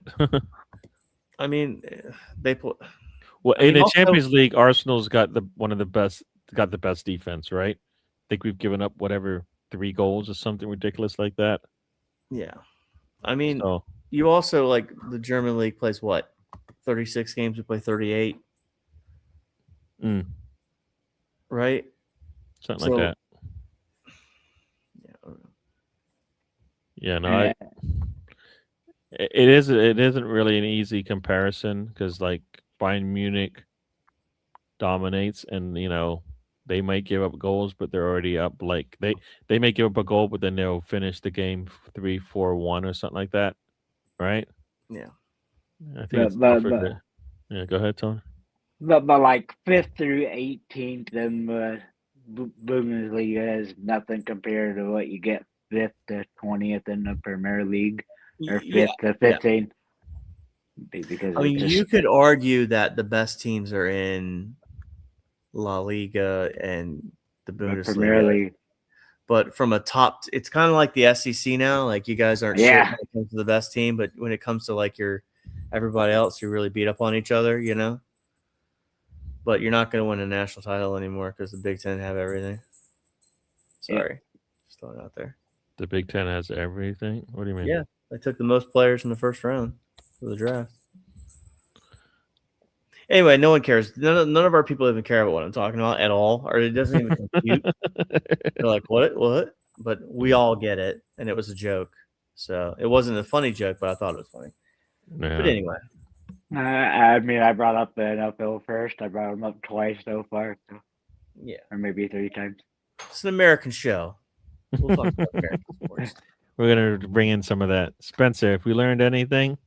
I mean, they put. Well, in the Champions League, Arsenal's got the best defense, right? I think we've given up 3 goals or something ridiculous like that. Yeah, I mean, you also like the German league plays 36 games. We play 38. Right? Something like that. Yeah, no, it isn't really an easy comparison because like Bayern Munich dominates, and they might give up goals, but they're already up. Like they may give up a goal, but then they'll finish the game 3-4-1 or something like that, right? Yeah, I think it's tougher. Yeah, go ahead, Tony. But like 5th through 18th in the Bundesliga is nothing compared to what you get 5th to 20th in the Premier League, or 5th to 15th. Because I mean, you could argue that the best teams are in La Liga and the Bundesliga. Premier League. But from a top, it's kind of like the SEC now. Like you guys aren't shit when it comes to the best team, but when it comes to like everybody else, you really beat up on each other, But you're not going to win a national title anymore because the Big Ten have everything. Sorry, just throwing it out there. The Big Ten has everything. What do you mean? Yeah, they took the most players in the first round of the draft. Anyway, no one cares. None of our people even care about what I'm talking about at all, or it doesn't even compute. They're like, what? But we all get it, and it was a joke. So it wasn't a funny joke, but I thought it was funny. Yeah. But anyway. I mean, I brought up the NFL first. I brought them up twice so far. So. Yeah. Or maybe 3 times. It's an American show. We'll talk about American sports. We're going to bring in some of that. Spencer, if we learned anything,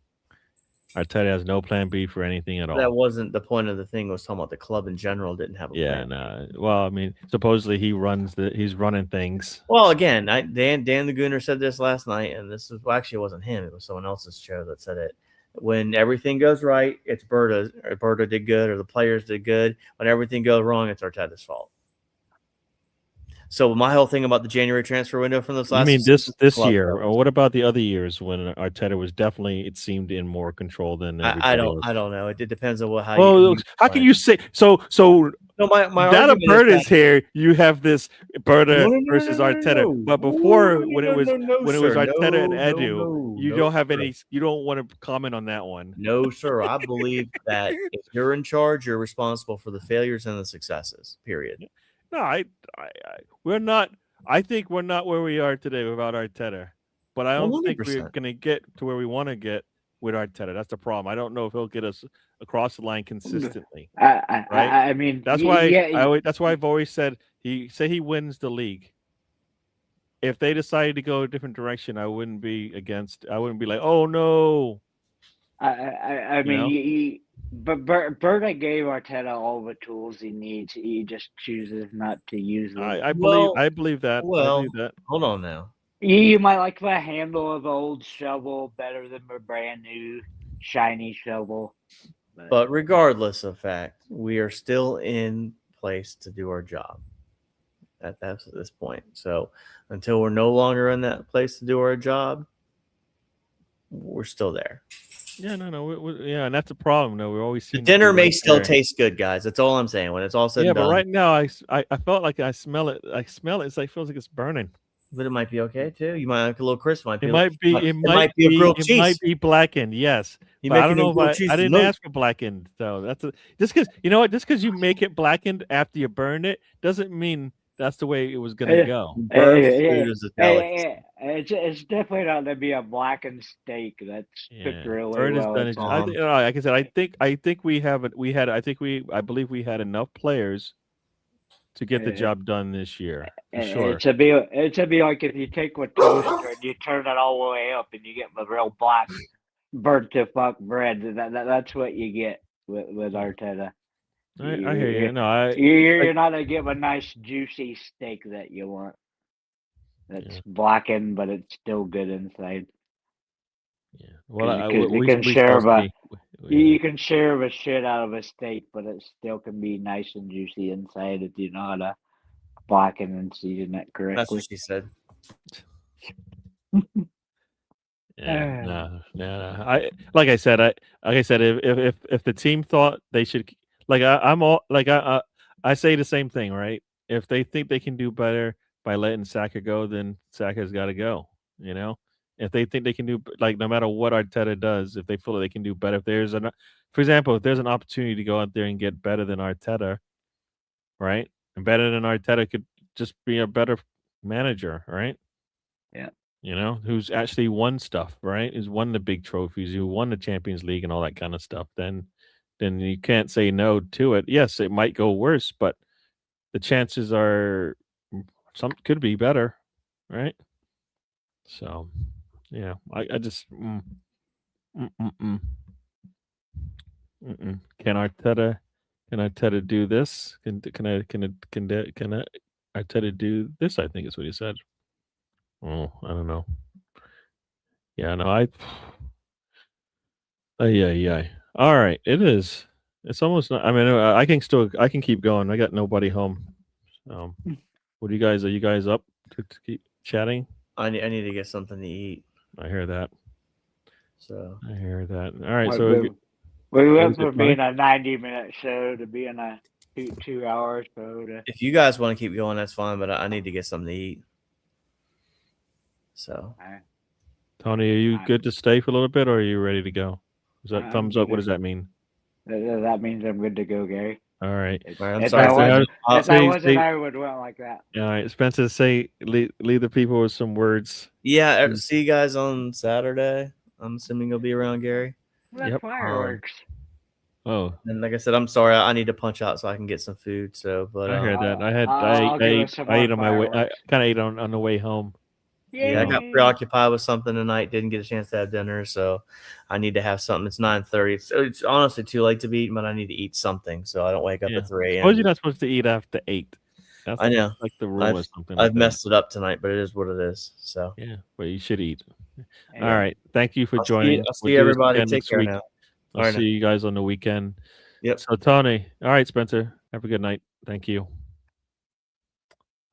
Arteta has no plan B for anything at all. That wasn't the point of the thing. I was talking about the club in general didn't have a plan. No. Well, I mean, supposedly he's running things. Well, again, Dan the Gooner said this last night, and this was actually it wasn't him. It was someone else's show that said it. When everything goes right, it's Berta. Berta did good, or the players did good. When everything goes wrong, it's Arteta's fault. So my whole thing about the January transfer window from this last, I mean, this year, or what about the other years when Arteta was definitely, it seemed, in more control than everybody else? I don't know. It depends on how. Well, how can you say so? No, my now that Berta is here, you have this Berta versus Arteta. But before, when it was Arteta and Edu, you don't have any. You don't want to comment on that one. No, sir. I believe that if you're in charge, you're responsible for the failures and the successes. Period. No, we're not. I think we're not where we are today without Arteta. But I don't 100%. think we're going to get to where we want to get with Arteta. That's the problem. I don't know if he'll get us across the line consistently. Right? I mean, that's why that's why I've always said he wins the league. If they decided to go a different direction, I wouldn't be like, oh no. I mean, but Berta gave Arteta all the tools he needs. He just chooses not to use them. I believe that. Well, I believe that. Hold on now. You might like the handle of the old shovel better than the brand new shiny shovel. But regardless of fact, we are still in place to do our job. That's at this point. So until we're no longer in that place to do our job, we're still there. Yeah, no, and that's a problem. No, we're always the dinner may still taste good, guys. That's all I'm saying. When it's all said and done. Yeah, but right now I felt like I smell it. It's like feels like it's burning. But it might be okay too. You might like a little crisp. It might be blackened. Yes, but I don't know if I didn't ask for blackened. So that's just because you make it blackened after you burn it doesn't mean that's the way it was going to go. It's definitely not going to be a blackened steak that's cooked really well. Like I said, I believe we had enough players to get the job done this year. Sure. It should be like if you take a toaster and you turn it all the way up and you get the real black burnt to fuck bread. That's what you get with Arteta. I hear you. No, you're not gonna get a nice juicy steak that you want. That's blackened, but it's still good inside. Yeah. Well, you can share the shit out of a steak, but it still can be nice and juicy inside if you know how to blacken and season it correctly. That's what she said. No. Like I said, if the team thought they should, I say the same thing, right? If they think they can do better by letting Saka go, then Saka's got to go. You know, if they think they can do no matter what Arteta does, if they feel that they can do better, for example, if there's an opportunity to go out there and get better than Arteta, right, and better than Arteta could just be a better manager, right? Yeah. You know, who's actually won stuff, right? Who's won the big trophies, who won the Champions League and all that kind of stuff. Then you can't say no to it. Yes, it might go worse, but the chances are some could be better, right? So, yeah, I just Can Arteta do this? Can Arteta do this? I think is what he said. Oh, I don't know. Yeah, no, yeah. All right, it is. It's almost not. I mean, I can keep going. I got nobody home. What do you guys? Are you guys up to keep chatting? I need to get something to eat. I hear that. So I hear that. All right. We went from being a 90-minute show to being a 2-hour show. If you guys want to keep going, that's fine. But I need to get something to eat. So, Tony, are you good to stay for a little bit, or are you ready to go? Is that thumbs up? What does that mean? That means I'm good to go, Gary. All right. All right, I'm If sorry. that wasn't, I would went like that. All right, Spencer, lead the people with some words. Yeah, see you guys on Saturday. I'm assuming you'll be around, Gary. Yep. Fireworks. Oh, and like I said, I'm sorry. I need to punch out so I can get some food. So, but I heard that. I'll give us some I ate on my way. I fireworks. kind of ate on the way home. Yeah, I got preoccupied with something tonight. Didn't get a chance to have dinner, so I need to have something. It's 9:30. So it's honestly too late to eat, but I need to eat something so I don't wake up at 3 a.m. Suppose you're not supposed to eat after 8. That's I know. like the rule or something. I've messed it up tonight, but it is what it is. So yeah, but you should eat. Yeah. All right. Thank you for joining. I'll see everybody. Take care now. I'll see you guys on the weekend. Yep. So Tony. All right, Spencer. Have a good night. Thank you.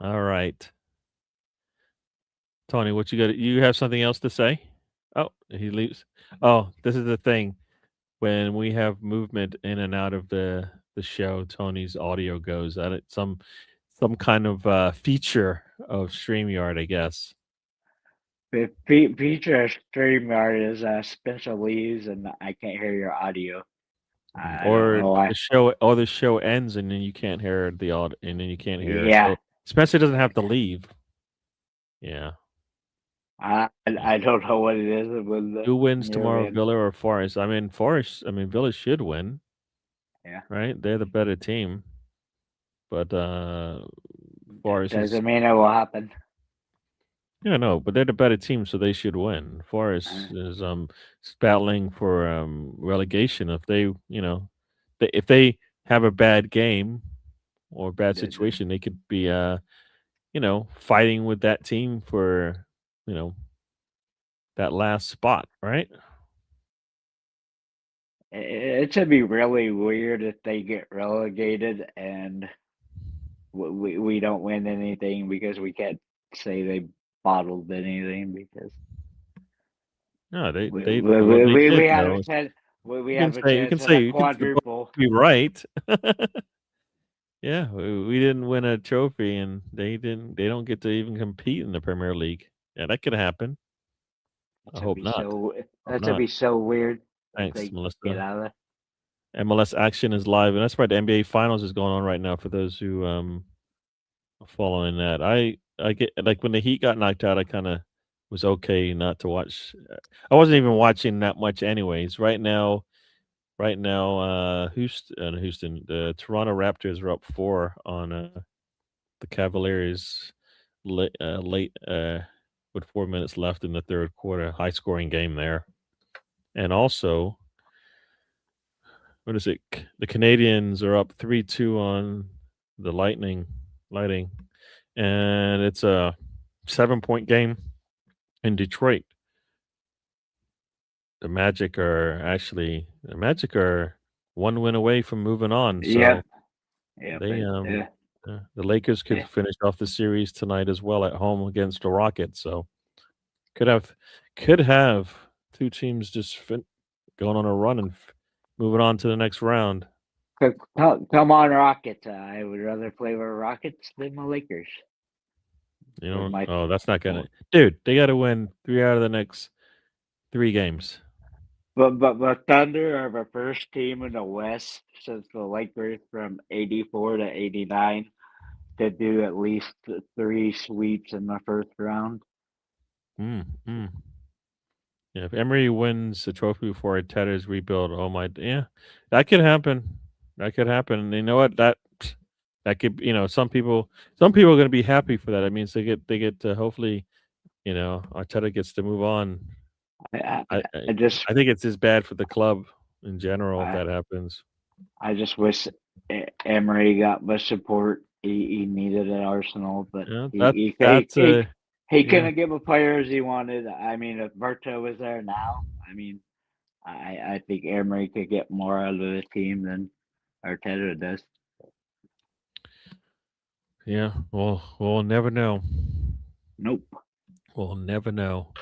All right. Tony, what you got? You have something else to say? Oh, he leaves. Oh, this is the thing. When we have movement in and out of the show, Tony's audio goes at it. Some kind of feature of StreamYard, I guess. The feature of StreamYard is special leaves, and I can't hear your audio. The show ends and then you can't hear the audio, and then you can't hear. Yeah. So Spencer doesn't have to leave. Yeah. I don't know what it is. Who wins tomorrow, Villa or Forest? Villa should win. Yeah. Right? They're the better team. But Forest doesn't mean it will happen. Yeah, no, but they're the better team, so they should win. Forest is battling for relegation. If if they have a bad game or a bad situation, they could be fighting with that team for that last spot, right? It should be really weird if they get relegated and we don't win anything because we can't say they bottled anything because no, they have a chance. We have a chance at a quadruple. Be right. Yeah, we didn't win a trophy, and they didn't. They don't get to even compete in the Premier League. Yeah, that could happen. I hope not. That would be so weird. Thanks, Melissa. Get out of there. MLS action is live, and that's right. The NBA Finals is going on right now. For those who are following that, I get like when the Heat got knocked out, I kind of was okay not to watch. I wasn't even watching that much, anyways. Right now, Houston, the Toronto Raptors are up 4 on the Cavaliers late with 4 minutes left in the third quarter. High scoring game there, and also. What is it? The Canadians are up 3-2 on the Lightning, and it's a 7-point game in Detroit. The Magic are 1 win away from moving on. So yeah. The Lakers could finish off the series tonight as well at home against the Rockets. So could have 2 teams just going on a run and moving on to the next round. Come on, Rockets. I would rather play with Rockets than the Lakers. That's not gonna, dude. They got to win 3 out of the next 3 games. But Thunder are the first team in the West since the Lakers from '84 to '89 to do at least 3 sweeps in the first round. Yeah, if Emery wins the trophy before Arteta's rebuild, that could happen. That could happen. And you know what? That could, some people are going to be happy for that. It means they get to hopefully, Arteta gets to move on. I think it's as bad for the club in general if that happens. I just wish Emery got much support he needed at Arsenal, but he couldn't give a player as he wanted. I mean, if Berto was there now, I think Emery could get more out of the team than Arteta does. Yeah, we'll never know. Nope. We'll never know.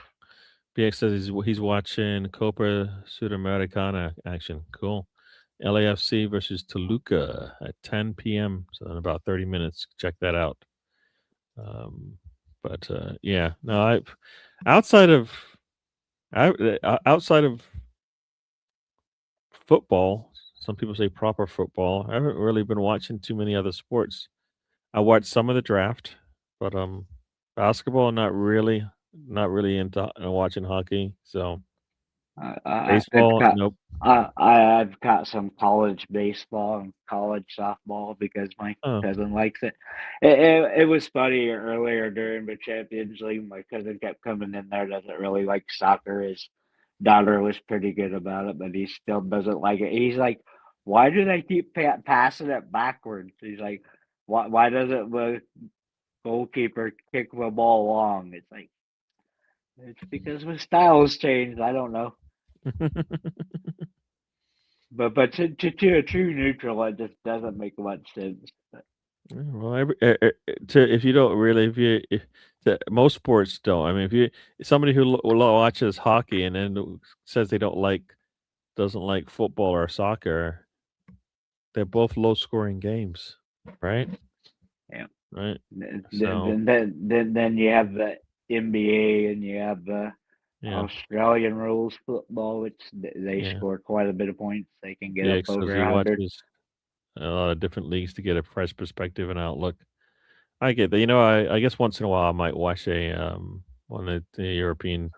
BX says he's watching Copa Sudamericana action. Cool. LAFC versus Toluca at 10 p.m. So in about 30 minutes. Check that out. Outside of football, some people say proper football. I haven't really been watching too many other sports. I watched some of the draft, but basketball not really into watching hockey. So I've baseball, got nope. I've got some college baseball and college softball because my Oh, cousin likes it. It was funny earlier during the Champions League. My cousin kept coming in there, doesn't really like soccer. His daughter was pretty good about it, but he still doesn't like it. He's like, why do they keep passing it backwards? He's like, why doesn't the goalkeeper kick the ball long? It's like, it's because the style has changed. I don't know. But to a true neutral, it just doesn't make much sense. But, well, if you don't really, most sports don't. I mean, if you somebody who watches hockey and then says they doesn't like football or soccer, they're both low scoring games, right? yeah. Right. Then, So then you have the NBA and you have the yeah, Australian rules football, which they yeah, score quite a bit of points. They can get yeah. up Because over he 100. watches a lot of different leagues to get a fresh perspective and outlook. I get that. I guess once in a while I might watch a one of the European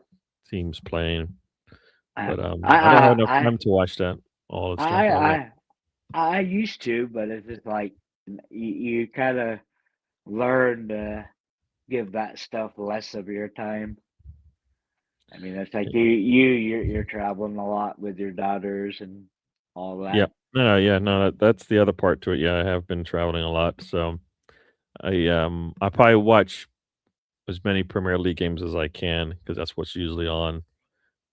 teams playing, but I I don't have enough I time to watch that all the stuff. I I I used to, but it's just like you kind of learn to give that stuff less of your time. I mean, it's like you're traveling a lot with your daughters and all Yeah. that. No, yeah, no, that's the other part to it. Yeah, I have been traveling a lot, so I probably watch as many Premier League games as I can because that's what's usually on.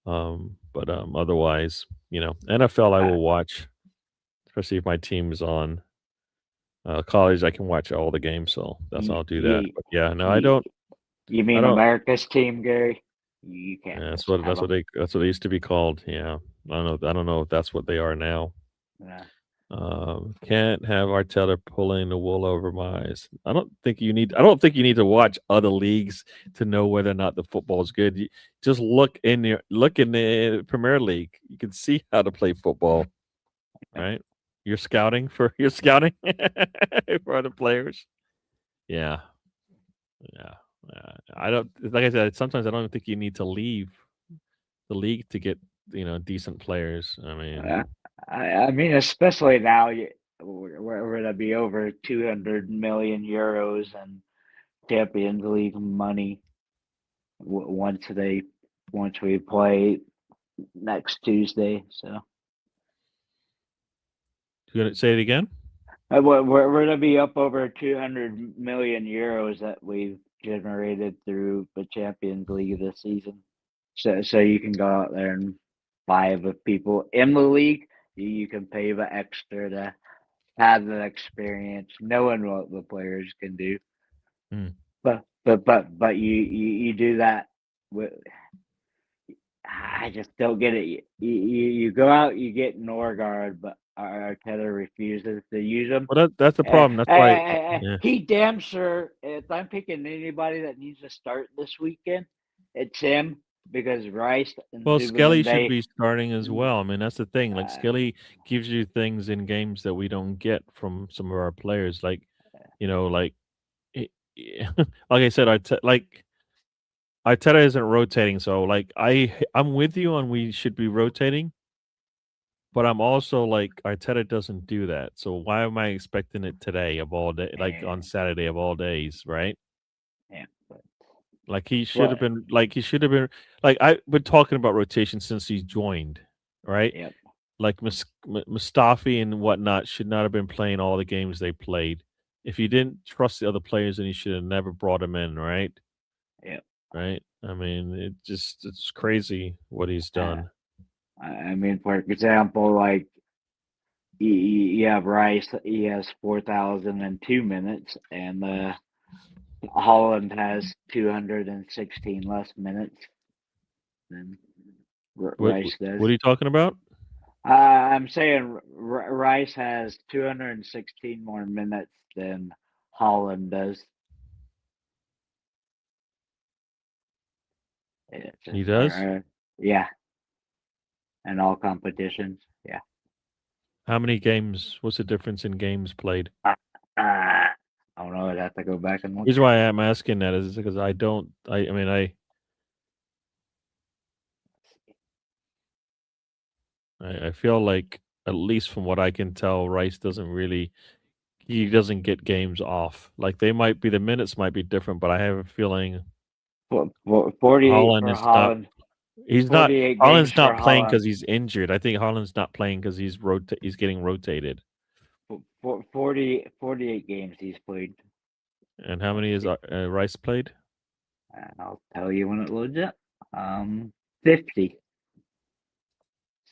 But otherwise, NFL I Uh, will watch, especially if my team is on. College I can watch all the games, so you, I'll do that. you, But yeah, no, you, you I mean don't. America's team, Gary? You can't Yeah, just have them. that's what they used to be called. Yeah, I don't know if that's what they are now. Yeah. Can't have Arteta pulling the wool over my eyes. I don't think you need to watch other leagues to know whether or not the football is good. You just look in the Premier League. You can see how to play football, right? You're scouting for other players. Yeah, yeah. I don't like I said. Sometimes I don't think you need to leave the league to get decent players. I mean, Uh, I mean, especially now, we're going to be over 200 million euros and Champions League money once we play next Tuesday. So you gonna say it again? we're going to be up over 200 million euros that we've generated through the Champions League this season. So you can go out there and buy the people in the league. You can pay the extra to have the experience, knowing what the players can do. Mm. But you do that with. I just don't get it. You go out, you get Norgard, but Arteta refuses to use him. Well, that's the problem. That's why. Yeah. He damn sure, if I'm picking anybody that needs to start this weekend, it's him because Rice and Well, Skelly should Zubimendi. be starting as well. I mean, that's the thing. Like Uh, Skelly gives you things in games that we don't get from some of our players. Like, like like I said, Arteta isn't rotating. So like I'm with you on we should be rotating, but I'm also like Arteta doesn't do that. So why am I expecting it today of all day, like on and, Saturday of all days, right? yeah, but Like what? he should have been like I've been talking about rotation since he's joined, right? Yep. Like Mustafi and whatnot should not have been playing all the games they played. If you didn't trust the other players, then you should have never brought him in, right? Yep. Right? I mean, it's crazy what he's Uh, done. I mean, for example, like you have Rice, he has 4,002 minutes, and Holland has 216 less minutes than Rice does. What are you talking about? I'm saying Rice has 216 more minutes than Holland does. He does? Yeah, in all competitions. Yeah. How many games? What's the difference in games played? I don't know. I'd have to go back and The look. reason why I'm asking that is because I don't. I mean, I feel like, at least from what I can tell, Rice doesn't really. He doesn't get games off. Like, the minutes might be different, but I have a feeling 48 Holland for is not. Holland. He's not. 48 games Holland's for not playing Holland. because he's injured. I think Holland's not playing because he's getting rotated. 48 games he's played. And how many is Rice played? I'll tell you when it loads up. 50.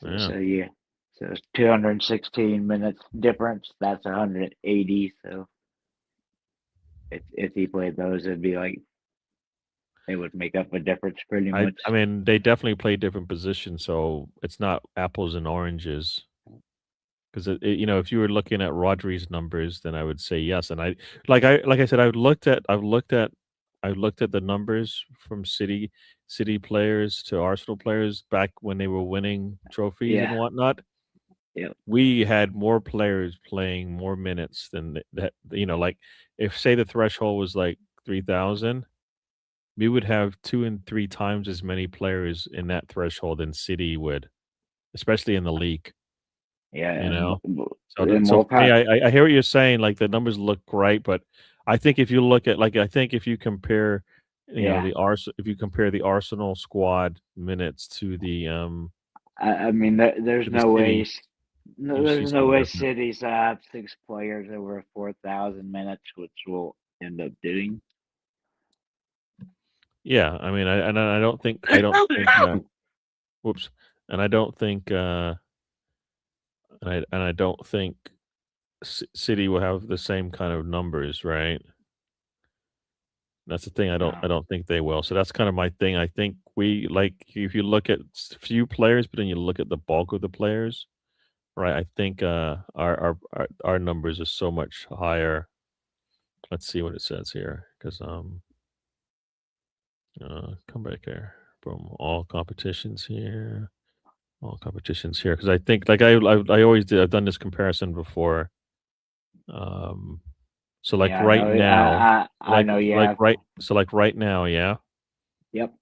Yeah. So yeah. So it's 216 minutes difference. That's 180. So if he played those, it'd be like it would make up a difference pretty much. I mean, they definitely play different positions, so it's not apples and oranges. Because if you were looking at Rodri's numbers, then I would say yes. And like I said, I've looked at the numbers from City players to Arsenal players back when they were winning trophies and Yeah. whatnot. Yep. We had more players playing more minutes than that. Like, if, say, the threshold was like 3,000, we would have 2 and 3 times as many players in that threshold than City would, especially in the league. Yeah. You know, and so for me, Mopac, I hear what you're saying. Like, the numbers look great, but I think if you look at, I think if you compare, Yeah. if you compare the Arsenal squad minutes to the I mean, there's to the no way. City, you see There's no something way different. City's have 6 players over 4,000 minutes, which we'll end up doing. Yeah, I mean, I don't think whoops, and I don't think and I don't think City will have the same kind of numbers, right? That's the thing. I don't think they will. So that's kind of my thing. I think if you look at few players, but then you look at the bulk of the players, right? I think our numbers are so much higher. Let's see what it says here, because come back here. Boom, all competitions here, because I think, like, I always did. I've done this comparison before. So, like, Yeah, right now, I know you have. right now, yeah. Yep.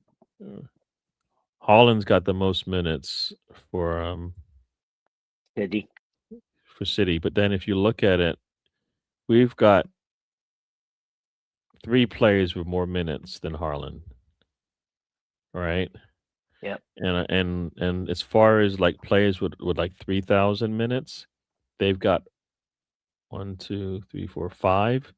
Holland's got the most minutes City. for City, but then if you look at it, we've got 3 players with more minutes than Haaland, right? Yep. And as far as, like, players with like 3,000 minutes, they've got 1, 2, 3, 4, 5.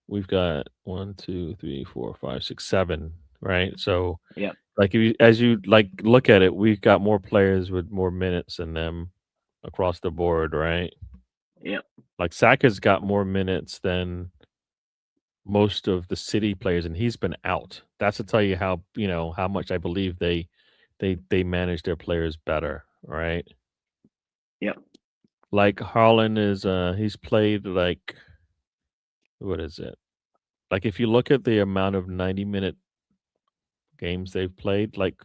We've got 1, 2, 3, 4, 5, 6, 7, right? So, Yep. like, as you like look at it, we've got more players with more minutes than them across the board, right? Yep. Like, Saka's got more minutes than most of the City players, and he's been out. That's to tell you how how much I believe they manage their players better, right? Yep. Like, Haaland is he's played, like, what is it? Like, if you look at the amount of 90-minute games they've played, like,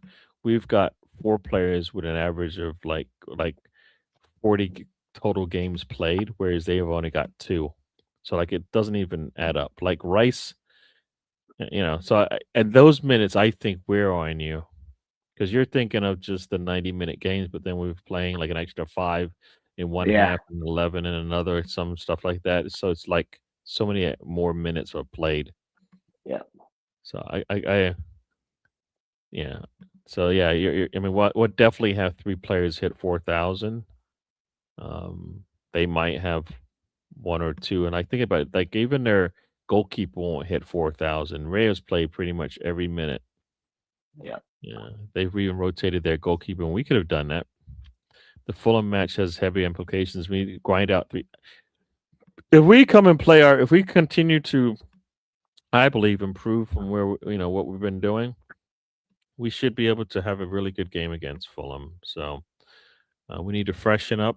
we've got 4 players with an average of like 40 total games played, whereas they've only got 2. So, like, it doesn't even add up. Like, Rice, so and those minutes, I think we're on you, because you're thinking of just the 90-minute games, but then we're playing like an extra 5 in one Yeah. half and 11 in another, some stuff like that. So it's like so many more minutes are played. Yeah. So yeah. So yeah, I mean, what definitely have 3 players hit 4,000. They might have 1 or 2, and I think about it, like, even their goalkeeper won't hit 4,000. Reyes played pretty much every minute. Yeah. Yeah, they've even rotated their goalkeeper, and we could have done that. The Fulham match has heavy implications. We grind out 3. If we if we continue to, I believe, improve from where what we've been doing, we should be able to have a really good game against Fulham. So we need to freshen up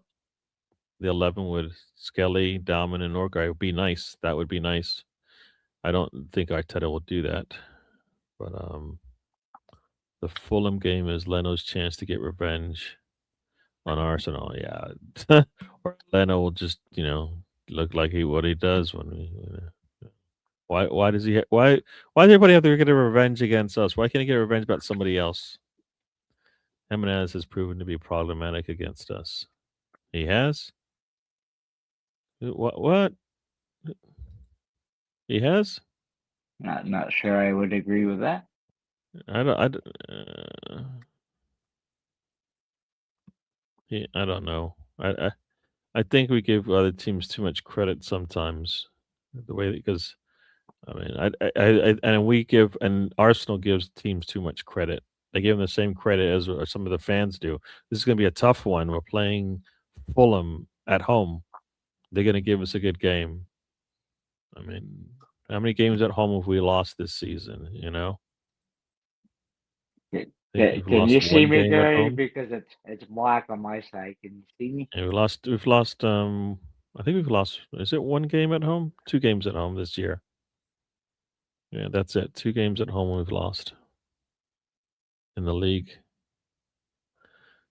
the 11 with Skelly, Dalman, and Norgay. Would be nice. That would be nice. I don't think Arteta will do that, but the Fulham game is Leno's chance to get revenge on Arsenal. Yeah, or Leno will just look like what he does when we. Why does he? Why does everybody have to get a revenge against us? Why can't he get revenge about somebody else? Jimenez has proven to be problematic against us. He has. What? He has. Not sure I would agree with that. I don't. I don't know. I think we give other teams too much credit sometimes. The way because I mean and Arsenal gives teams too much credit. They give them the same credit as some of the fans do. This is going to be a tough one. We're playing Fulham at home. They're going to give us a good game. I mean, how many games at home have we lost this season? I think we've Can lost you see one me, game at Gary? home. Because it's black on my side. Can you see me? And we've lost I think we've lost, is it one game at home? 2 games at home this year. Yeah, that's it. 2 games at home we've lost in the league.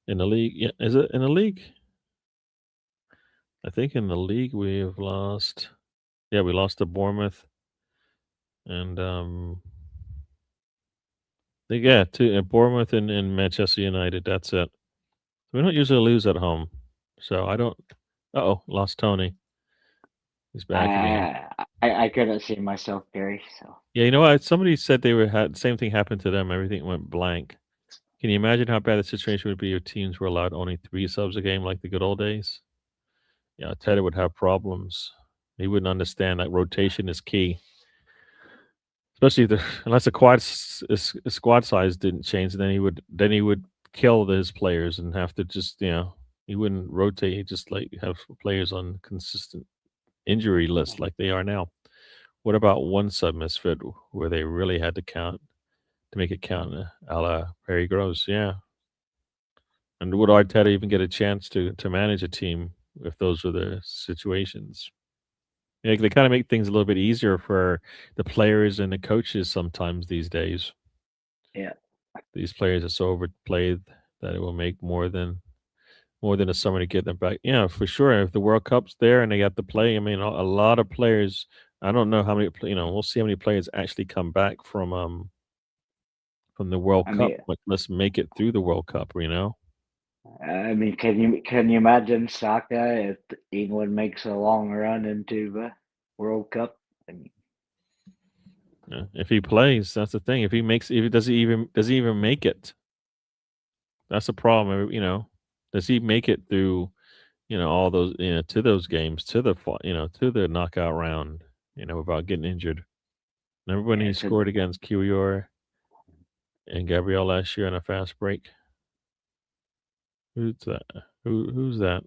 In the league, yeah, is it in the league? I think in the league we have lost. Yeah, we lost to Bournemouth, and to Bournemouth and Manchester United. That's it. We don't usually lose at home, so I don't. Lost Tony. He's back again. I couldn't see myself, Gary. So Yeah, you know what? Somebody said they had same thing happened to them. Everything went blank. Can you imagine how bad the situation would be if teams were allowed only 3 subs a game like the good old days? Yeah, Teddy would have problems. He wouldn't understand that rotation is key, especially unless the squad size didn't change. Then he would kill his players and have to just he wouldn't rotate. He'd just like have players on consistent injury list like they are now. What about one sub misfit where they really had to count to make it count, a la Perry Gross? Yeah. And would Arteta even get a chance to manage a team if those were the situations? Yeah, they kind of make things a little bit easier for the players and the coaches sometimes these days. yeah, These players are so overplayed that it will make more than a summer to get them back. Yeah, for sure. If the World Cup's there and they got to play, I mean, a lot of players. I don't know how many. We'll see how many players actually come back from the World I Cup. mean, But let's make it through the World Cup. can you imagine Saka if England makes a long run into the World Cup? I mean, Yeah, if he plays, that's the thing. If he does he even make it? That's the problem. Does he make it through? All those to those games to the knockout round. Without getting injured. Remember when he scored against QER and Gabriel last year on a fast break? Who's that? Who's that?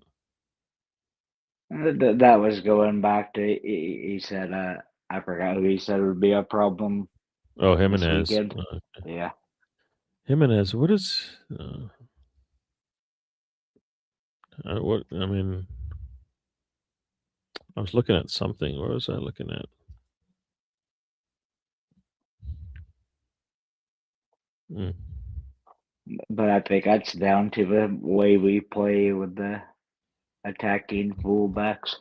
that was going back to he said I forgot who he said would be a problem. Oh, Jimenez. This weekend. Yeah. Jimenez. What is? What I mean, I was looking at something. What was I looking at? But I think that's down to the way we play with the attacking fullbacks.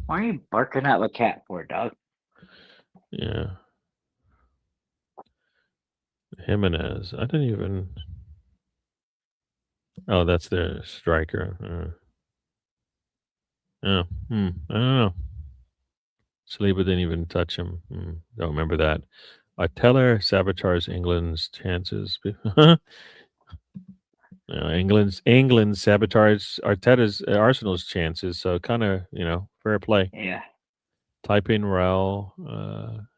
Why are you barking at the cat for, dog? Yeah. Jimenez. I didn't even. Oh, that's their striker. I don't know. Saliba didn't even touch him. Don't remember that. Teller sabotaged England's chances. England sabotaged Arteta's Arsenal's chances. So kind of fair play. Yeah. Type in Raul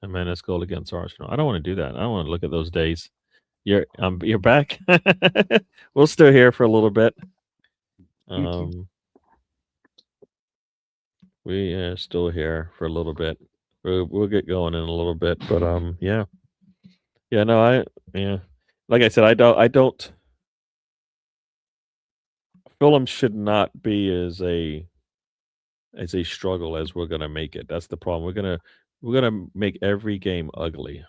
Jimenez goal against Arsenal. I don't want to do that. I don't want to look at those days. You're back. We'll still here for a little bit. We are still here for a little bit. We'll get going in a little bit, but yeah. No, like I said, I don't. Fulham should not be as a struggle as we're gonna make it. That's the problem. We're gonna make every game ugly,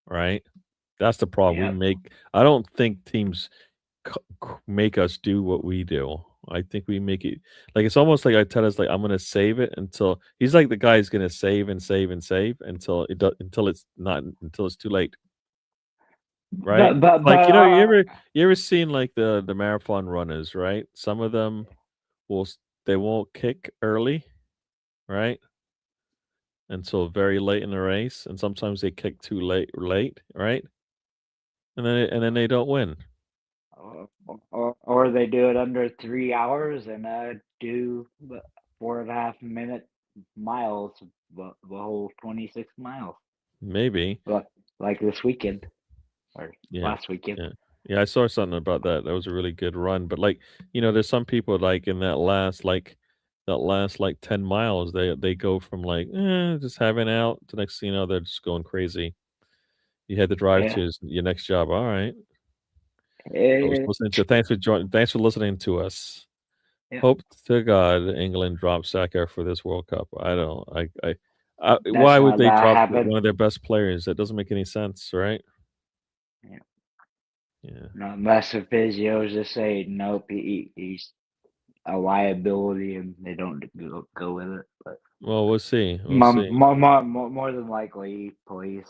right? That's the problem. Yep. I don't think teams make us do what we do. I think we make it like it's almost like I tell us like I'm gonna save it until he's like the guy who's gonna save and save and save until it's too late. Right? Like you ever seen like the marathon runners, right? Some of them they won't kick early, right? Until very late in the race, and sometimes they kick too late, right? And then they don't win. Or they do it under 3 hours and do 4.5 minute miles, the whole 26 miles. Maybe. Like this weekend or last weekend. Yeah, I saw something about that. That was a really good run. But like, there's some people like in that last 10 miles, they go from like just having out to next thing you know, they're just going crazy. You had to drive to your next job. All right. Thanks for listening to us. Yeah. Hope to God England drops Saka for this World Cup. Why would they drop one of their best players? That doesn't make any sense, right? Yeah. Unless the physios just say nope, he's a liability, and they don't go with it. But we'll see. More than likely, please.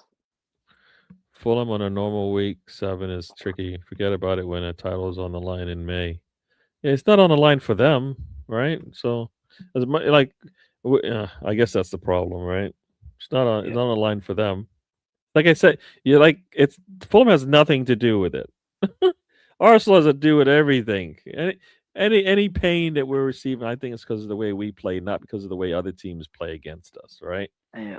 Fulham on a normal week 7 is tricky. Forget about it when a title is on the line in May. Yeah, it's not on the line for them, right? So, I guess that's the problem, right? It's not on the line for them. Like I said, Fulham has nothing to do with it. Arsenal has to do with everything. Any pain that we're receiving, I think it's because of the way we play, not because of the way other teams play against us, right? Yeah.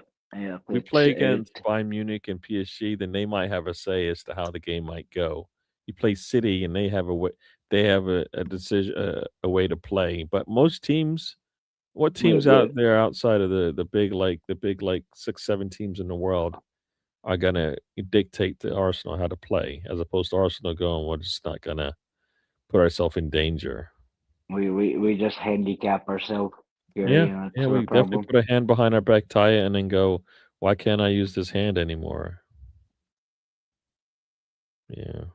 We play against Bayern Munich and PSG, then they might have a say as to how the game might go. You play City, and they have a decision, a way to play. But most teams, what teams out there outside of the big 6-7 teams in the world are gonna dictate to Arsenal how to play, as opposed to Arsenal going, we're just not gonna put ourselves in danger. We just handicap ourselves. We definitely put a hand behind our back, tie it, and then go, why can't I use this hand anymore? Yeah.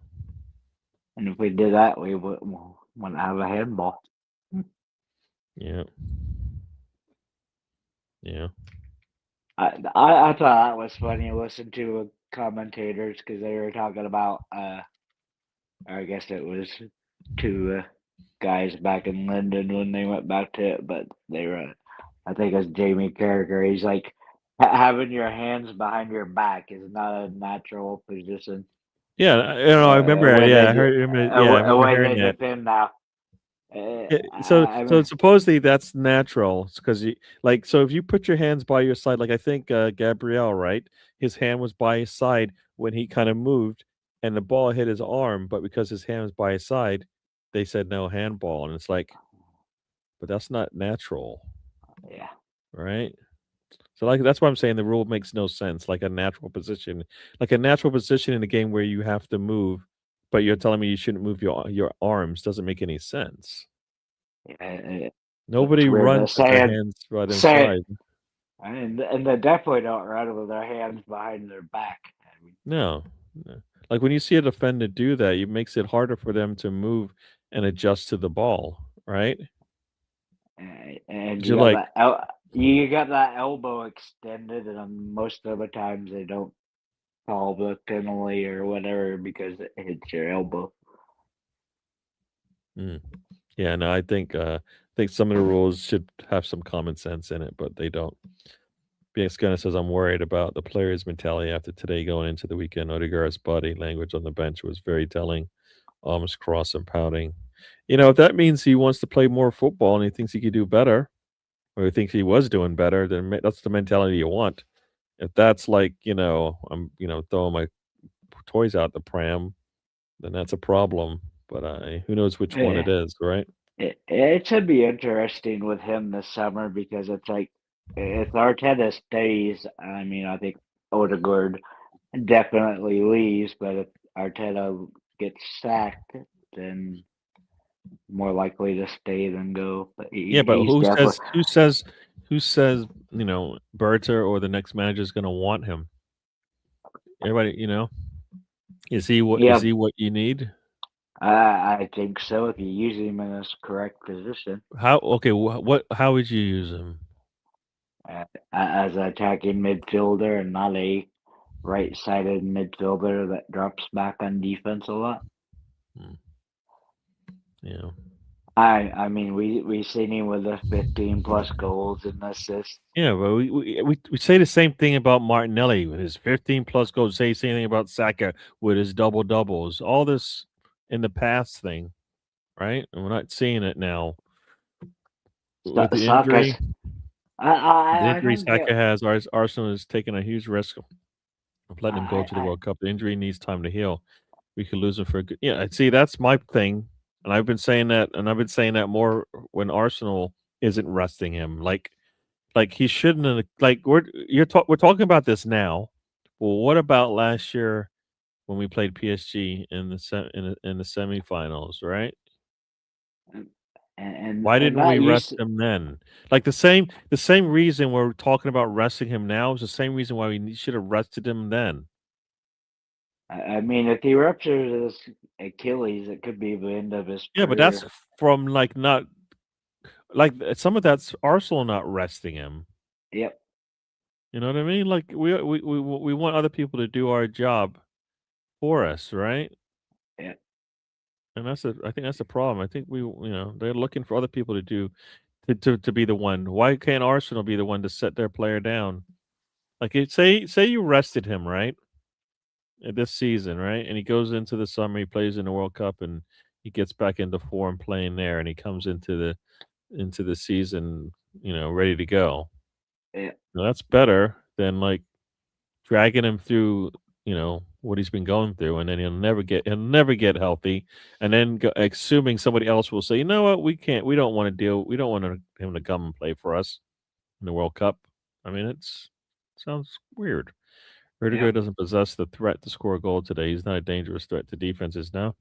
And if we did that, we wouldn't have a handball. Yeah. Yeah. I thought that was funny. I listened to commentators because they were talking about, I guess it was two guys back in London when they went back to it, but they were, I think it was Jamie Carragher. He's like, having your hands behind your back is not a natural position. Yeah, I remember. I heard him. I remember hearing that. Defend now. So supposedly that's natural because so if you put your hands by your side, like I think Gabriel, right? His hand was by his side when he kind of moved, and the ball hit his arm, but because his hand was by his side, they said no handball, and it's like, but that's not natural. Yeah. Right. So that's why I'm saying the rule makes no sense. Like a natural position in a game where you have to move, but you're telling me you shouldn't move your arms doesn't make any sense. Nobody runs with their hands right inside. And they definitely don't run with their hands behind their back. No. Like when you see a defender do that, it makes it harder for them to move and adjust to the ball, right? And you got that elbow extended, and most of the times they don't call the penalty or whatever because it hits your elbow. Yeah, no, I think some of the rules should have some common sense in it, but they don't. BX Gunner says, I'm worried about the players' mentality after today going into the weekend. Odegaard's body language on the bench was very telling, arms crossed and pouting. If that means he wants to play more football and he thinks he could do better, or he thinks he was doing better, then that's the mentality you want. If that's like, I'm, throwing my toys out the pram, then that's a problem. But who knows which one it is, right? It should be interesting with him this summer because it's like, if Arteta stays, I mean, I think Odegaard definitely leaves, but if Arteta gets sacked, then more likely to stay than go. But who says Berta or the next manager is going to want him? Everybody, Is he what Yeah. is he what you need? I think so. If you use him in his correct position, How how would you use him? as an attacking midfielder and not a right-sided midfielder that drops back on defense a lot. Yeah. I mean, we seen him with the 15+ goals and assists. Yeah, but we say the same thing about Martinelli with his 15+ goals. Say the same thing about Saka with his double doubles. All this in the past thing, right? And we're not seeing it now with the Saka's. injury. The I injury don't get. Saka has, Arsenal is taking a huge risk of letting him go to the I World Cup. The injury needs time to heal. We could lose him for a good. Yeah, see, that's my thing, and I've been saying that more when Arsenal isn't resting him. Like he shouldn't have. Like we're talking about this now. Well, what about last year when we played PSG in the semifinals, right? Why and didn't we that you. rest him then? Like the same reason we're talking about resting him now is the same reason why we should have rested him then. I mean, if he ruptures his Achilles, it could be the end of his Yeah, career. but that's from not some of that's Arsenal not resting him. Yep. You know what I mean? Like we want other people to do our job for us, right? Yeah. And I think that's the problem. I think they're looking for other people to do to be the one. Why can't Arsenal be the one to set their player down? Like say you rested him, right? This season, right? And he goes into the summer, he plays in the World Cup and he gets back into form playing there and he comes into the season, ready to go. Yeah. Now, that's better than like dragging him through, what he's been going through, and then he'll never get healthy, and then assuming somebody else will say, you know what, we don't want him to come and play for us in the World Cup. I mean, sounds weird. Rudiger doesn't possess the threat to score a goal today. He's not a dangerous threat to defenses now.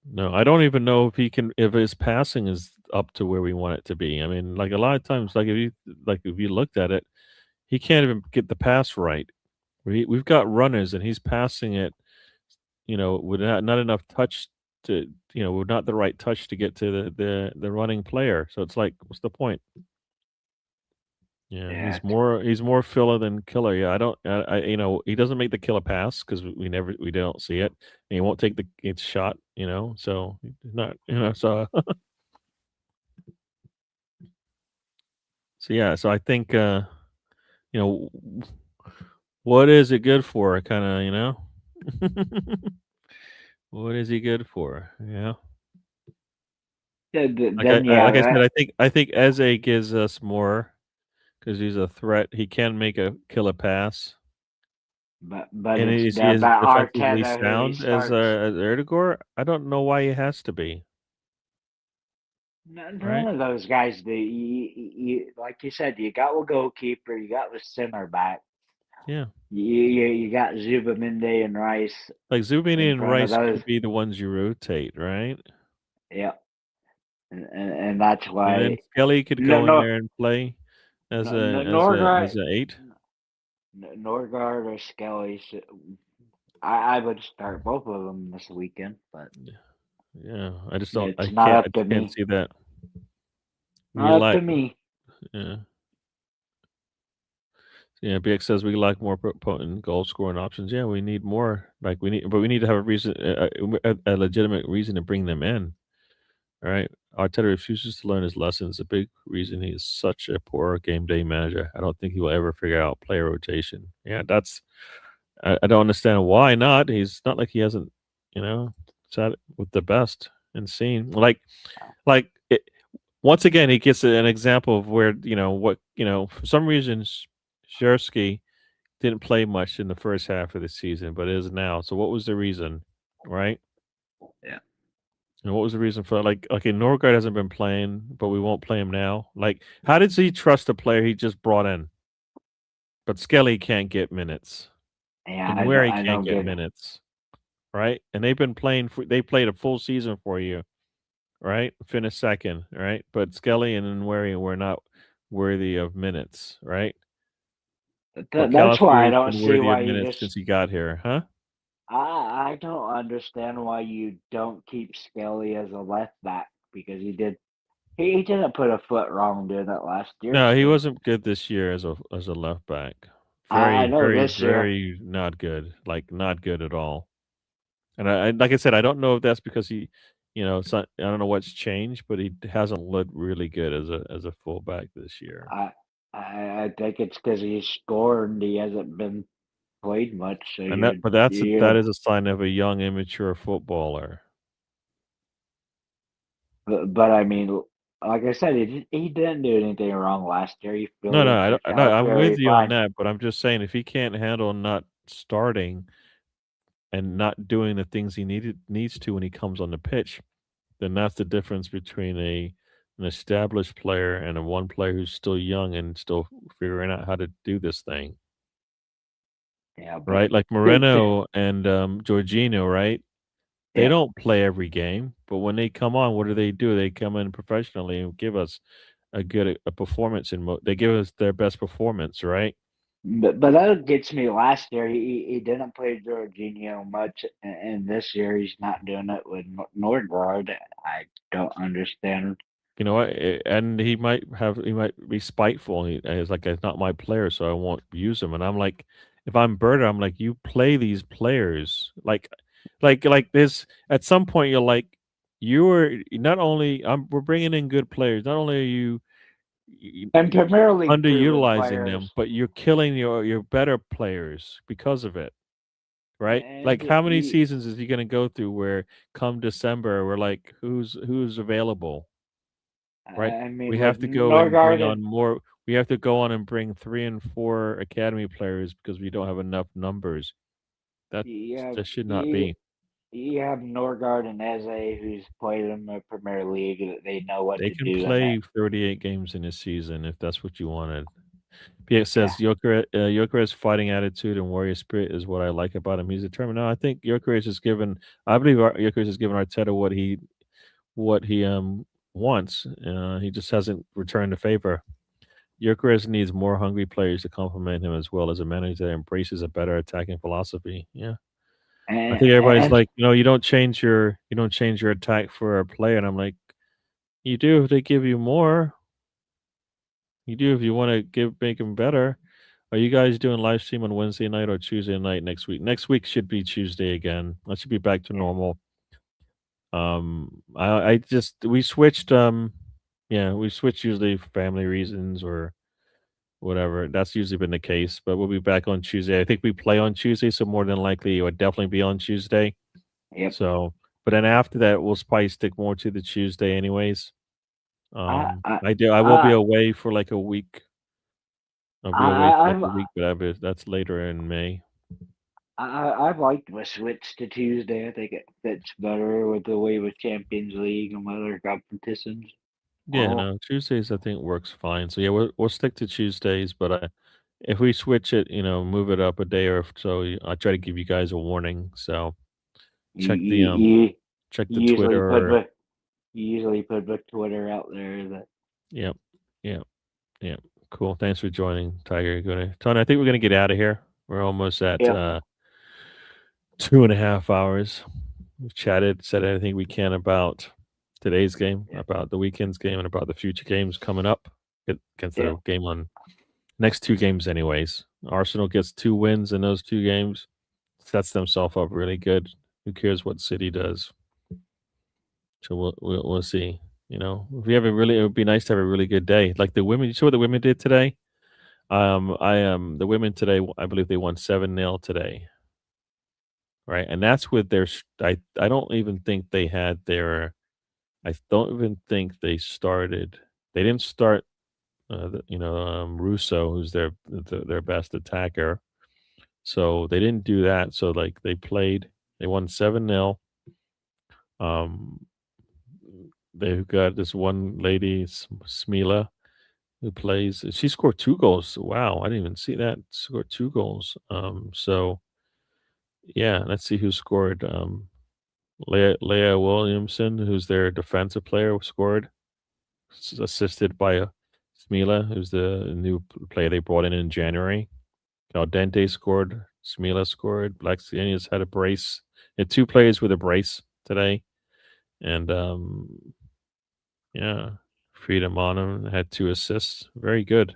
No, I don't even know if his passing is up to where we want it to be. I mean, like a lot of times, like if you looked at it, he can't even get the pass right. We've got runners and he's passing it, with not enough touch to, with not the right touch to get to the running player. So it's like, what's the point? Yeah, he's more filler than killer. Yeah, he doesn't make the killer pass because we don't see it, and he won't take the shot. So he's not. So so yeah. So I think what is it good for? Kind of. What is he good for? Yeah. Like I said, I think Eze gives us more because he's a threat. He can make a killer pass. But And it's is he as that defensively Arteta sound as Erdegaard? I don't know why he has to be. None Right? of those guys do. You, like you said, you got the goalkeeper, you got the center back. Yeah. You got Zubamende and Rice. Like Zubini and Rice could be the ones you rotate, right? Yeah. And that's why. And then Skelly could go in there and play as an 8. Norgard or Skelly. I would start both of them this weekend, but yeah, I just don't. It's not up to me. Can't see that. Not up to me. Yeah. Yeah, BX says we like more potent goal scoring options. Yeah, we need more. But we need to have a reason, a legitimate reason to bring them in. All right. Arteta refuses to learn his lessons. A big reason he is such a poor game day manager. I don't think he will ever figure out player rotation. Yeah, I don't understand why not. He's not like he hasn't, sat with the best and seen once again, he gets an example of where, for some reason, Szyerski didn't play much in the first half of the season, but is now. So what was the reason, right? Yeah. And what was the reason for okay, Norgard hasn't been playing, but we won't play him now. Like, how does he trust a player he just brought in? But Skelly can't get minutes. Yeah, and where he can't get minutes. Right? And they've been playing they played a full season for you. Right? Finished second, right? But Skelly and Nweri were not worthy of minutes, right? That's why I don't see why minutes since he got here, huh? I don't understand why you don't keep Skelly as a left back because he didn't put a foot wrong doing that last year. No, he So wasn't good this year as a left back. I Very, know very, this year. very not good. Like not good at all. And I like I said, I don't know if that's because he, it's not, I don't know what's changed, but he hasn't looked really good as a fullback this year. I think it's because he's scored and he hasn't been played much. So And that, but that is a sign of a young, immature footballer. but I mean, like I said, he didn't do anything wrong last year. He filled No, in no, I for don't, no, I'm with you on fine. that, but I'm just saying if he can't handle not starting and not doing the things he needs to when he comes on the pitch, then that's the difference between an established player and a one player who's still young and still figuring out how to do this thing. Yeah, but Right? Like Moreno and Jorginho, right? They yeah, don't play every game, but when they come on, what do? They come in professionally and give us a performance they give us their best performance, right? but that gets me. Last year, he didn't play Jorginho much, and this year he's not doing it with Nordgaard. I don't understand. You know what? And he might be spiteful. He's like, it's not my player, so I won't use him. And I'm like, if I'm Berta, I'm like, you play these players, like this. At some point, you're like, you're not only we're bringing in good players. Not only are you And Premier League proven underutilizing them, players, but you're killing your better players because of it. Right? and Like, how many seasons is he going to go through where come December we're like, who's available? Right? I mean, We with have to go and bring Nordgaard on more. We have to go on and bring 3 and 4 academy players because we don't have enough numbers. That you that should not be. have Norgard and Eze, who's played in the Premier League. They know what They to can do in that. play 38 games in a season if that's what you wanted. Pierre Yeah, says Jokeres' fighting attitude and warrior spirit is what I like about him. He's determined. No, I think Jokeres has given. I believe Jokeres has given Arteta what he wants. He just hasn't returned the favor. Gyökeres needs more hungry players to complement him as well as a manager that embraces a better attacking philosophy. Yeah. I think everybody's and like, you don't change your attack for a player, and I'm like, you do if they give you more. You do if you want to make them better. Are you guys doing live stream on Wednesday night or Tuesday night next week? Next week should be Tuesday again. That should be back to normal. I just we switched. We switch usually for family reasons or whatever. That's usually been the case, but we'll be back on Tuesday. I think we play on Tuesday, so more than likely it would definitely be on Tuesday. yep. So, but then after that, we'll probably stick more to the Tuesday, anyways. I I I will be I away for like a week. I'll be away for like I've a week, but that's later in May. I've liked my switch to Tuesday. I think it fits better with the way with Champions League and other competitions. Yeah, Oh, no, Tuesdays I think works fine. So yeah, we'll stick to Tuesdays, but if we switch it, move it up a day or so, I try to give you guys a warning. So you check the you, check you the usually put Twitter. the Twitter out there that Yep, yep, yep. Cool. Thanks for joining, Tiger. Tony, I think we're gonna get out of here. We're almost at yep 2.5 hours. We've chatted, said anything we can about today's game, yep about the weekend's game, and about the future games coming up against the yep. game on next 2 games, anyways. Arsenal gets 2 wins in those 2 games, sets themselves up really good. Who cares what City does? So we'll see. If we have it would be nice to have a really good day. Like the women, you saw what the women did today. The women today, I believe they won 7-0 today, right? And that's with their. I don't even think they had their. I don't even think they started. They didn't start. Russo, who's their best attacker. So they didn't do that. So like they played. They won 7-0. Um, they've got this one lady, Smila, who plays. She scored 2 goals. Wow, I didn't even see that. Scored 2 goals. So yeah, let's see who scored. Leah Williamson, who's their defensive player, scored, assisted by Smila, who's the new player they brought in January. Al Dente scored Smila scored. Blackstenius had a brace. Had 2 players with a brace today. And yeah, Frida Monum had 2 assists. Very good.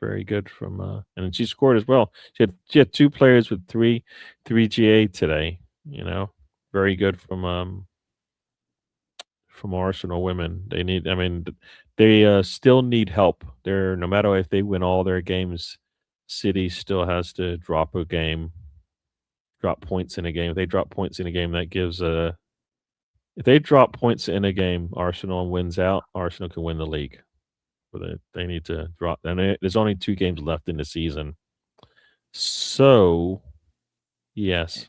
Very good from and she scored as well. She had 2 players with 3 GA today, you know. Very good from Arsenal women. They need they still need help. They're no matter if they win all their games, City still has to drop points in a game. If they drop points in a game, that gives if they drop points in a game, Arsenal wins out, Arsenal can win the league. But they need to drop. And there's only 2 games left in the season. So, yes.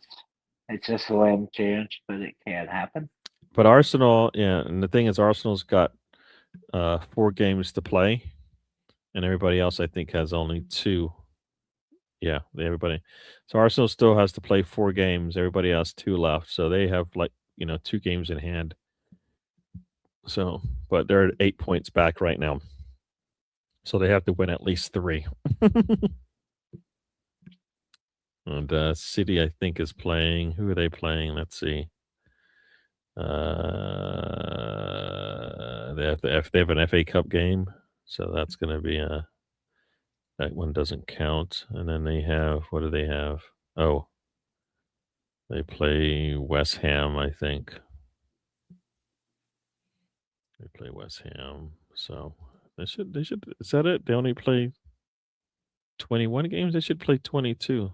It's a slim chance, but it can happen. But Arsenal, yeah, and the thing is, Arsenal's got 4 games to play, and everybody else, I think, has only 2. Yeah, everybody. So Arsenal still has to play 4 games. Everybody has 2 left, so they have 2 games in hand. So, but they're at 8 points back right now. So they have to win at least 3. And City, I think, is playing. Who are they playing? Let's see. They have an FA Cup game, so that's going to be that one doesn't count. And then they have, what do they have? Oh, they play West Ham, I think. They play West Ham, so they should. Is that it? They only play 21 games. They should play 22.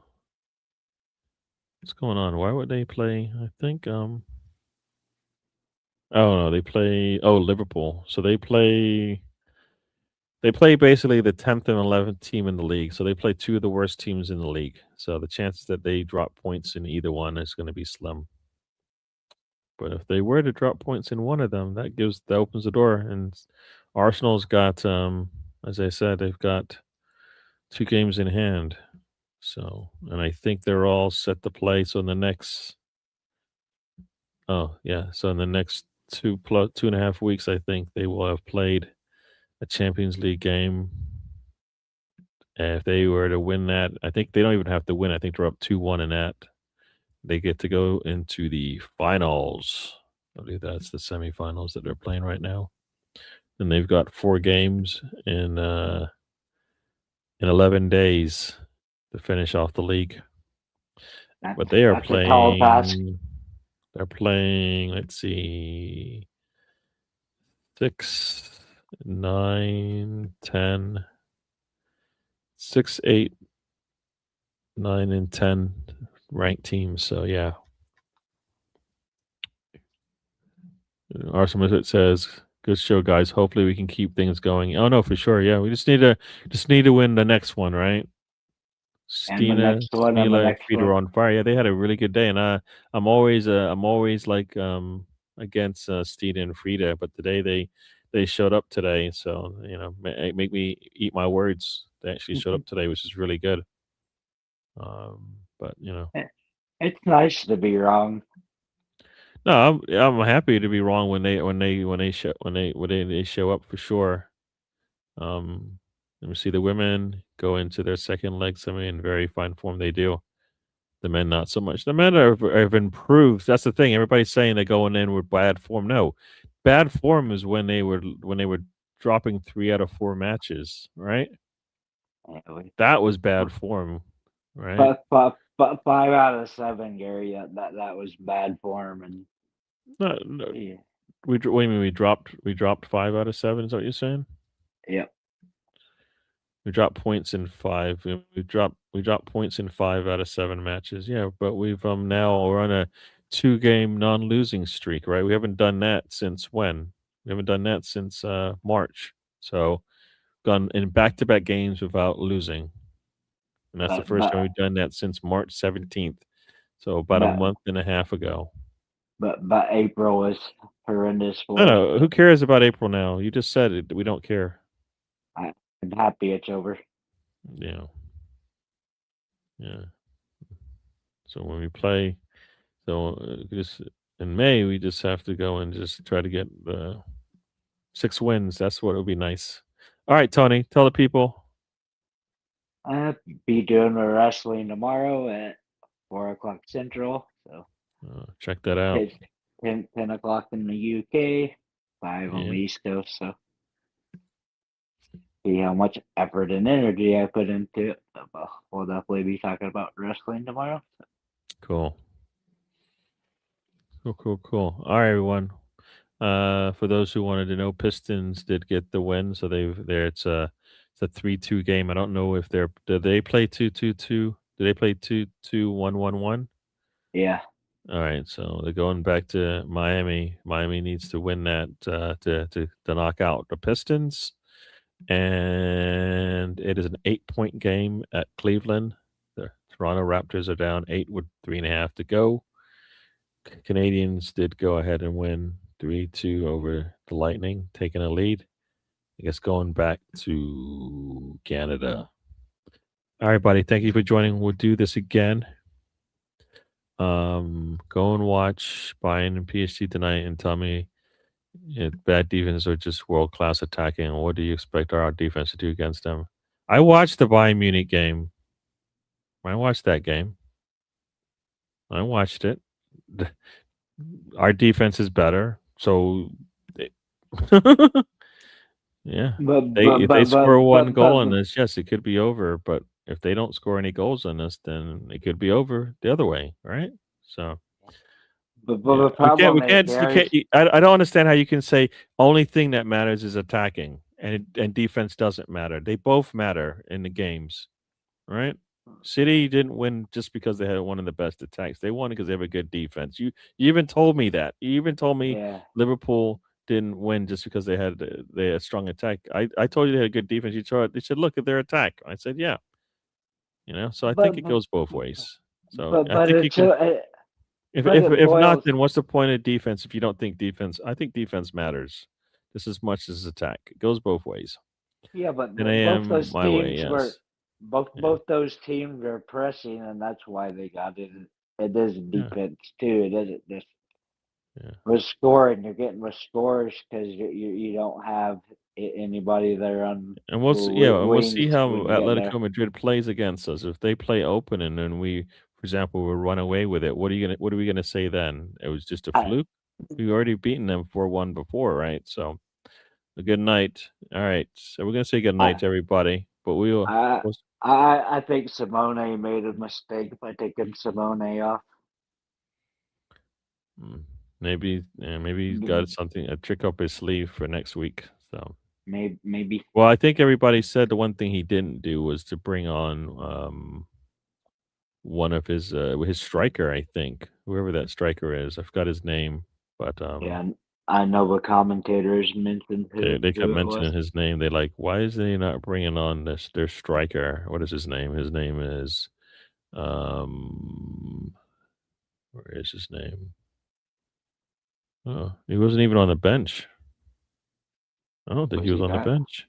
What's going on? Why would they play? I think oh no, they play Liverpool. So they play basically the 10th and 11th team in the league. So they play 2 of the worst teams in the league. So the chances that they drop points in either one is going to be slim. But if they were to drop points in one of them, that opens the door. And Arsenal's got as I said, they've got 2 games in hand. So, and I think they're all set to play. So in the next so in the next 2.5 weeks, I think they will have played a Champions League game. And if they were to win that, I think they don't even have to win. I think they're up 2-1 in that. They get to go into the finals. I believe that's the semifinals that they're playing right now. And they've got 4 games in 11 days to finish off the league. But they are playing. They're playing. Let's see, 6, 9, 10, 6, 8, 9, and 10 ranked teams. So yeah. Arsenal, it says, "Good show, guys. Hopefully we can keep things going." Oh no, for sure. Yeah, we just need to win the next one, right? Stina, Smila, and Frida are on fire. Yeah, they had a really good day, and I'm always like against Stina and Frida, but today they showed up today, so make me eat my words. They actually showed up today, which is really good. But it's nice to be wrong. No, I'm happy to be wrong when they show up for sure. Let me see, the women go into their second leg semi in very fine form. They do. The men not so much. The men have improved. That's the thing. Everybody's saying they're going in with bad form. No, bad form is when they were dropping 3 out of 4 matches, right? That was bad form, right? But 5 out of 7, Gary. That was bad form, and no. Yeah. What do you mean we dropped 5 out of 7? Is that what you're saying? Yep. We dropped points in 5. We dropped points in 5 out of 7 matches. Yeah, but we've now we're on a 2-game non-losing streak, right? We haven't done that since when? We haven't done that since March. So gone in back-to-back games without losing. And that's the first time we've done that since March 17th. So about a month and a half ago. But April was horrendous. No, who cares about April now? You just said it. We don't care. I'm happy it's over. Yeah. So when we play, just in May, we just have to go and just try to get 6 wins. That's what would be nice. All right, Tony, tell the people. I'll be doing the wrestling tomorrow at 4 o'clock Central. So Check that out. it's 10 o'clock in the UK, 5 on Yeah. the East Coast. So see how much effort and energy I put into it. We'll definitely be talking about wrestling tomorrow. Cool. Cool. All right, everyone. For those who wanted to know, Pistons did get the win, so it's a 3-2 game. I don't know if did they play 2-2-2? Did they play 2-2-1-1-1? Yeah. All right, so they're going back to Miami. Miami needs to win that to knock out the Pistons, and it is an 8-point game at Cleveland. The Toronto Raptors are down 8 with 3.5 to go. Canadians did go ahead and win 3-2 over the Lightning, taking a lead. I guess going back to Canada. All right, buddy. Thank you for joining. We'll do this again. Go and watch Bayern and PSG tonight and tell me bad defense or just world class attacking. And what do you expect our defense to do against them? I watched the Bayern Munich game. I watched that game. I watched it. Our defense is better, so yeah. If they score one goal on this, yes, it could be over. But if they don't score any goals on this, then it could be over the other way, right? So, but the problem I don't understand how you can say only thing that matters is attacking and defense doesn't matter. They both matter in the games, right? City didn't win just because they had one of the best attacks. They won because they have a good defense. You even told me that. You even told me Liverpool didn't win just because they had a strong attack. I told you they had a good defense. They said, look at their attack. I said, yeah. So I think it goes both ways. So I think you can. If not, then what's the point of defense if you don't think defense? I think defense matters just as much as attack. It goes both ways. Yeah, but both those teams both those teams are pressing, and that's why they got it. It is defense too. It isn't just with scoring. You're getting with scores because you don't have anybody there on. And we'll see how Atletico Madrid plays against us. If they play open and then we, for example, will run away with it, what are we gonna say then? It was just a fluke. We've already beaten them 4-1 before, right? So a good night. All right. So we're gonna say good night to everybody. But we will. I think Simone made a mistake by taking Simone off. Maybe he's got a trick up his sleeve for next week. So maybe. Well, I think everybody said the one thing he didn't do was to bring on one of his striker. I think whoever that striker is, I forgot his name, but I know the commentators mentioned they kept mentioning his name. They like, why is they not bringing on their striker? What is his name? His name is where is his name? Oh, he wasn't even on the bench. I don't think he was on the bench.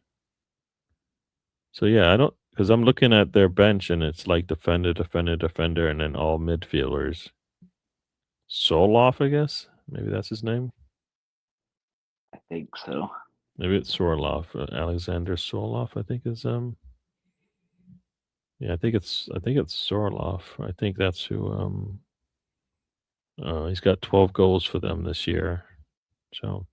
So yeah, because I'm looking at their bench and it's like defender, and then all midfielders. Soloff, I guess. Maybe that's his name. I think so. Maybe it's Sorloff. Alexander Sorloff, I think is yeah, I think it's Sorloff. I think that's who he's got 12 goals for them this year. So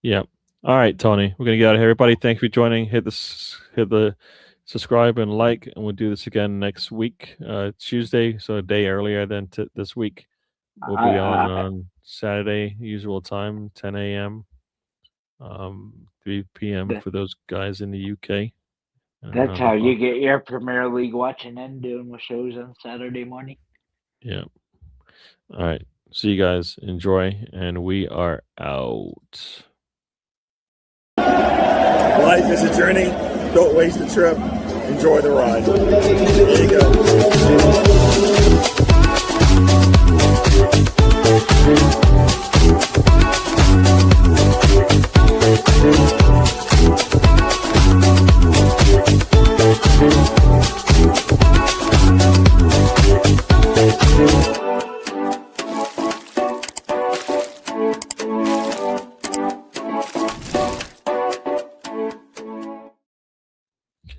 yeah. All right, Tony. We're gonna get out of here. Everybody, thank you for joining. Hit the subscribe and like, and we'll do this again next week. Tuesday, so a day earlier than this week. We'll be on Saturday, usual time, 10 a.m. 3 p.m. for those guys in the UK. That's how you get your Premier League watching and doing the shows on Saturday morning. Yeah. All right. See you guys. Enjoy, and we are out. Life is a journey. Don't waste the trip. Enjoy the ride. There you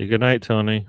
Okay, good night, Tony.